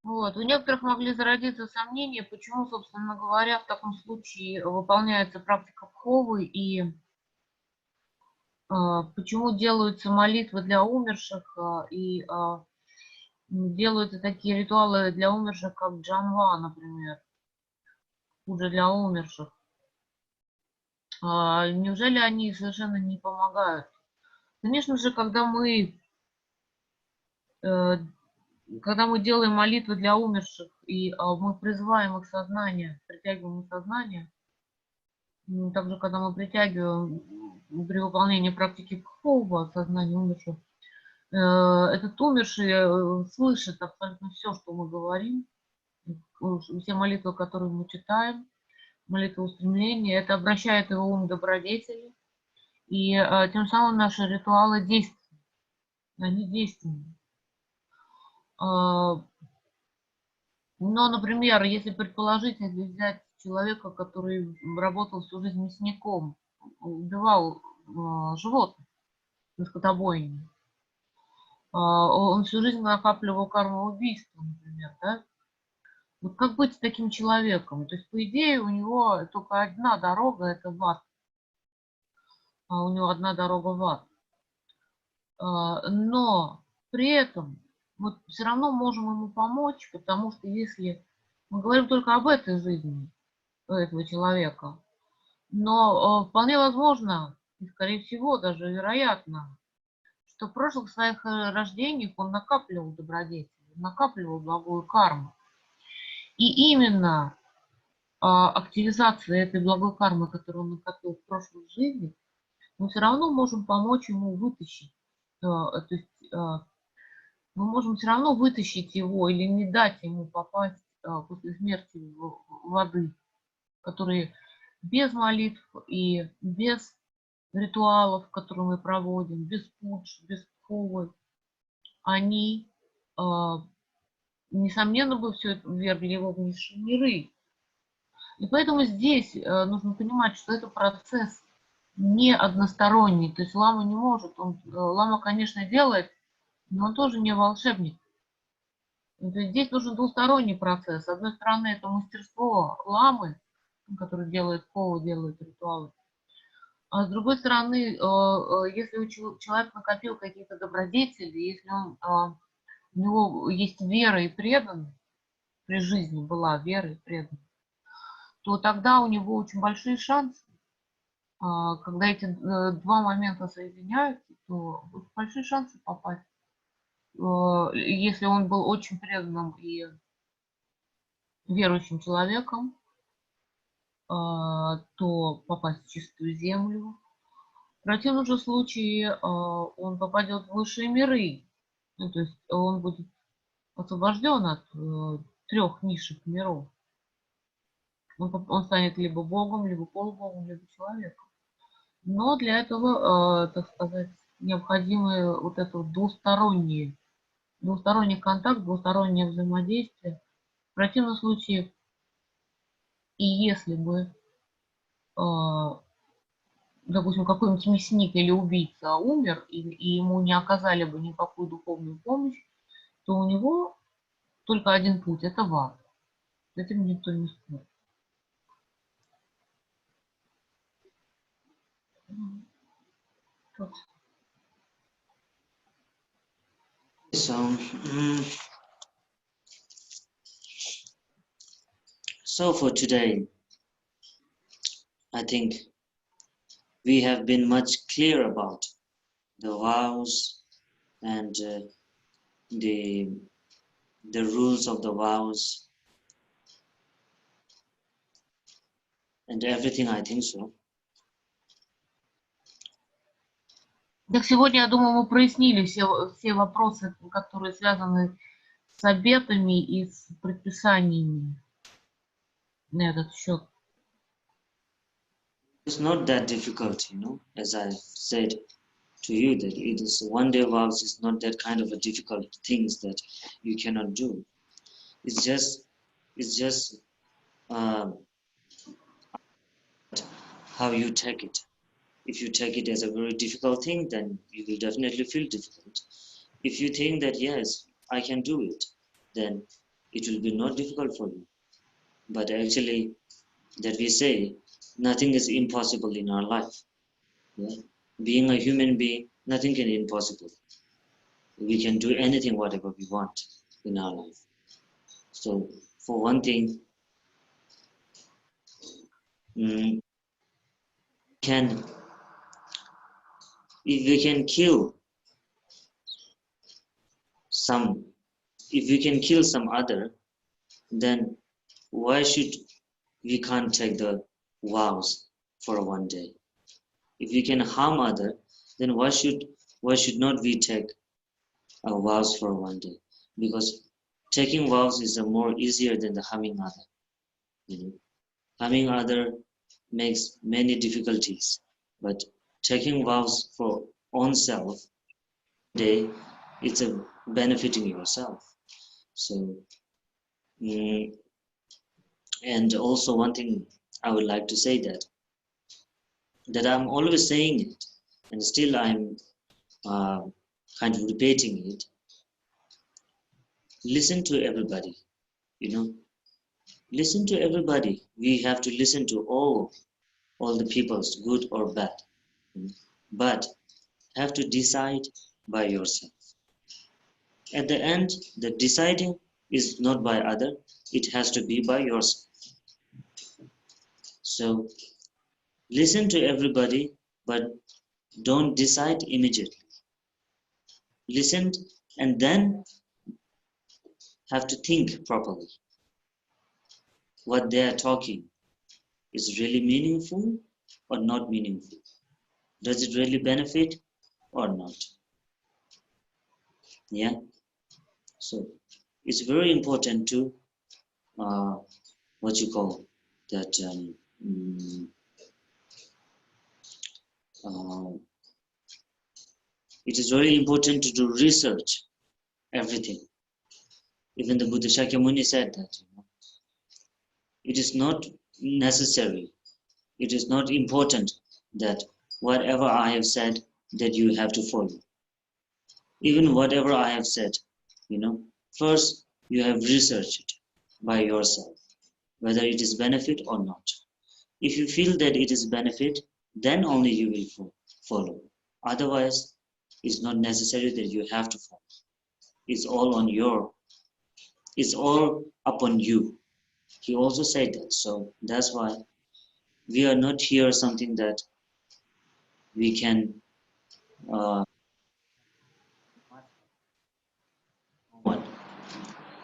Вот. У некоторых могли зародиться сомнения, почему, собственно говоря, в таком случае выполняется практика Пховы и почему делаются молитвы для умерших и делаются такие ритуалы для умерших, как Джанва, например, уже для умерших. Неужели они совершенно не помогают? Конечно же, когда мы делаем молитвы для умерших, и мы призываем их сознание, притягиваем их сознание, также, когда мы притягиваем при выполнении практики Пхова сознание умерших, этот умерший слышит абсолютно все, что мы говорим, все молитвы, которые мы читаем, молитвы устремления, это обращает его ум к добродетели, и тем самым наши ритуалы действенны, они действенны. Но, например, если предположить, если взять человека, который работал всю жизнь мясником, убивал животных на скотобойне, он всю жизнь накапливал карму убийства, например, да? Вот как быть с таким человеком? То есть, по идее, у него только одна дорога – это в ад. У него одна дорога в ад. Но при этом вот все равно можем ему помочь, потому что если мы говорим только об этой жизни этого человека, но вполне возможно, и скорее всего, даже вероятно, что в прошлых своих рождениях он накапливал добродетель, накапливал благую карму. И именно активизация этой благой кармы, которую он накопил в прошлой жизни, мы все равно можем помочь ему вытащить. То есть мы можем все равно вытащить его или не дать ему попасть после смерти в воды, которые без молитв и без ритуалов, которые мы проводим, без пудж, без пховы, они, несомненно, бы все это ввергли его в низшие миры. И поэтому здесь нужно понимать, что это процесс не односторонний. То есть лама не может, лама, конечно, делает, но он тоже не волшебник. То есть здесь нужен двусторонний процесс. С одной стороны, это мастерство ламы, который делает ковы, делает ритуалы. А с другой стороны, если человек накопил какие-то добродетели, если у него есть вера и преданность, при жизни была вера и преданность, то тогда у него очень большие шансы. Когда эти два момента соединяются, то очень большие шансы попасть. Если он был очень преданным и верующим человеком, то попасть в чистую землю. В противном же случае он попадет в высшие миры. Ну, то есть он будет освобожден от трех низших миров. Он станет либо богом, либо полубогом, либо человеком. Но для этого, так сказать, необходимы вот это вот двусторонний контакт, двустороннее взаимодействие. В противном случае, и если бы, допустим, какой-нибудь мясник или убийца умер, и ему не оказали бы никакую духовную помощь, то у него только один путь – это в ад. С этим никто не спорит. So, so for today, I think we have been much clear about the vows and the rules of the vows and everything. I think so. Так сегодня, я думаю, мы прояснили все вопросы, которые связаны с обетами и с предписаниями на этот счет. It's not that difficult, as I said to you, that it is one day vows is not that kind of a difficult things that you cannot do. It's just how you take it. If you take it as a very difficult thing, then you will definitely feel difficult. If you think that yes, I can do it, then it will be not difficult for you. But actually, that we say, nothing is impossible in our life. Yeah? Being a human being, nothing can be impossible. We can do anything, whatever we want in our life. So, for one thing, if we can kill some other, then why should we can't take the vows for one day? If we can harm other, then why should not we take our vows for one day? Because taking vows is more easier than the harming other. Harming other makes many difficulties, but taking vows for oneself day, it's a benefiting yourself. So Mm, and also one thing I would like to say that I'm always saying it, and still I'm kind of repeating it. Listen to everybody, you know. Listen to everybody. We have to listen to all the peoples, good or bad. But have to decide by yourself. At the end, the deciding is not by other, it has to be by yourself. So listen to everybody, but don't decide immediately. Listen and then have to think properly. What they are talking is really meaningful or not meaningful. Does it really benefit or not? Yeah. So it's very important to what you call that mm, uh, it is very important to do research everything. Even the Buddha Shakyamuni said that it is not necessary, it is not important that whatever I have said that you have to follow. Even whatever I have said, first you have researched it by yourself, whether it is benefit or not. If you feel that it is benefit, then only you will follow. Otherwise, it's not necessary that you have to follow. It's all on it's all upon you. He also said that. So that's why we are not here something that we can uh,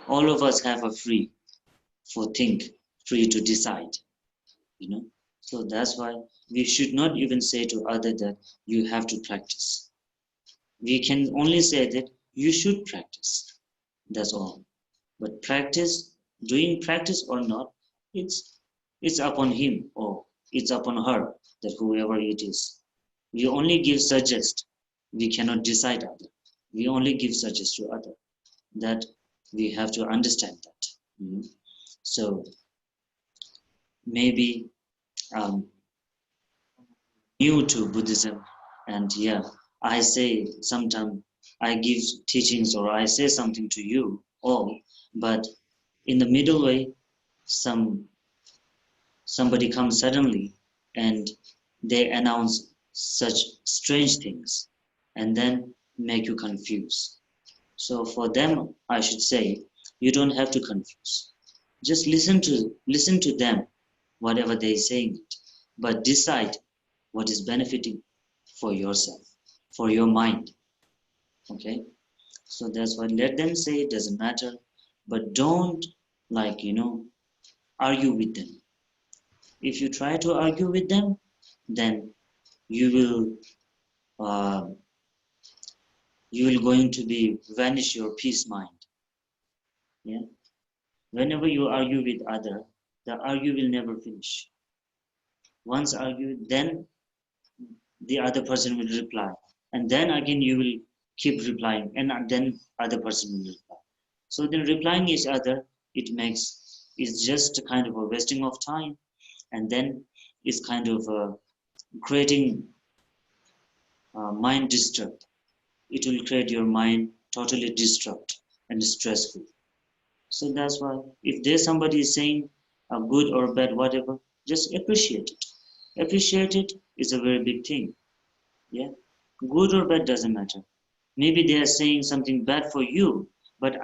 all of us have a free for think, free to decide, you know. So that's why we should not even say to other that you have to practice. We can only say that you should practice. That's all. But doing practice or not, it's upon him or it's upon her, that whoever it is. We only give suggest. We cannot decide other. We only give suggest to other. That we have to understand that. So maybe new to Buddhism, and yeah, I say sometimes I give teachings or I say something to you all, but in the middle way, somebody comes suddenly and they announce such strange things and then make you confused. So for them, I should say, you don't have to confuse. Just listen to them, whatever they're saying, but decide what is benefiting for yourself, for your mind. Okay? So that's why let them say it doesn't matter, but don't argue with them. If you try to argue with them, then you uh, will going to be vanish your peace mind. Yeah. Whenever you argue with other, the argue will never finish. Once argue, then the other person will reply, and then again you will keep replying, and then other person will reply. So then replying each other, it's just a kind of a wasting of time, and then it's kind of creating mind disturbed. It will create your mind totally disturbed and stressful. So that's why if there's somebody is saying good or bad, whatever, just appreciate it. Appreciate it is a very big thing. Yeah, good or bad doesn't matter. Maybe they are saying something bad for you, but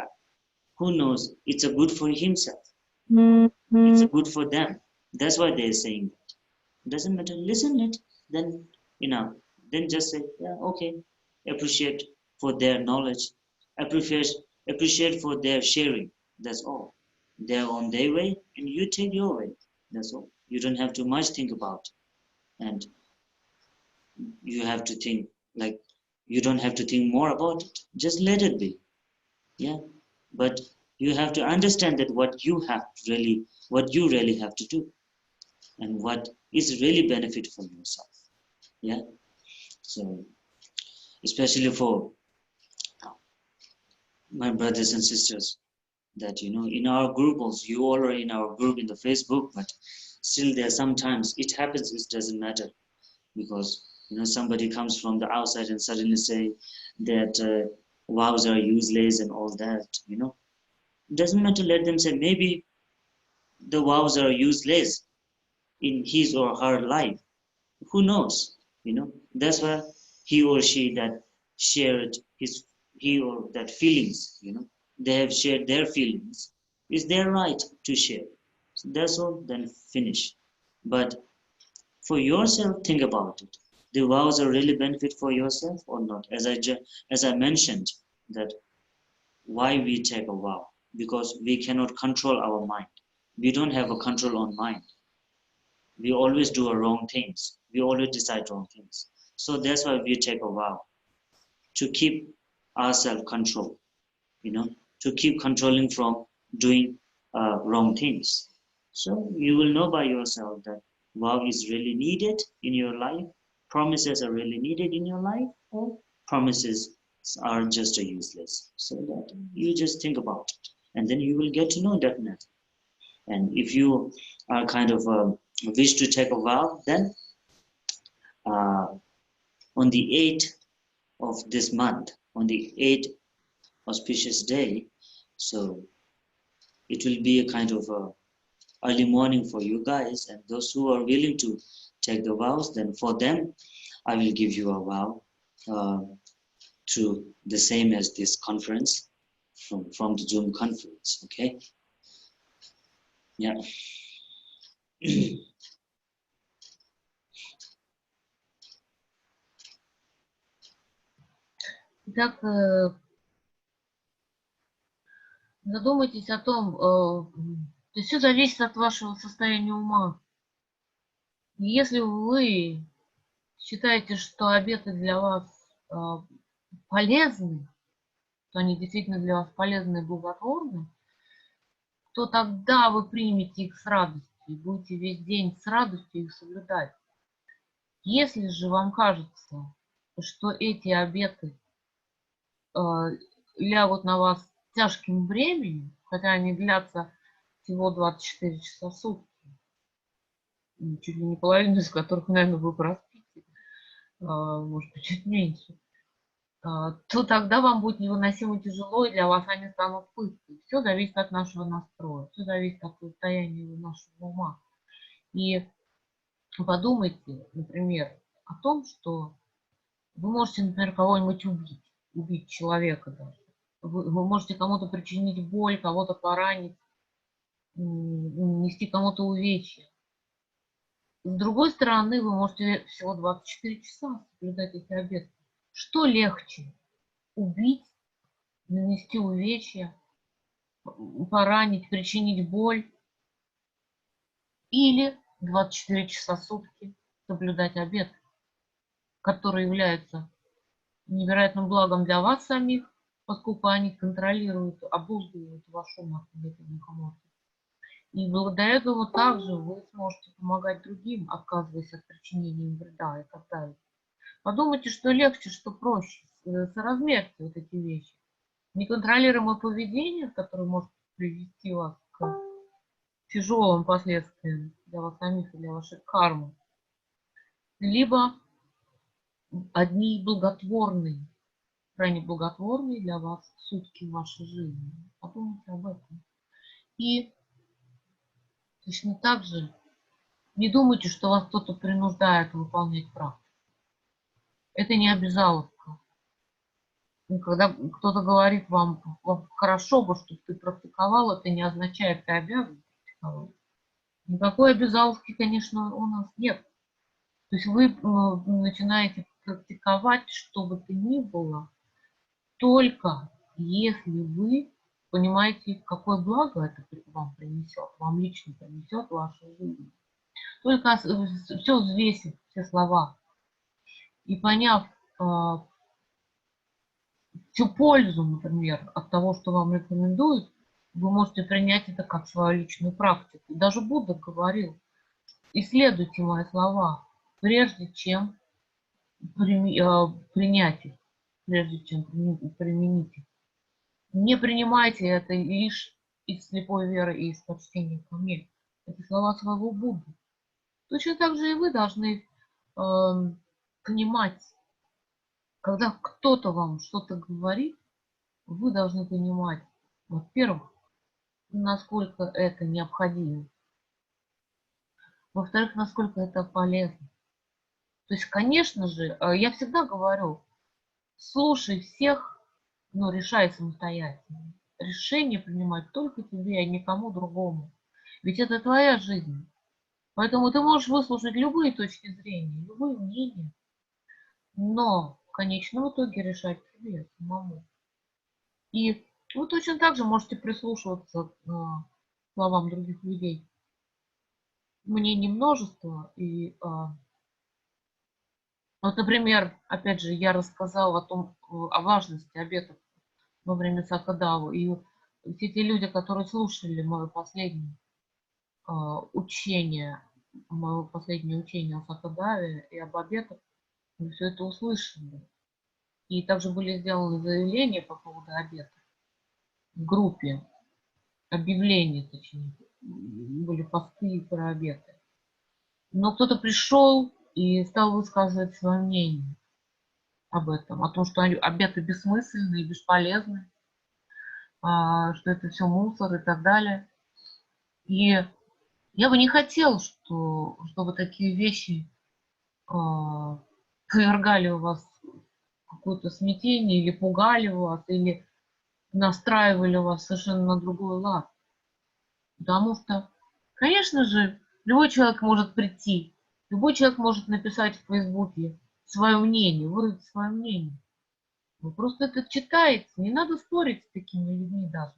who knows? It's a good for himself. It's a good for them. That's why they're saying that. Doesn't matter. Listen it. Then you know. Then just say, yeah, okay. Appreciate for their knowledge. Appreciate appreciate for their sharing. That's all. They're on their way, and you take your way. That's all. You don't have too much think about, and you have to think like you don't have to think more about it. Just let it be. Yeah. But you have to understand that what you really have to do, and what is really benefit for yourself. Yeah. So especially for my brothers and sisters, that, you know, in our group also, you all are in our group in the Facebook, but still there sometimes it happens, it doesn't matter, because, you know, somebody comes from the outside and suddenly say that vows are useless and all that, you know. It doesn't matter, let them say, maybe the vows are useless in his or her life. Who knows? You know, that's why he or she that shared he or that feelings, you know, they have shared their feelings. It's their right to share. So that's all, then finish. But for yourself, think about it. The vows are really benefit for yourself or not? As I mentioned, that why we take a vow? Because we cannot control our mind. We don't have a control on mind. We always do wrong things. We always decide wrong things. So that's why we take a vow to keep ourselves control, you know, to keep controlling from doing wrong things. So you will know by yourself that vow is really needed in your life, promises are really needed in your life, or promises are just a useless. So that you just think about it, and then you will get to know definitely. And if you are kind of wish to take a vow, then uh, on the 8th of this month, on the 8th auspicious day, so it will be a kind of early morning for you guys, and those who are willing to take the vows, then for them, I will give you a vow uh, through the same as this conference from the Zoom conference, okay? Yeah. Итак, задумайтесь о том, то есть все зависит от вашего состояния ума. Если вы считаете, что обеты для вас полезны, что они действительно для вас полезны и благотворны, то тогда вы примете их с радостью и будете весь день с радостью их соблюдать. Если же вам кажется, что эти обеты лягут на вас тяжким бременем, хотя они длятся всего 24 часа в сутки, чуть ли не половину из которых, наверное, вы проспите, может быть, чуть меньше, то тогда вам будет невыносимо тяжело, и для вас они станут пыткой. Все зависит от нашего настроя, все зависит от состояния нашего ума. И подумайте, например, о том, что вы можете, например, кого-нибудь убить человека даже. Вы можете кому-то причинить боль, кого-то поранить, нести кому-то увечья. С другой стороны, вы можете всего 24 часа соблюдать эти обеты. Что легче? Убить, нанести увечья, поранить, причинить боль? Или 24 часа в сутки соблюдать обет, который является невероятным благом для вас самих, поскольку они контролируют, обуздывают ваш ум от негативных эмоций. И благодаря этому также вы сможете помогать другим, отказываясь от причинения им вреда и так далее. Подумайте, что легче, что проще. Соразмерьте вот эти вещи. Неконтролируемое поведение, которое может привести вас к тяжелым последствиям для вас самих и для вашей кармы. Либо одни благотворные, крайне благотворные для вас сутки в вашей жизни. Подумайте об этом. И точно так же не думайте, что вас кто-то принуждает выполнять практику. Это не обязаловка. И когда кто-то говорит вам хорошо бы, чтобы ты практиковал, это не означает, что ты обязан практиковать. Никакой обязаловки, конечно, у нас нет. То есть вы начинаете практиковать, что бы то ни было, только если вы понимаете, какое благо это вам принесет, вам лично принесет в вашу жизнь. Только все взвесив, все слова, и поняв всю пользу, например, от того, что вам рекомендуют, вы можете принять это как свою личную практику. Даже Будда говорил: исследуйте мои слова, прежде чем принять их, прежде чем применить их. Не принимайте это лишь из слепой веры и из почтения ко мне. Это слова своего Будды. Точно так же и вы должны понимать, когда кто-то вам что-то говорит, вы должны понимать, во-первых, насколько это необходимо, во-вторых, насколько это полезно. То есть, конечно же, я всегда говорю, слушай всех, но решай самостоятельно. Решение принимать только тебе, а никому другому. Ведь это твоя жизнь. Поэтому ты можешь выслушать любые точки зрения, любые мнения, но в конечном итоге решать тебе самому. И вы точно так же можете прислушиваться к словам других людей. Мнений множество. И вот, например, опять же, я рассказала о том, о важности обетов во время Сака Давы. И все те люди, которые слушали мое последнее учение, о Сака Даве и об обетах, мы все это услышали. И также были сделаны заявления по поводу обетов в группе, объявления, точнее, были посты про обеты. Но кто-то пришел и стал высказывать свое мнение об этом, о том, что обеты бессмысленны и бесполезны, что это все мусор и так далее. И я бы не хотел, чтобы такие вещи повергали у вас какое-то смятение или пугали вас, или настраивали вас совершенно на другой лад. Потому что, конечно же, любой человек может прийти, любой человек может написать в Фейсбуке свое мнение, выразить свое мнение. Но просто это читается, не надо спорить с такими людьми даже,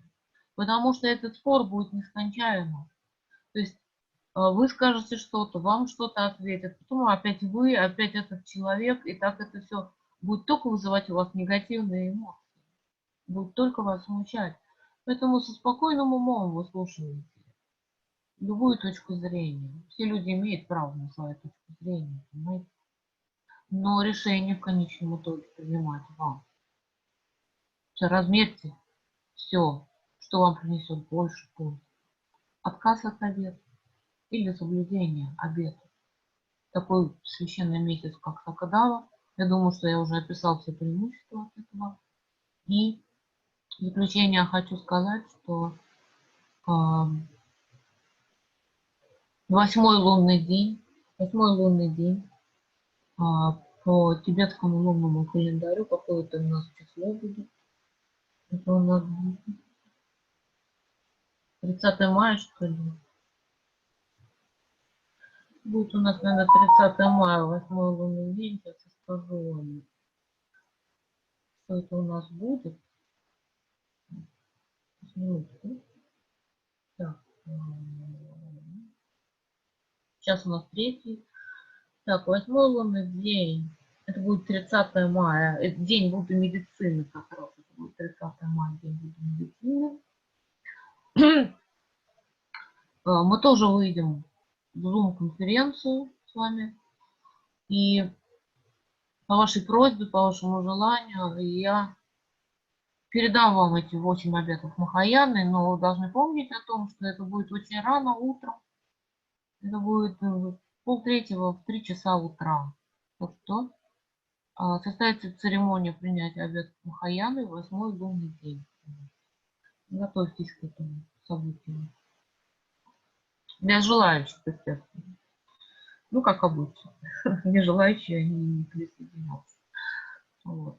потому что этот спор будет нескончаемым. То есть вы скажете что-то, вам что-то ответят, потом опять вы, опять этот человек, и так это все будет только вызывать у вас негативные эмоции, будет только вас смущать. Поэтому со спокойным умом вы слушаете любую точку зрения. Все люди имеют право на свою точку зрения, понимаете? Но решение в конечном итоге принимать вам. Размерьте все, что вам принесет больше пользы. Отказ от обета или соблюдение обета. Такой священный месяц, как Сакадава. Я думаю, что я уже описал все преимущества от этого. И в заключение хочу сказать, что восьмой лунный день по тибетскому лунному календарю, какое-то у нас число будет. Это у нас будет 30 мая, что ли? Будет у нас, наверное, 30 мая, 8 лунный день. Сейчас я скажу вам, что это у нас будет. Минутку. Так, сейчас у нас 3. Так, 8 лунный день. Это будет 30 мая. Это день Будды медицины как раз. Это будет 30 мая, день Будды медицины. Мы тоже выйдем в Zoom-конференцию с вами. И по вашей просьбе, по вашему желанию, я передам вам эти 8 обетов Махаяны, но вы должны помнить о том, что это будет очень рано утром. Это будет 2:30 в 3 часа утра. Так что состоится церемония принятия обетов Махаяны в 8-й лунный день. Готовьтесь к этому событию. Для желающих, естественно. Ну, как обычно. Не желающие, они не присоединятся. Вот.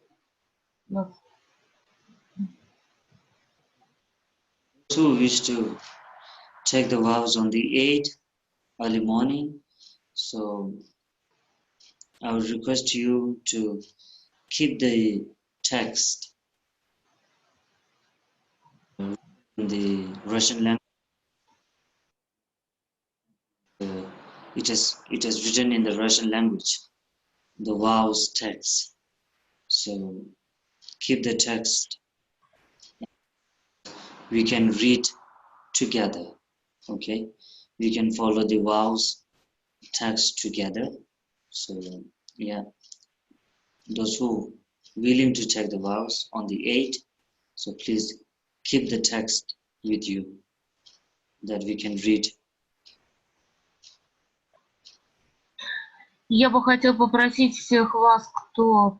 Who wish to take the vows on the 8th early morning, so I would request you to keep the text in the Russian language. It is written in the Russian language, the vows text. So keep the text. We can read together. Okay, we can follow the vows text together. So yeah, those who willing to take the vows on the 8th, so please keep the text with you that we can read. Я бы хотел попросить всех вас, кто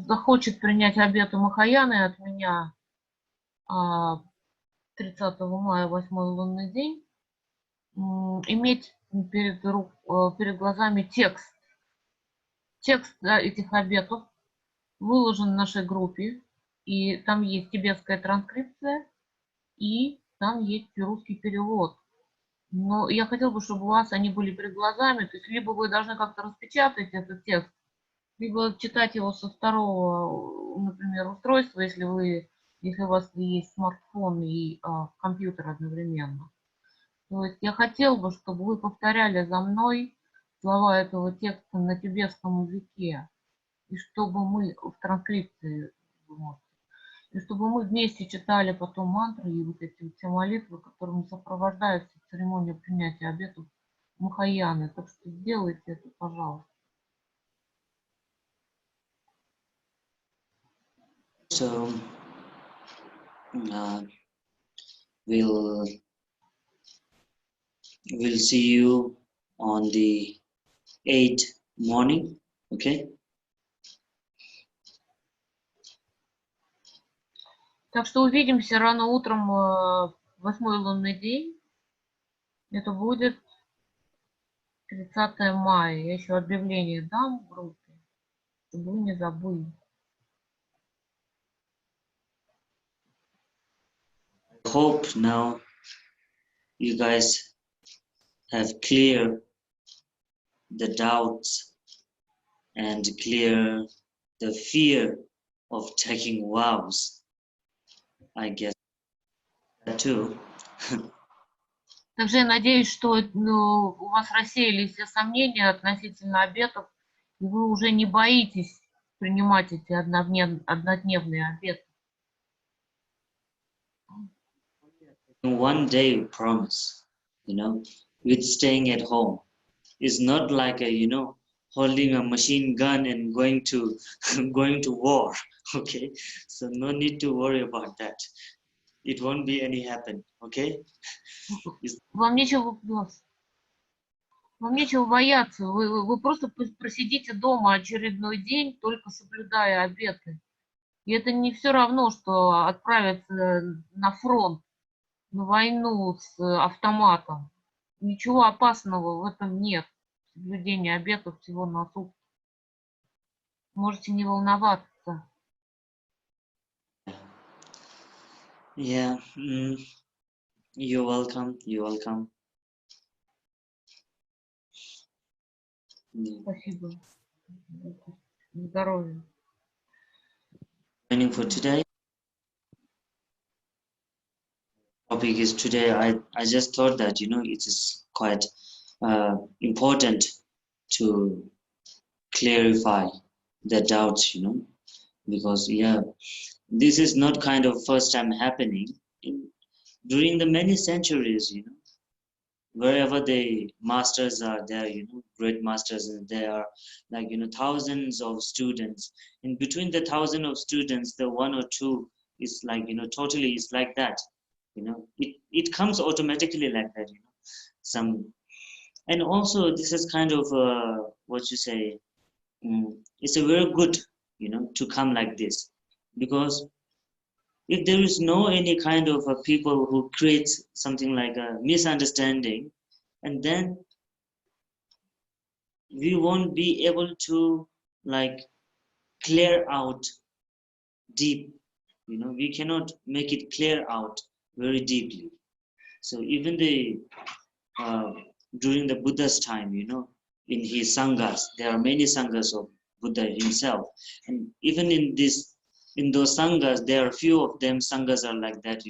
захочет принять обет у Махаяны от меня 30 мая, 8-й лунный день, иметь перед глазами текст. Текст этих обетов выложен в нашей группе, и там есть тибетская транскрипция, и там есть русский перевод. Но я хотела бы, чтобы у вас они были перед глазами, то есть либо вы должны как-то распечатать этот текст, либо читать его со второго, например, устройства, если у вас есть смартфон и компьютер одновременно. То есть я хотела бы, чтобы вы повторяли за мной слова этого текста на тибетском языке, и чтобы мы в транскрипции, и чтобы мы вместе читали потом мантры и вот эти все молитвы, которыми сопровождается церемония принятия обетов Махаяны. Так что сделайте это, пожалуйста. So we'll see you on the 8th morning, okay? Так что увидимся рано утром, 8-й лунный день. Это будет 30 мая. Я еще объявление дам в группе, чтобы вы не забыли. Hope now you guys have clear the doubts and clear the fear of taking vows. I guess that too. Также я надеюсь, что у вас рассеялись все сомнения относительно обетов, и вы уже не боитесь принимать эти однодневные обеты. One day promise, with staying at home is not like holding a machine gun and going to war. Okay, so no need to worry about that. It won't be any happen. Okay. Вам нечего бояться. Вы просто просидите дома очередной день, только соблюдая обеты. И это не все равно, что отправиться на фронт, на войну с автоматом. Ничего опасного в этом нет. Соблюдение обетов всего на сутки. Можете не волноваться. Yeah, you're welcome. You're welcome. Спасибо. Здоровья. Training for today. Topic is today. I just thought that it is quite important to clarify the doubts, because this is not kind of first time happening. During the many centuries, wherever the masters are there, great masters, and there are like thousands of students. In between the thousand of students, the one or two is like totally is like that. It comes automatically like that. And also this is kind of what you say. It's a very good to come like this, because if there is no any kind of people who creates something like a misunderstanding, and then we won't be able to like clear out deep, we cannot make it clear out very deeply. So even during the Buddha's time, in his sanghas, there are many sanghas of Buddha himself, and even in those sanghas, there are few of them sanghas are like that,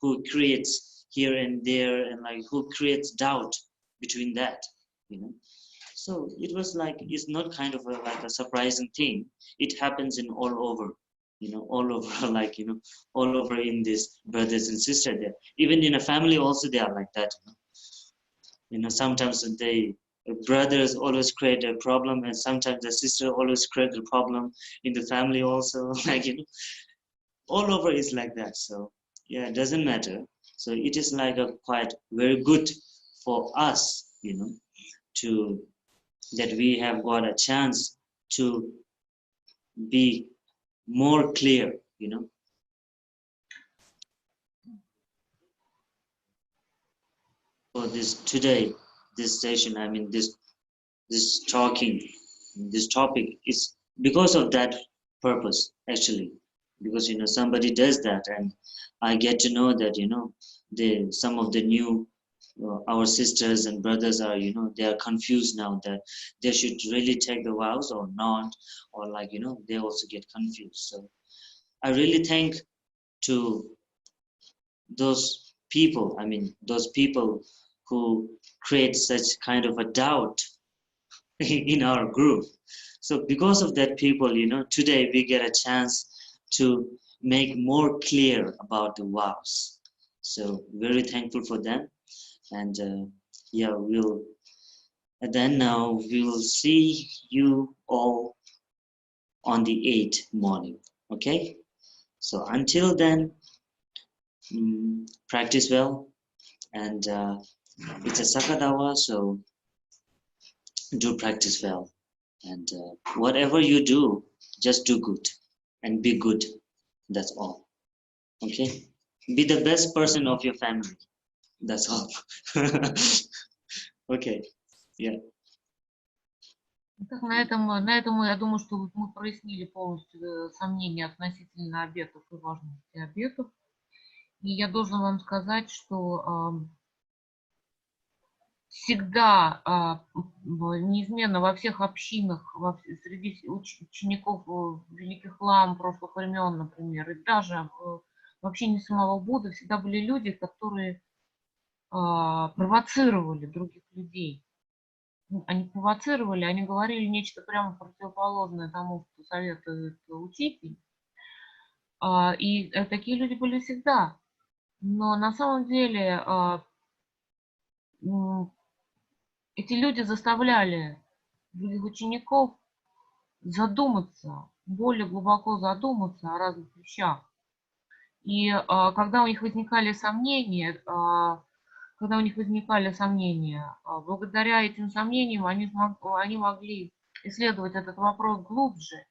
who creates here and there, and like who creates doubt between that, So it was like, it's not kind of like a surprising thing. It happens in all over, all over, like, all over in this brothers and sisters there. Even in a family also they are like that, sometimes brothers always create a problem, and sometimes the sister always create a problem in the family also, like all over is like that. So yeah, it doesn't matter. So it is like a quite very good for us, to that we have got a chance to be more clear, for this today, this session. I mean, this talking, this topic is because of that purpose actually, because somebody does that, and I get to know that some of the new our sisters and brothers are they are confused now that they should really take the vows or not, or like they also get confused. So I really thank to those people who create such kind of a doubt in our group. So because of that people, today we get a chance to make more clear about the vows. So very thankful for them. And yeah, and then now we will see you all on the 8th morning. Okay? So until then, practice well. And it's a Saka Dawa, so do practice well. And whatever you do, just do good and be good. That's all. Okay? Be the best person of your family. That's all. Okay. Yeah. Так, на этом я думаю, что вот мы прояснили полностью сомнения относительно обетов и важности обетов. И я должна вам сказать, что всегда, неизменно во всех общинах, среди учеников великих лам прошлых времен, например, и даже в общине самого Будды всегда были люди, которые провоцировали других людей. Они провоцировали, они говорили нечто прямо противоположное тому, что советует учитель. И такие люди были всегда. Но на самом деле эти люди заставляли других учеников задуматься, более глубоко задуматься о разных вещах. И когда у них возникали сомнения, благодаря этим сомнениям они могли исследовать этот вопрос глубже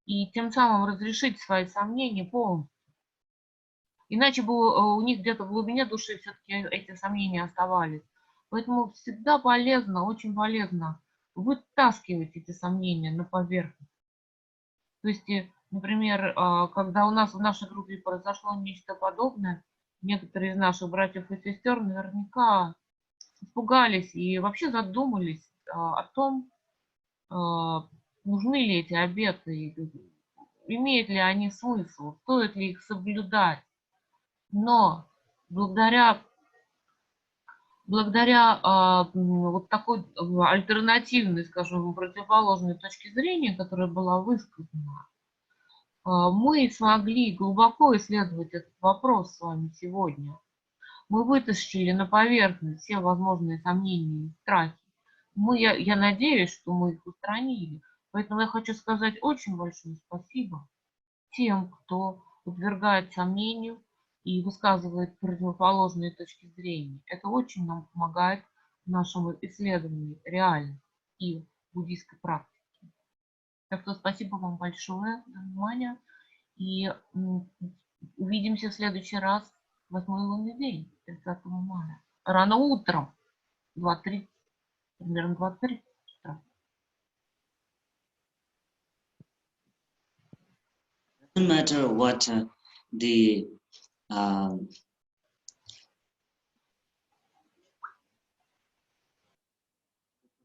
и тем самым разрешить свои сомнения полностью. Иначе бы у них где-то в глубине души все-таки эти сомнения оставались. Поэтому всегда полезно, очень полезно вытаскивать эти сомнения на поверхность. То есть, например, когда у нас в нашей группе произошло нечто подобное, некоторые из наших братьев и сестер наверняка испугались и вообще задумались о том, нужны ли эти обеты, имеют ли они смысл, стоит ли их соблюдать. Но благодаря вот такой альтернативной, скажем, противоположной точке зрения, которая была высказана, мы смогли глубоко исследовать этот вопрос с вами сегодня. Мы вытащили на поверхность все возможные сомнения и страхи. Я надеюсь, что мы их устранили. Поэтому я хочу сказать очень большое спасибо тем, кто подвергает сомнению и высказывает противоположные точки зрения. Это очень нам помогает в нашем исследовании реально и буддийской практики. Так что спасибо вам большое за внимание. И увидимся в следующий раз, 8-й лунный день, 30 мая. Рано утром, 2:30, примерно 2:30 утра. Doesn't matter what the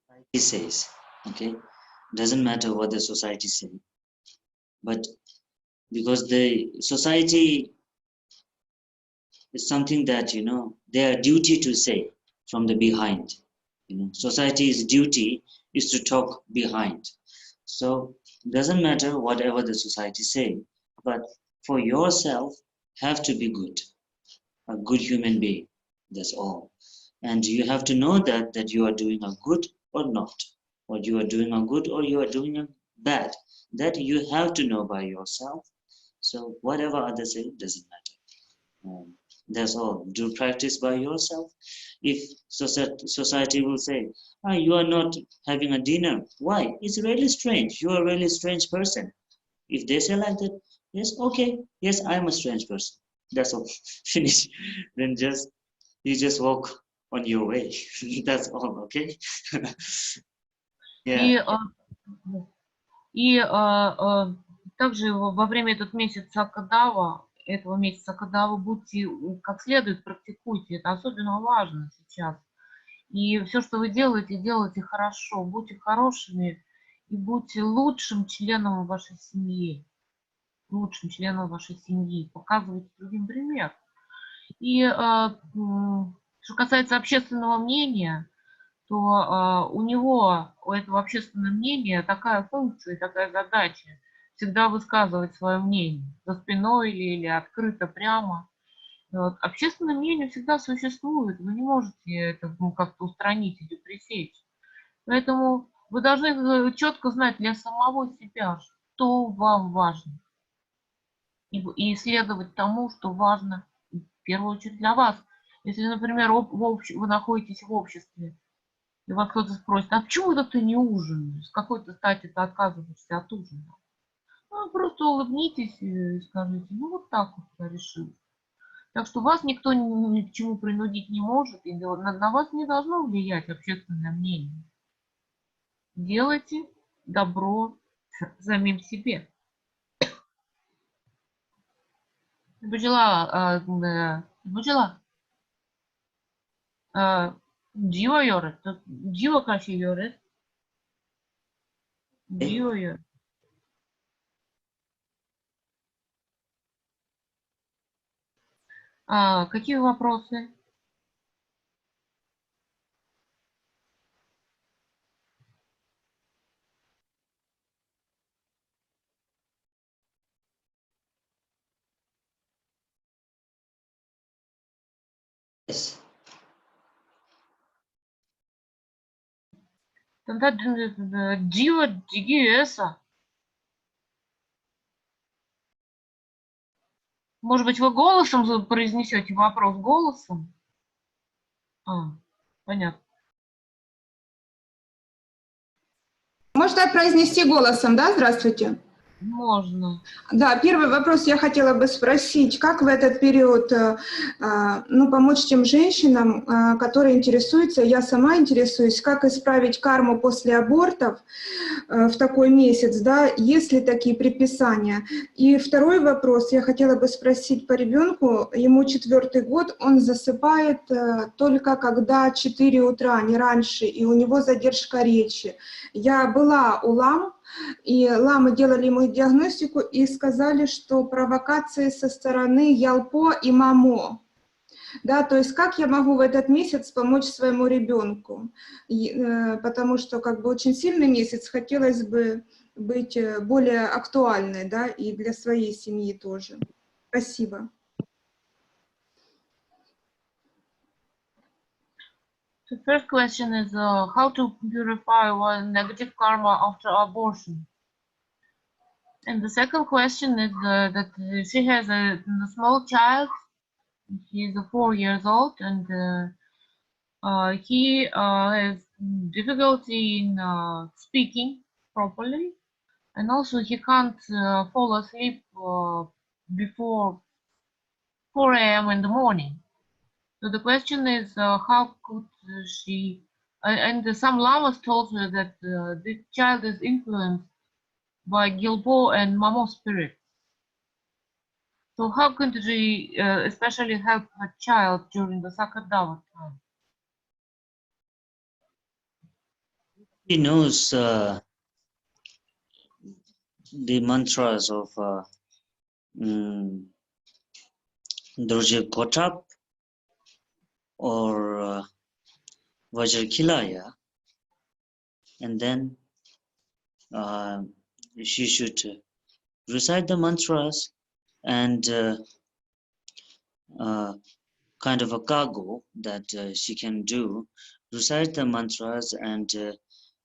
society says, okay? Doesn't matter what the society says, but because the society is something that their duty to say from the behind. Society's duty is to talk behind. So doesn't matter whatever the society say, but for yourself have to be good, a good human being. That's all. And you have to know that you are doing a good or not, or you are doing a good or you are doing a bad. That you have to know by yourself. So whatever others say doesn't matter. That's all. Do practice by yourself. If society will say, ah, you are not having a dinner. Why? It's really strange. You are a really strange person. If they say like that, yes, okay, yes, I'm a strange person. That's all. Finish. Then you just walk on your way. That's all, okay? Yeah. И, также во время этого месяца Кадава, будьте как следует практикуйте. Это особенно важно сейчас. И все, что вы делаете, делайте хорошо. Будьте хорошими и будьте лучшим членом вашей семьи. Лучшим членом вашей семьи. Показывайте другим пример. И что касается общественного мнения, то у этого общественного мнения такая функция, такая задача всегда высказывать свое мнение за спиной или открыто, прямо. Вот. Общественное мнение всегда существует, вы не можете это как-то устранить или пресечь. Поэтому вы должны четко знать для самого себя, что вам важно, и следовать тому, что важно в первую очередь для вас. Если, например, вы находитесь в обществе, и вас кто-то спросит, а почему это ты не ужинаешь? С какой-то стати ты отказываешься от ужина? Ну, просто улыбнитесь и скажите, ну вот так вот я решил. Так что вас никто ни к чему принудить не может, и на вас не должно влиять общественное мнение. Делайте добро самим себе. Бujala, Jiva yore, Jiva kashi yore, Jiva yore. Какие вопросы? Yes. Тогда Джива Джигиеса. Может быть, вы голосом произнесете вопрос голосом? Понятно. Можно произнести голосом, да? Здравствуйте. Можно. Да, первый вопрос я хотела бы спросить, как в этот период помочь тем женщинам, которые интересуются, я сама интересуюсь, как исправить карму после абортов в такой месяц, да, есть ли такие предписания? И второй вопрос я хотела бы спросить по ребенку, ему 4-й год, он засыпает только когда 4 утра, не раньше, и у него задержка речи. Я была у лам, и ламы делали ему диагностику и сказали, что провокации со стороны Ялпо и Мамо. Да, то есть как я могу в этот месяц помочь своему ребенку? Потому что как бы очень сильный месяц, хотелось бы быть более актуальной, да, и для своей семьи тоже. Спасибо. The first question is how to purify one negative karma after abortion. And the second question is that she has a small child. He is 4 years old, and he has difficulty in speaking properly, and also he can't fall asleep before 4 a.m. in the morning. So the question is, how could she? And some lamas told her that the child is influenced by Gilbo and Mamo spirit. So how could she especially help her child during the Saka Dawa time? He knows the mantras of Dorje Kotap or Vajrakilaya, and then she should recite the mantras and kind of a cargo that she can do, recite the mantras and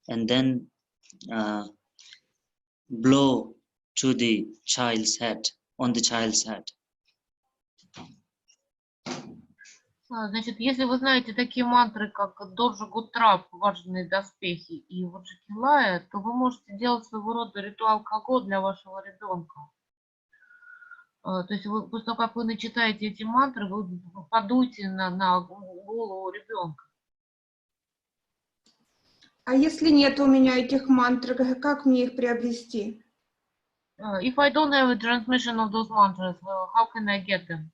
then blow to the child's head, on the child's head. Значит, если вы знаете такие мантры, как Доджа Гутрап, важные доспехи и Ваджикилая, то вы можете делать своего рода ритуал Каго для вашего ребенка. То есть вы, после того, как вы начитаете эти мантры, вы подуйте на голову ребенка. А если нет у меня этих мантр, как мне их приобрести? If I don't have a transmission of those mantras, well, how can I get them?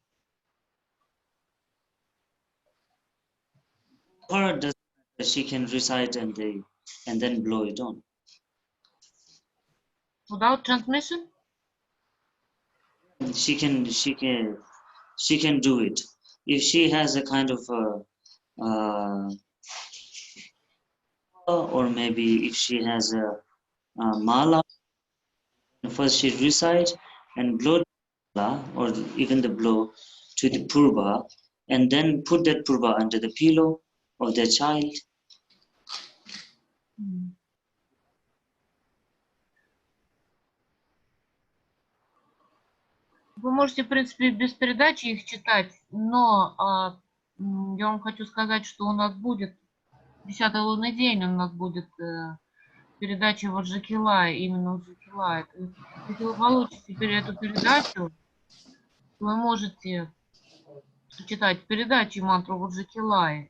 Or does she can recite and then blow it on. Without transmission? She can do it. If she has a kind of or maybe if she has a mala, first she recite and blow the mala or even the blow to the purva, and then put that purva under the pillow of the child. Вы можете, в принципе, без передачи их читать, но я вам хочу сказать, что у нас будет 10-й лунный день, у нас будет передача Ваджикилая, именно Ваджикилая. Если вы получите теперь эту передачу, вы можете читать передачи мантру Ваджикилая.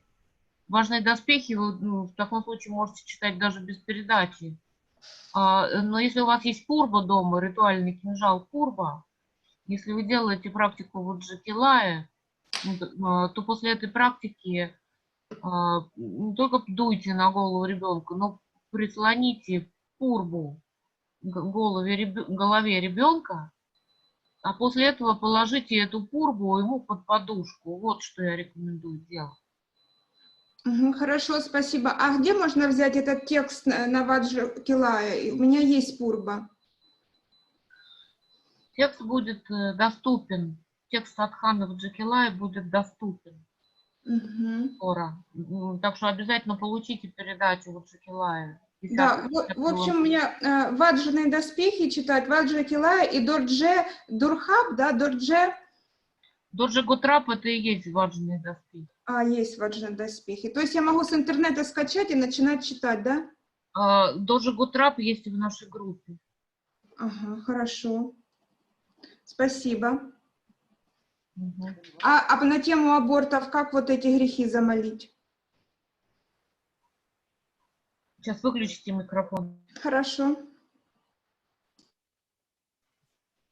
Важные доспехи вы в таком случае можете читать даже без передачи. Но если у вас есть пурба дома, ритуальный кинжал пурба, если вы делаете практику Ваджикилая, то после этой практики не только дуйте на голову ребенка, но прислоните пурбу к голове ребенка, а после этого положите эту пурбу ему под подушку. Вот что я рекомендую делать. Хорошо, спасибо. А где можно взять этот текст на Ваджикилая? У меня есть пурба. Текст будет доступен. Текст Садхана Ваджикилая будет доступен скоро. Так что обязательно получите передачу Ваджикилая. Да, в общем, у меня ваджаные доспехи читать, Ваджикилая и Дордже, Дурхаб, да, Дордже. Доджа Гутрап это и есть ваджаные доспехи. Есть ваджаные доспехи. То есть я могу с интернета скачать и начинать читать, да? Доджа Гутрап есть в нашей группе. Ага, хорошо. Спасибо. А на тему абортов, как вот эти грехи замолить? Сейчас выключите микрофон. Хорошо.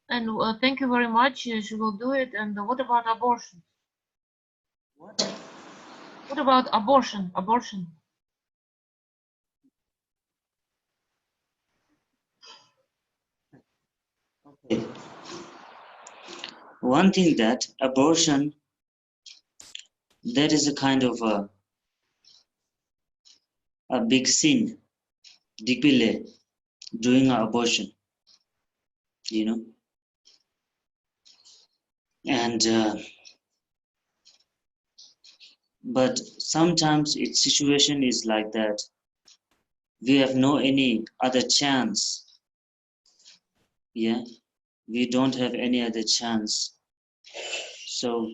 And thank you very much. She will do it. And what about abortion? What about abortion? Abortion. Okay. One thing that abortion, that is a kind of a big sin, dikbile, doing an abortion, you know. And but sometimes its situation is like that. We have no any other chance. Yeah, we don't have any other chance. So,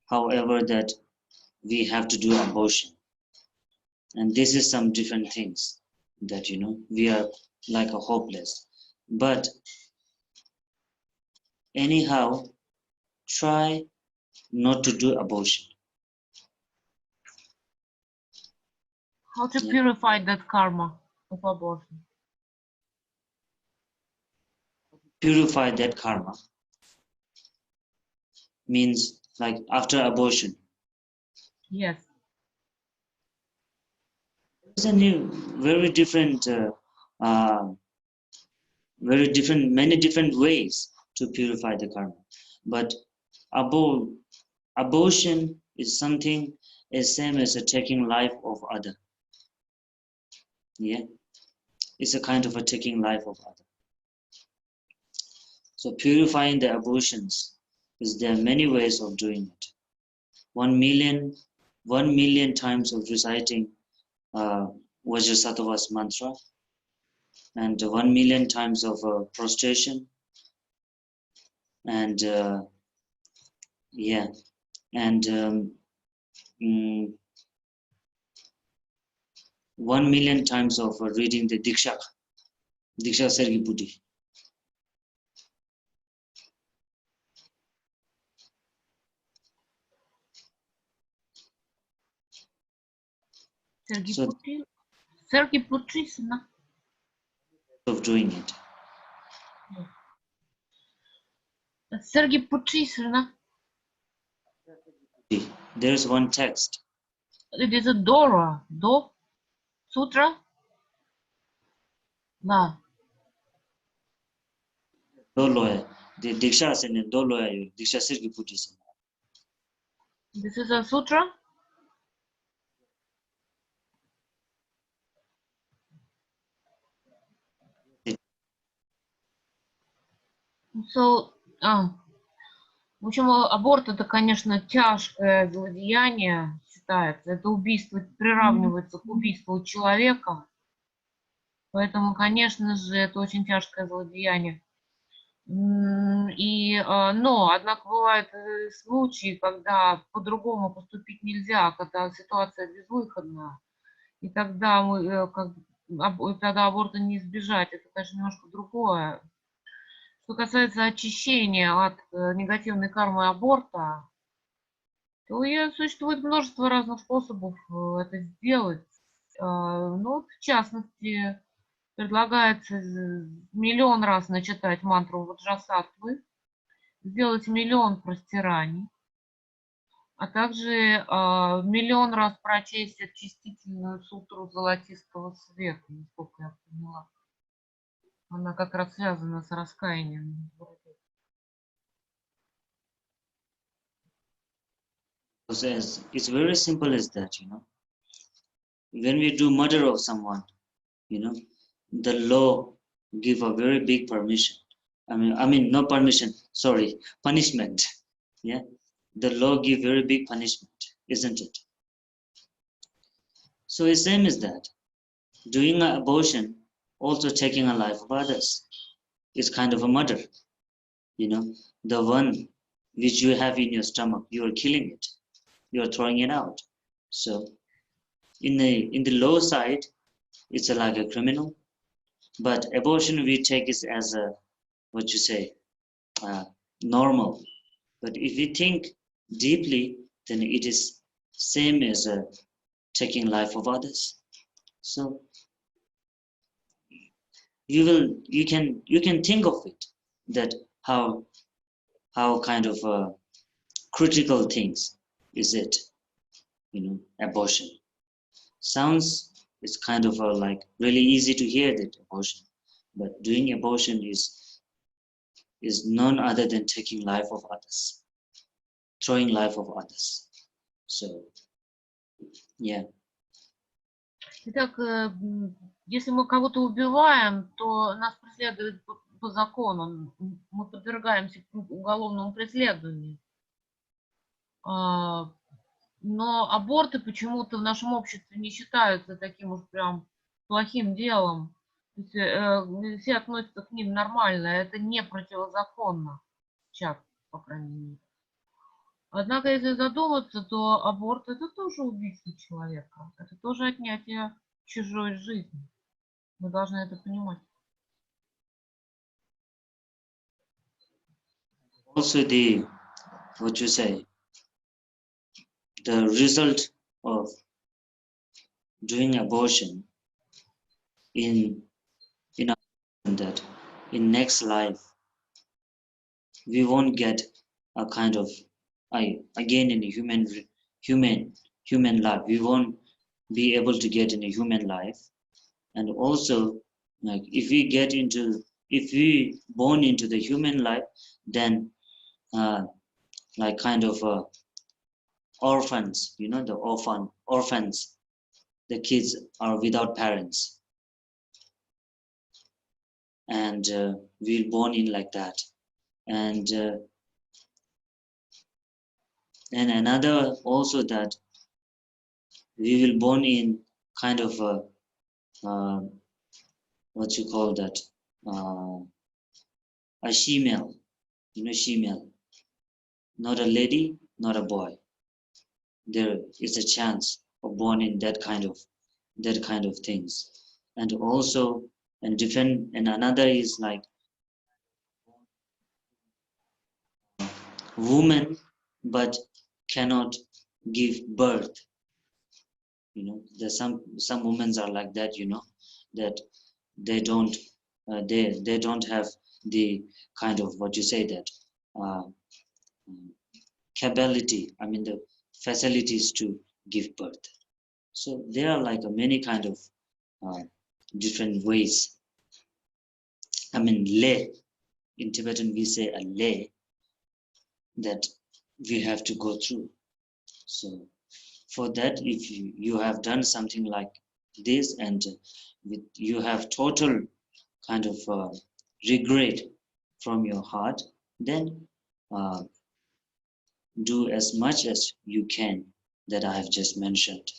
however, that we have to do abortion. And this is some different things that, you know, we are like a hopeless. But anyhow, try not to do abortion. How to purify that karma of abortion? Purify that karma means like after abortion. Yes. There's a new, very different, many different ways to purify the karma. But abortion is something as same as taking life of other. Yeah, it's a kind of a taking life of other. So purifying the abortions is there are many ways of doing it. 1 million times of reciting Vajrasattva's mantra, and 1 million times of prostration, and and 1 million times of reading the Diksha Sergiputi. So of doing it. There's one text. It is a Dora. Do? Sutra? No. Doloya. The Diksha is in Doloya. Diksha Sergiputi. This is a sutra? So, в общем, аборт это, конечно, тяжкое злодеяние считается. Это убийство приравнивается к убийству человека. Поэтому, конечно же, это очень тяжкое злодеяние. Но, однако, бывают случаи, когда по-другому поступить нельзя, когда ситуация безвыходная. И тогда, тогда аборта не избежать. Это, конечно, немножко другое. Что касается очищения от негативной кармы аборта, то существует множество разных способов это сделать. Ну, в частности, предлагается 1 миллион раз начитать мантру ваджрасаттвы, сделать 1 миллион простираний, а также 1 миллион раз прочесть очистительную сутру золотистого света, насколько я поняла. Она как раз связана с раскаянием. It's very simple as that, you know. When we do murder of someone, you know, the law give a very big permission. I mean, not permission, sorry, punishment. Yeah, the law give very big punishment, isn't it? So the same is that doing an abortion, also taking a life of others, is kind of a murder. You know, the one which you have in your stomach, you are killing it, you are throwing it out. So in the low side, it's like a criminal, but abortion we take it as a normal. But if we think deeply, then it is same as taking life of others. So you can think of it, that how kind of critical things is it, you know, abortion. Sounds it's kind of like really easy to hear that abortion, but doing abortion is none other than taking life of others, throwing life of others. So yeah. Итак, если мы кого-то убиваем, то нас преследуют по закону, мы подвергаемся уголовному преследованию. Но аборты почему-то в нашем обществе не считаются таким уж прям плохим делом. То есть, все относятся к ним нормально, это не противозаконно, сейчас, по крайней мере. Однако, если задуматься, то аборт это тоже убийство человека, это тоже отнятие чужой жизни. Мы должны это понимать. Also the result of doing abortion in that in next life we won't get a kind of again in a human life, we won't be able to get in a human life. And also, like if we born into the human life, then like kind of orphans, you know, the orphans, the kids are without parents, and we're born in like that. And another also that we will born in kind of a she-male, you know, she-male, not a lady, not a boy. there is a chance of born in that kind of things. And also, and another is like woman but cannot give birth. There's some women are like that, that they don't they don't have the kind of what you say that capability, the facilities to give birth. So there are like many kind of different ways. Lay, in Tibetan we say a lay that we have to go through. So for that, if you have done something like this and you have total kind of regret from your heart, then do as much as you can that I have just mentioned.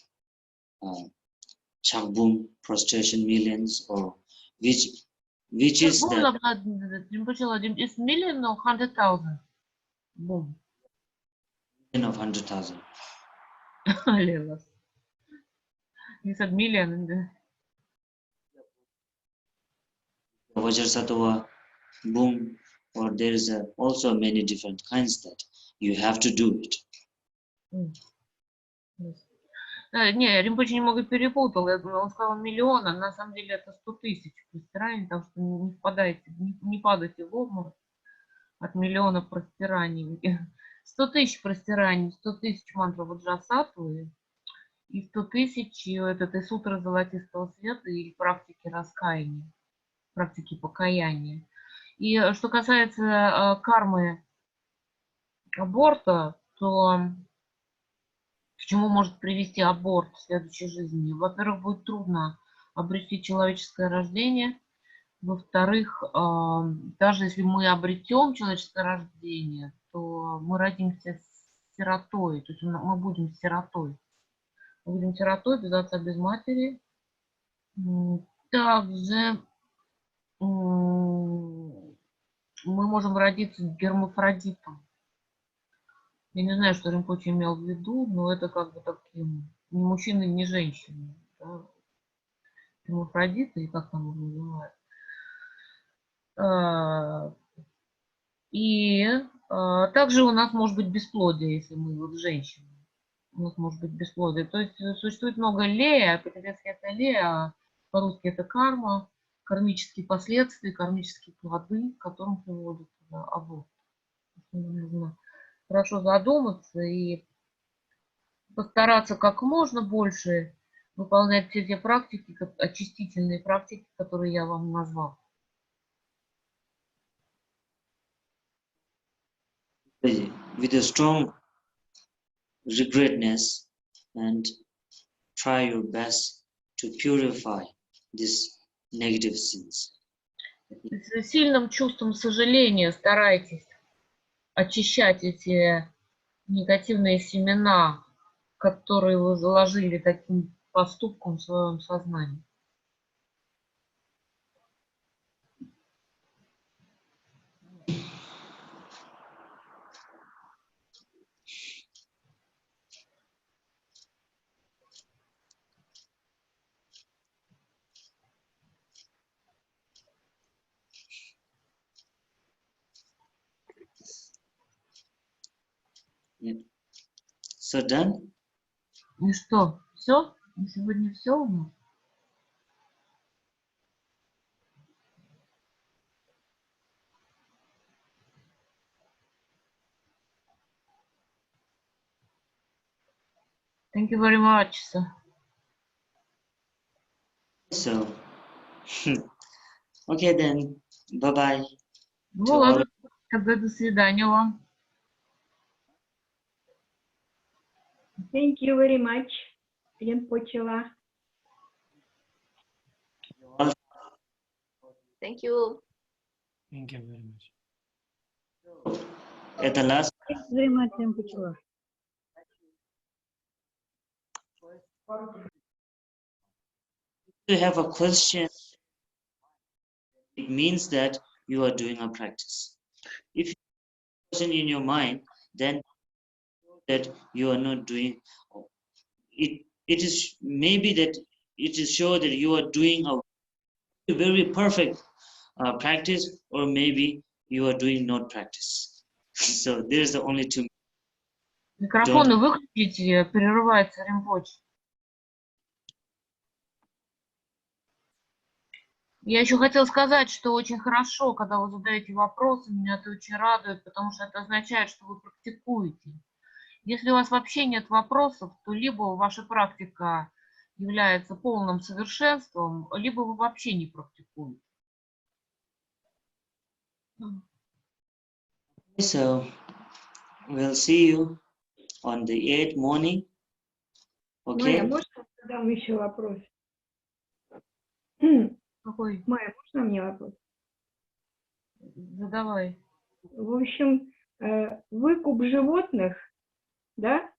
Changbum, prostration millions, or which is that It's million or 100,000? Boom. of 100,000. You said million. Vajrasattva, boom, or there is also many different kinds that you have to do it. Не, Римпоче немного перепутал. Я думала, он сказал миллион, а на самом деле это 100 тысяч простираний, так что не падайте в обморок от миллиона простираний. 100 тысяч простираний, 100 тысяч мантр Ваджрасаттвы и 100 тысяч этой сутры золотистого света и практики раскаяния, практики покаяния. И что касается кармы аборта, то к чему может привести аборт в следующей жизни? Во-первых, будет трудно обрести человеческое рождение. Во-вторых, даже если мы обретем человеческое рождение, то мы родимся сиротой, то есть мы будем сиротой. Мы будем сиротой без отца, без матери. Также мы можем родиться гермафродитом. Я не знаю, что Римпоче имел в виду, но это как бы таким ни мужчиной, ни женщиной. Да? Гермафродиты, и как там его называют. И также у нас может быть бесплодие, если мы вот женщины. У нас может быть бесплодие. То есть существует много лея, по-тибетски это лея, по-русски это карма, кармические последствия, кармические плоды, к которым приводит аборт. Нужно хорошо задуматься и постараться как можно больше выполнять все те практики, очистительные практики, которые я вам назвал. With a strong regretness and try your best to purify these negative sins. С сильным чувством сожаления старайтесь очищать эти негативные семена, которые вы заложили таким поступком в своем сознании. Yeah. So done? Ну что, все? На сегодня все у нас? Thank you very much, sir. So, okay then, bye-bye. Ну ладно, тогда до свидания вам. Thank you very much, Rinpoche. Thank you. Thank you very much. At the last, Thank you very much, Rinpoche. if you have a question, it means that you are doing a practice. If you have a question in your mind, then that you are not doing it is maybe that it is sure that you are doing a very perfect practice, or maybe you are doing not practice. So there's the only two. Микрофоны выключите, прерывается Римпоче. Я еще хотела сказать, что очень хорошо, когда вы задаете вопросы, меня это очень радует, потому что это означает, что вы практикуете. Если у вас вообще нет вопросов, то либо ваша практика является полным совершенством, либо вы вообще не практикуете. So we'll see you on the 8th morning. Майя, Okay. можно задам еще вопрос? Какой? Майя, можно мне вопрос? Задавай. В общем, выкуп животных, да?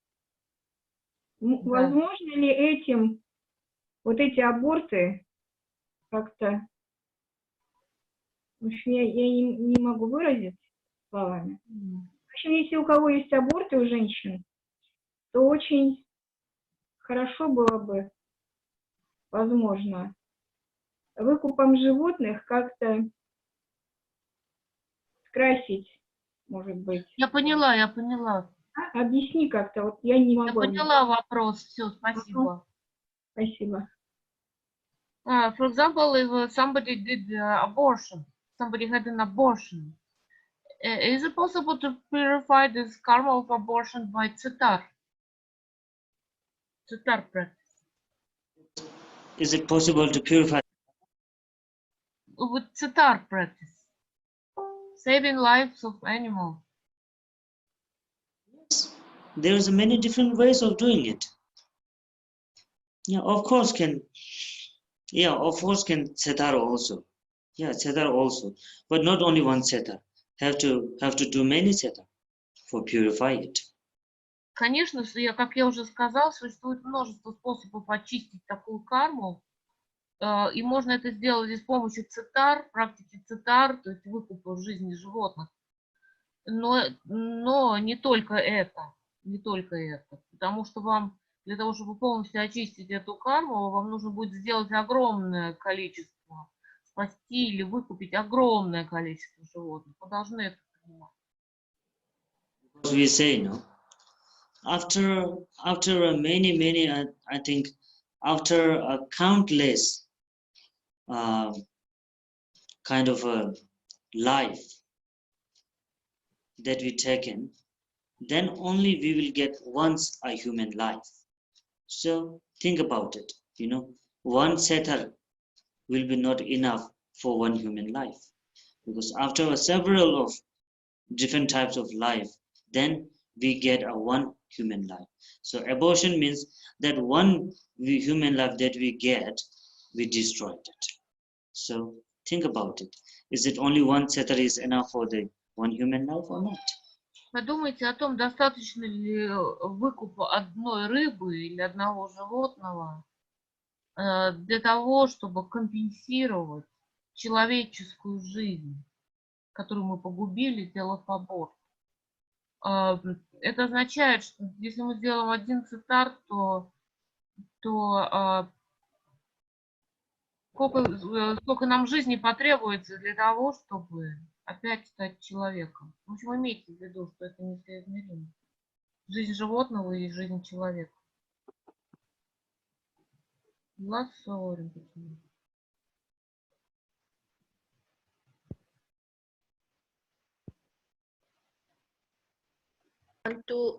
Возможно ли этим, вот эти аборты как-то, в общем, я не могу выразить словами. В общем, если у кого есть аборты у женщин, то очень хорошо было бы, возможно, выкупом животных как-то скрасить, может быть. Я поняла, я поняла. Объясни как-то, вот я не могу. Я поняла вопрос, все, спасибо. Спасибо. For example, if somebody did abortion, somebody had an abortion, is it possible to purify this karma of abortion by tsitar? Tsitar practice. Is it possible to purify? With tsitar practice. Saving lives of animals. Yes. There's many different ways of doing it. Yeah, of course can. Yeah, of course can setar also. Yeah, setar also. But not only one setar. Have to do many setar for purify it. Конечно, как я уже сказала, существует множество способов очистить такую карму, и можно это сделать и с помощью цитар, практики цитар, то есть выкупа в жизни животных. Но не только это, потому что вам, для того, чтобы полностью очистить эту карму, вам нужно будет сделать огромное количество, спасти или выкупить огромное количество животных. Вы должны это понимать. Because we say, no, after many, I think, after a countless kind of a life that we taken, then only we will get once a human life. So think about it, one setar will be not enough for one human life, because after several of different types of life, then we get a one human life. So abortion means that one human life that we get, we destroyed it. So think about it. Is it only one setar is enough for the one human life or not? Подумайте о том, достаточно ли выкупа одной рыбы или одного животного для того, чтобы компенсировать человеческую жизнь, которую мы погубили, сделав аборт. Это означает, что если мы сделаем один цитар, то сколько нам жизни потребуется для того, чтобы опять стать человеком. В общем, имейте в виду, что это несоизмеримо. Жизнь животного и жизнь человека.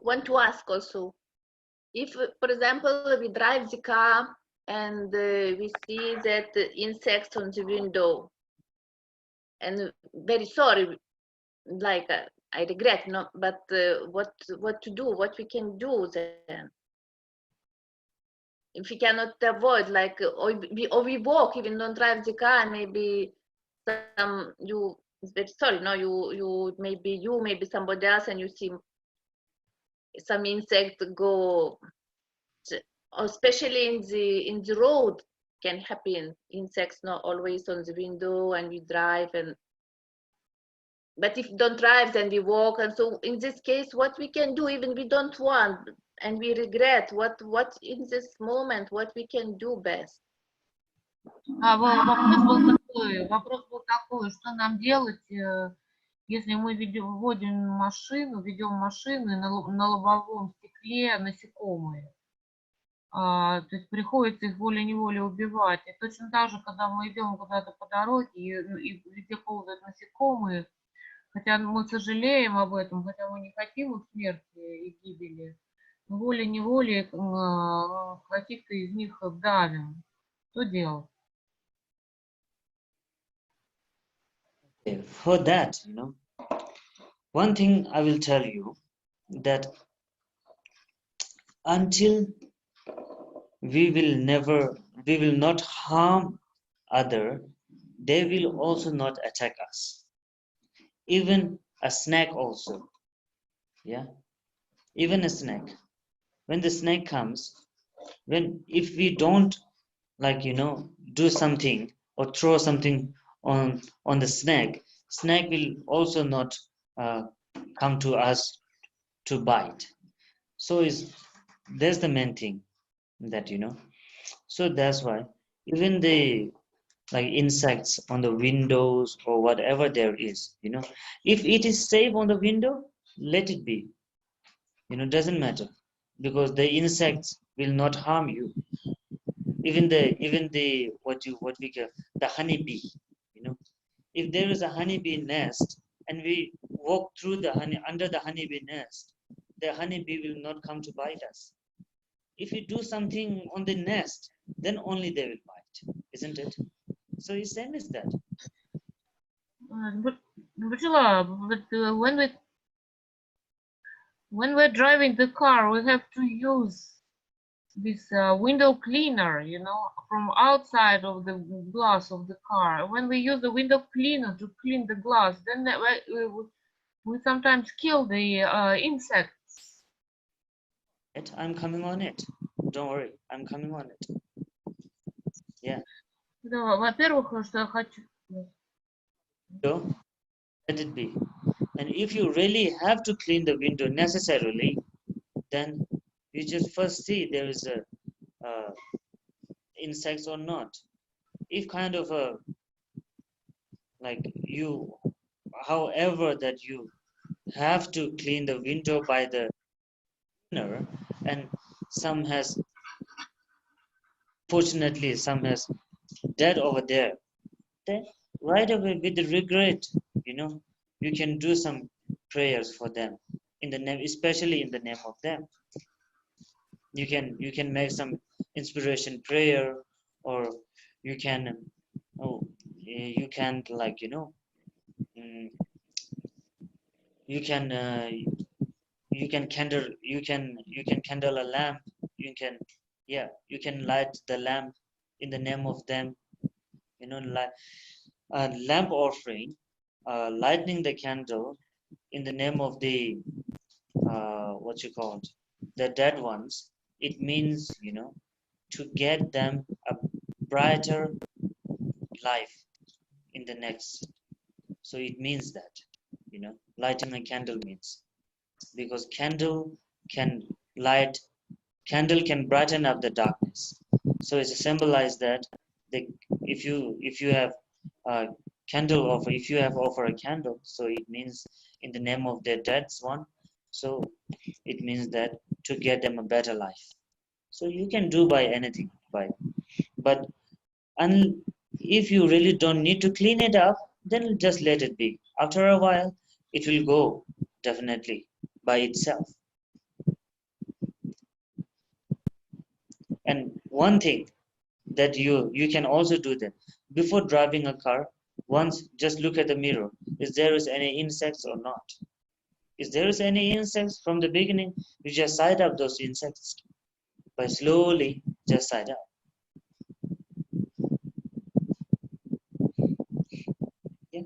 Want to ask also, if, for example, we drive the car and we see that insects on the window, and very sorry, like I regret, no, but what to do? What we can do then? If we cannot avoid, like, or we walk, even don't drive the car, maybe you very sorry, no, you maybe somebody else, and you see some insect go, especially in the road can happen. Insects not always on the window, and we drive, but if don't drive, then we walk. And so in this case, what we can do, even we don't want, and we regret what in this moment what we can do best. Вопрос был такой, что нам делать, если мы ведем машину и на лобовом стекле насекомые. То есть приходится их волей-неволей убивать. И точно так же, когда мы идем куда-то по дороге и везде ползают насекомые, хотя мы сожалеем об этом, хотя мы не хотим их смерти и гибели, но волей-неволей каких-то из них давим. Что делать? For that, one thing I will tell you, that until we will not harm other, they will also not attack us. Even a snake also, even a snake. When the snake comes, if we don't do something or throw something on the snake will also not come to us to bite. So that's the main thing, that so that's why even the insects on the windows or whatever there is, if it is safe on the window, let it be, doesn't matter, because the insects will not harm you. Even the what we call the honeybee, if there is a honeybee nest and we walk through under the honeybee nest, the honeybee will not come to bite us. If we do something on the nest, then only they will bite, isn't it? So it's same as that. But when we're driving the car, we have to use this window cleaner, from outside of the glass of the car. When we use the window cleaner to clean the glass, then we sometimes kill the insects. I'm coming on it. Don't worry, I'm coming on it. Yeah. Да, во-первых, что я хочу. So, let it be. And if you really have to clean the window necessarily, then you just first see there is a insects or not. If kind of a however that you have to clean the window by the cleaner, and some has dead over there, then right away with the regret, you can do some prayers for them in the name, especially in the name of them. You can make some inspiration prayer, or you can you can candle a lamp. You can light the lamp in the name of them. Lamp offering, lighting the candle in the name of the the dead ones. It means to get them a brighter life in the next. So it means that lighting a candle means, because candle can brighten up the darkness. So it's symbolize that if you have a candle offer, if you have offer a candle, so it means in the name of their dead one. So it means that to get them a better life. So you can do by anything, but if you really don't need to clean it up, then just let it be. After a while, it will go definitely by itself. And one thing that you can also do then, before driving a car, once just look at the mirror. Is there any insects or not? If there is any insects from the beginning, you just sight up those insects by slowly just sight up. Yeah.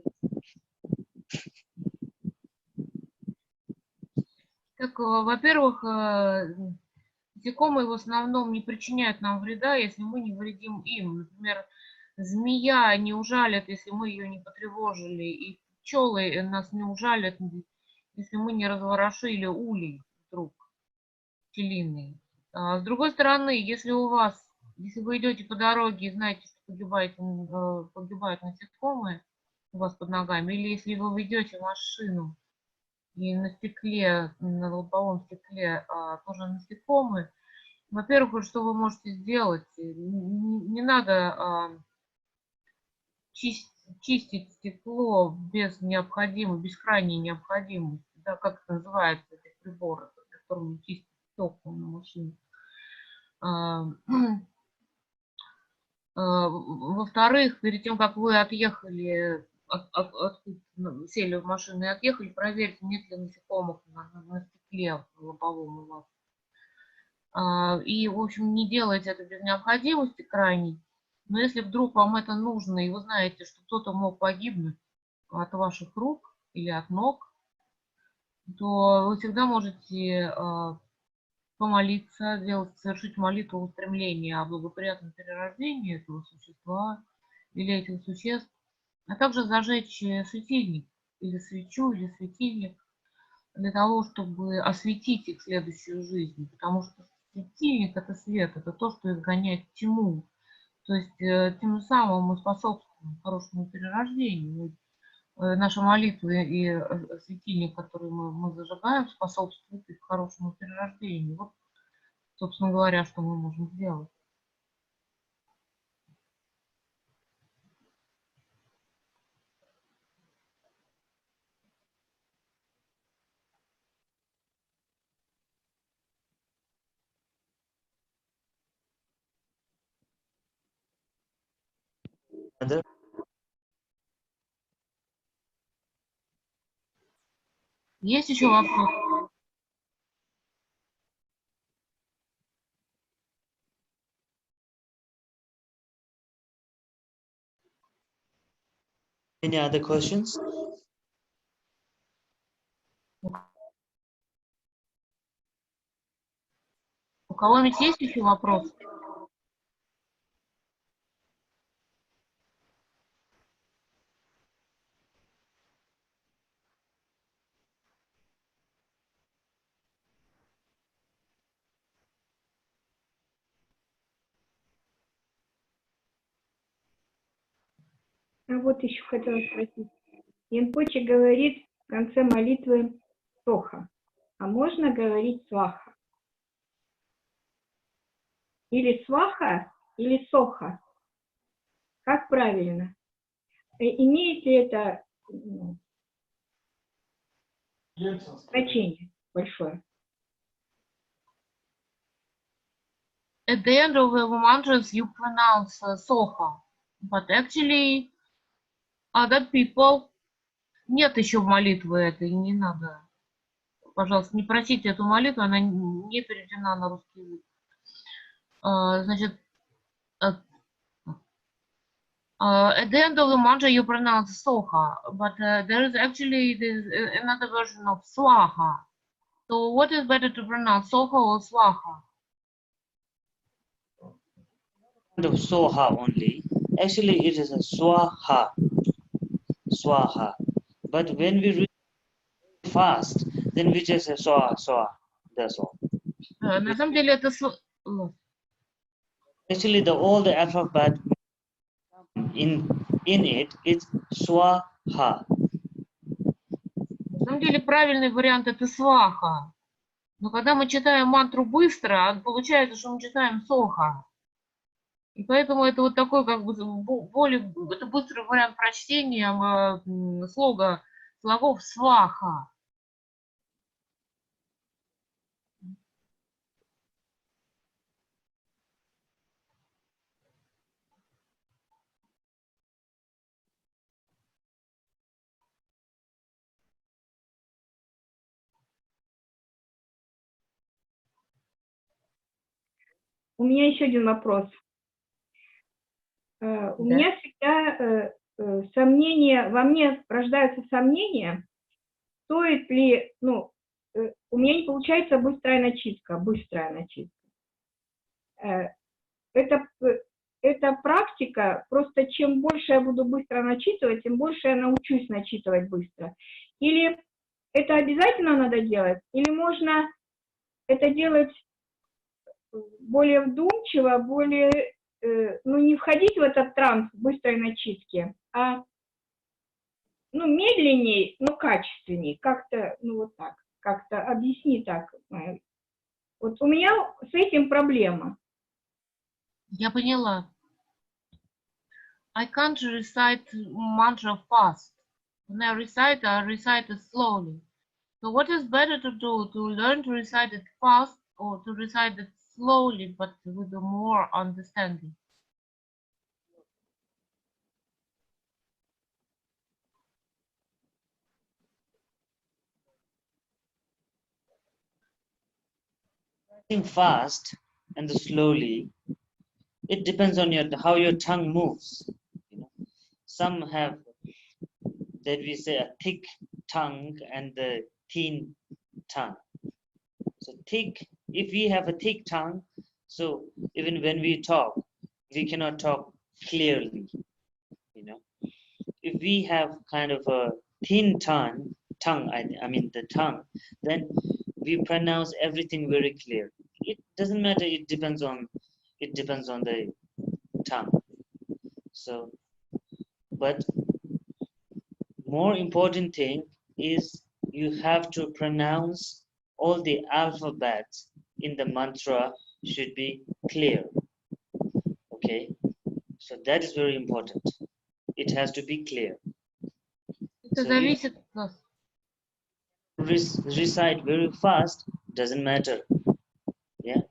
Так, во-первых, насекомые в основном не причиняют нам вреда, если мы не вредим им. Например, змея не ужалит, если мы ее не потревожили, и пчелы нас не ужалят, если мы не разворошили улей вдруг. пчелиный. С другой стороны, если вы идете по дороге и знаете, что погибают насекомые у вас под ногами, или если вы ведете машину, и на стекле, на лобовом стекле тоже насекомые, во-первых, что вы можете сделать? Не надо чистить стекло без крайней необходимости, да, как это называется, эти приборы, которыми чистят стекла на машине. Во-вторых, перед тем, как вы сели в машину и отъехали, проверьте, нет ли насекомых на стекле лобовом у вас. И, в общем, не делайте это без необходимости крайней. Но если вдруг вам это нужно, и вы знаете, что кто-то мог погибнуть от ваших рук или от ног, то вы всегда можете помолиться, совершить молитву устремления о благоприятном перерождении этого существа или этих существ, а также зажечь светильник или свечу, или светильник для того, чтобы осветить их следующую жизнь, потому что светильник — это свет, это то, что изгоняет тьму. То есть тем самым мы способствуем хорошему перерождению. Наша молитва и светильник, который мы зажигаем, способствует их хорошему перерождению. Вот, собственно говоря, что мы можем сделать. Other? Есть еще вопрос? Any other questions? У кого-нибудь есть еще вопрос? А вот еще хотела спросить. Ринпоче говорит в конце молитвы Соха. А можно говорить Сваха? Или Сваха, или Соха? Как правильно? Имеет ли это значение большое? At the end of the mantras you pronounce Soha, but actually other people... Нет еще молитвы этой, не надо. Пожалуйста, не просите эту молитву, она не переведена на русский язык. Значит, at the end of the mantra you pronounce Soha, but there is actually another version of Swaha. So what is better to pronounce, Soha or Swaha? Kind of Soha only. Actually, it is a Swaha. Swaha. But when we read fast, then we just say Swaha, Swaha. That's all. На самом деле это... Actually, all the alphabet in it is Swaha. На самом деле правильный вариант это Сваха. Но когда мы читаем мантру быстро, получается, что мы читаем Соха. И поэтому это вот такой как бы это быстрый вариант прочтения слогов Сваха. У меня еще один вопрос. У меня всегда сомнения, во мне рождаются сомнения, стоит ли, у меня не получается быстрая начитка. Это практика, просто чем больше я буду быстро начитывать, тем больше я научусь начитывать быстро. Или это обязательно надо делать, или можно это делать более вдумчиво, более, ну, не входить в этот транс быстрой начитки, а, ну, медленней, но качественней, как-то, ну, вот так, как-то объясни так. Вот у меня с этим проблема. Я поняла. I can't recite mantra fast. When I recite it slowly. So what is better to do? To learn to recite it fast or to recite it slowly but with more understanding? Fast and slowly, it depends on how your tongue moves. You know, some have that we say a thick tongue and the thin tongue. So thick, if we have a thick tongue, so even when we talk, we cannot talk clearly. You know, if we have kind of a thin tongue, I mean the tongue, then we pronounce everything very clear. It doesn't matter. It depends on the tongue. So, but more important thing is you have to pronounce all the alphabets in the mantra should be clear. Okay, so that is very important. It has to be clear. Это So if зависит от нас. recite very fast, doesn't matter. Yeah,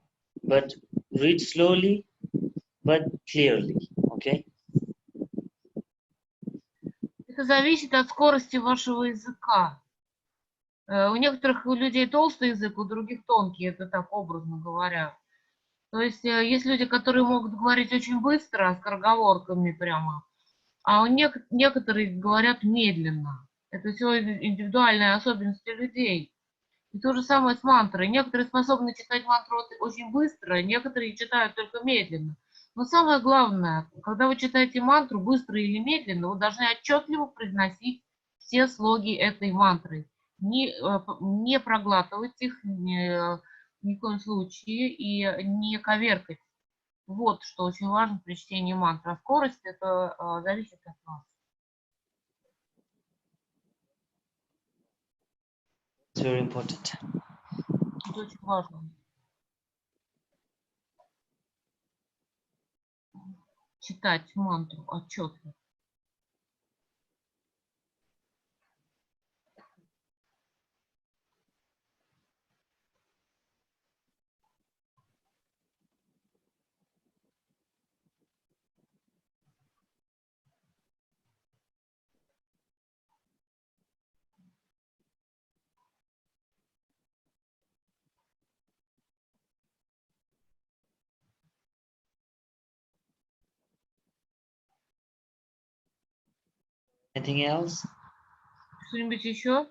but read slowly but clearly. Okay. Это зависит от скорости вашего языка. У некоторых людей толстый язык, у других тонкий, это так образно говоря. То есть есть люди, которые могут говорить очень быстро, скороговорками прямо, а некоторые говорят медленно. Это все индивидуальные особенности людей. И то же самое с мантрой. Некоторые способны читать мантру очень быстро, некоторые читают только медленно. Но самое главное, когда вы читаете мантру быстро или медленно, вы должны отчетливо произносить все слоги этой мантры. Не проглатывать их ни в коем случае и не коверкать. Вот что очень важно при чтении мантры. А скорость это зависит от вас. It's very important. Это очень важно. Читать мантру отчетливо. Anything else? Что-нибудь еще?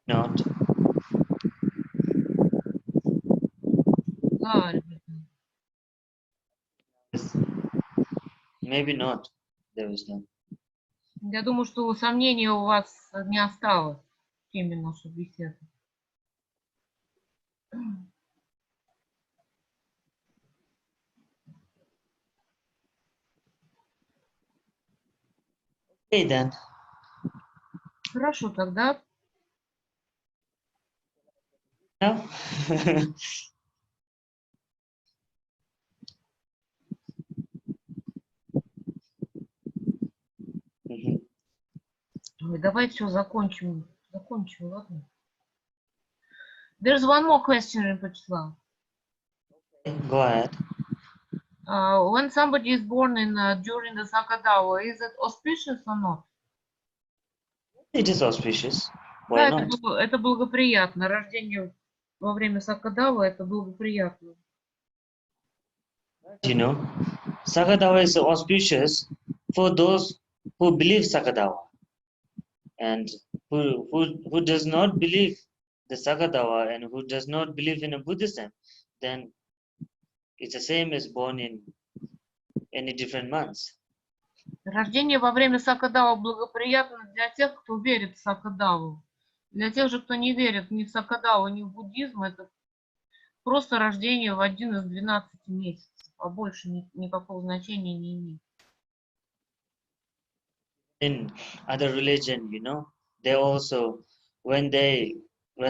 Not. Да, ребята. Maybe not. There is none. Я думаю, что сомнений у вас не осталось в теме нашей беседы. Okay then. Хорошо, тогда Now? ой, давай все закончим. Закончим, ладно? There's one more question, Rinpoche. Go ahead. When somebody is born during the Saka Dawa, is it auspicious or not? It is auspicious. Why Да, not? это благоприятно. Рождение во время Сака Дава это благоприятно. You know, Sakadawa is auspicious for those who believe Sakadawa, and who does not believe the Saka Dawa and who does not believe in a Buddhism, then it's the same as born in any different months. Рождение во время Сакадава благоприятно для тех, кто верит в Сакадаву. Для тех же, кто не верит ни в Сакадаву, ни в буддизм, это просто рождение в один из 12 месяцев, а больше никакого значения не имеет. In other religion, they also, when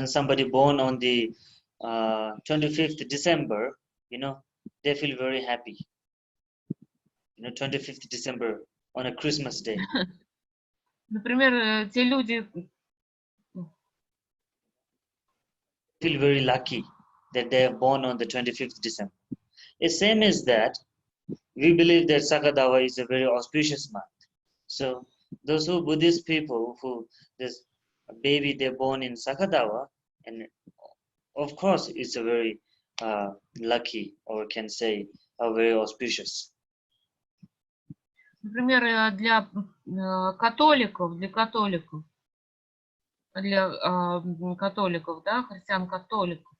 somebody born on the 25th December, they feel very happy. 25th December on a Christmas day. Например, те люди feel very lucky that they are born on the 25th December. The same as that, we believe that Sakadawa is a very auspicious month. So those who Buddhist people who this baby they're born in Sakadawa, and of course it's a very lucky, or can say a very auspicious. Например, для католиков, да, христиан-католиков,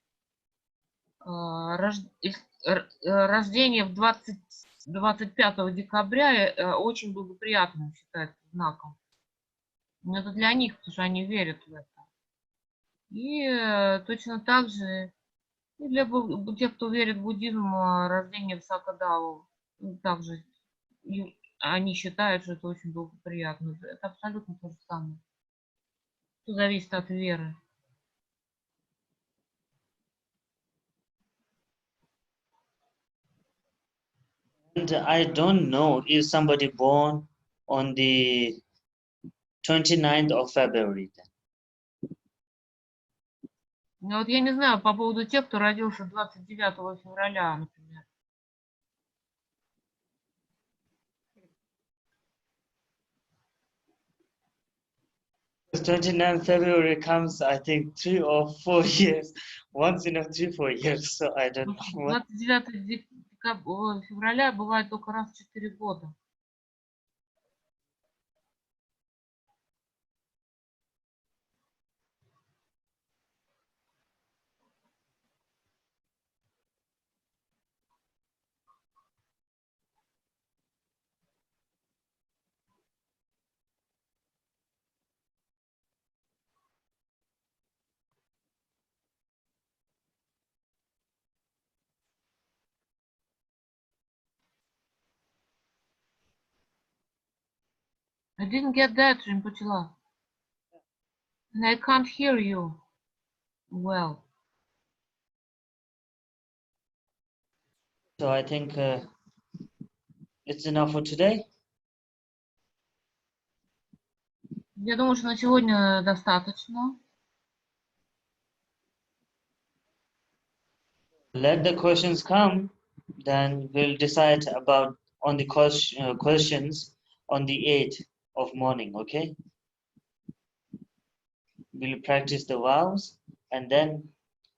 рождение в 25 декабря очень благоприятным считается знаком. Но это для них, потому что они верят в это. И точно так же и для тех, кто верит в буддизм, рождение в Сакадаву, также они считают, что это очень благоприятно. Это абсолютно то же самое. Все зависит от веры. And I don't know if somebody born on the 29th of February. Но вот я не знаю по поводу тех, кто родился 29 февраля, например. The 29th February comes, I think, 3 or 4 years, once in a 3-4 years. So I don't know. 29 февраля бывает только раз в 4 года. I didn't get that, Rinpoche. And I can't hear you well. So I think it's enough for today. Я думаю, что на сегодня достаточно. Let the questions come, then we'll decide about on the questions on the 8th of morning, okay? We'll practice the vows and then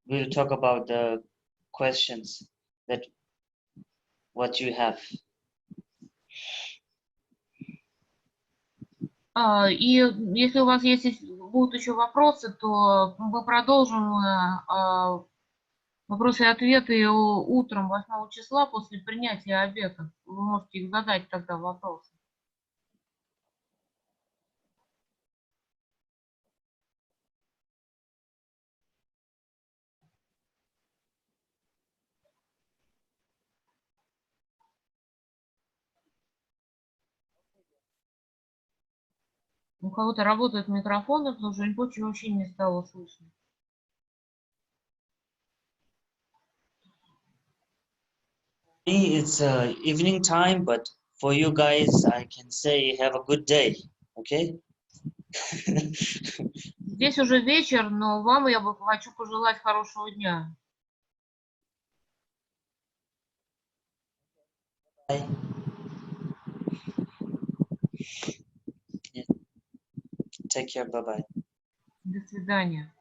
we'll talk about the questions that what you have. И если у вас будут еще вопросы, то мы продолжим вопросы и ответы утром 8 числа после принятия обеда. Вы можете их задать тогда вопросы. У кого-то работают микрофоны, потому что Rinpoche вообще не стало слышно. It's evening time, but for you guys, I can say have a good day, okay? Здесь уже вечер, но вам я бы хочу пожелать хорошего дня. Bye. Yeah. Take care, bye-bye. До свидания.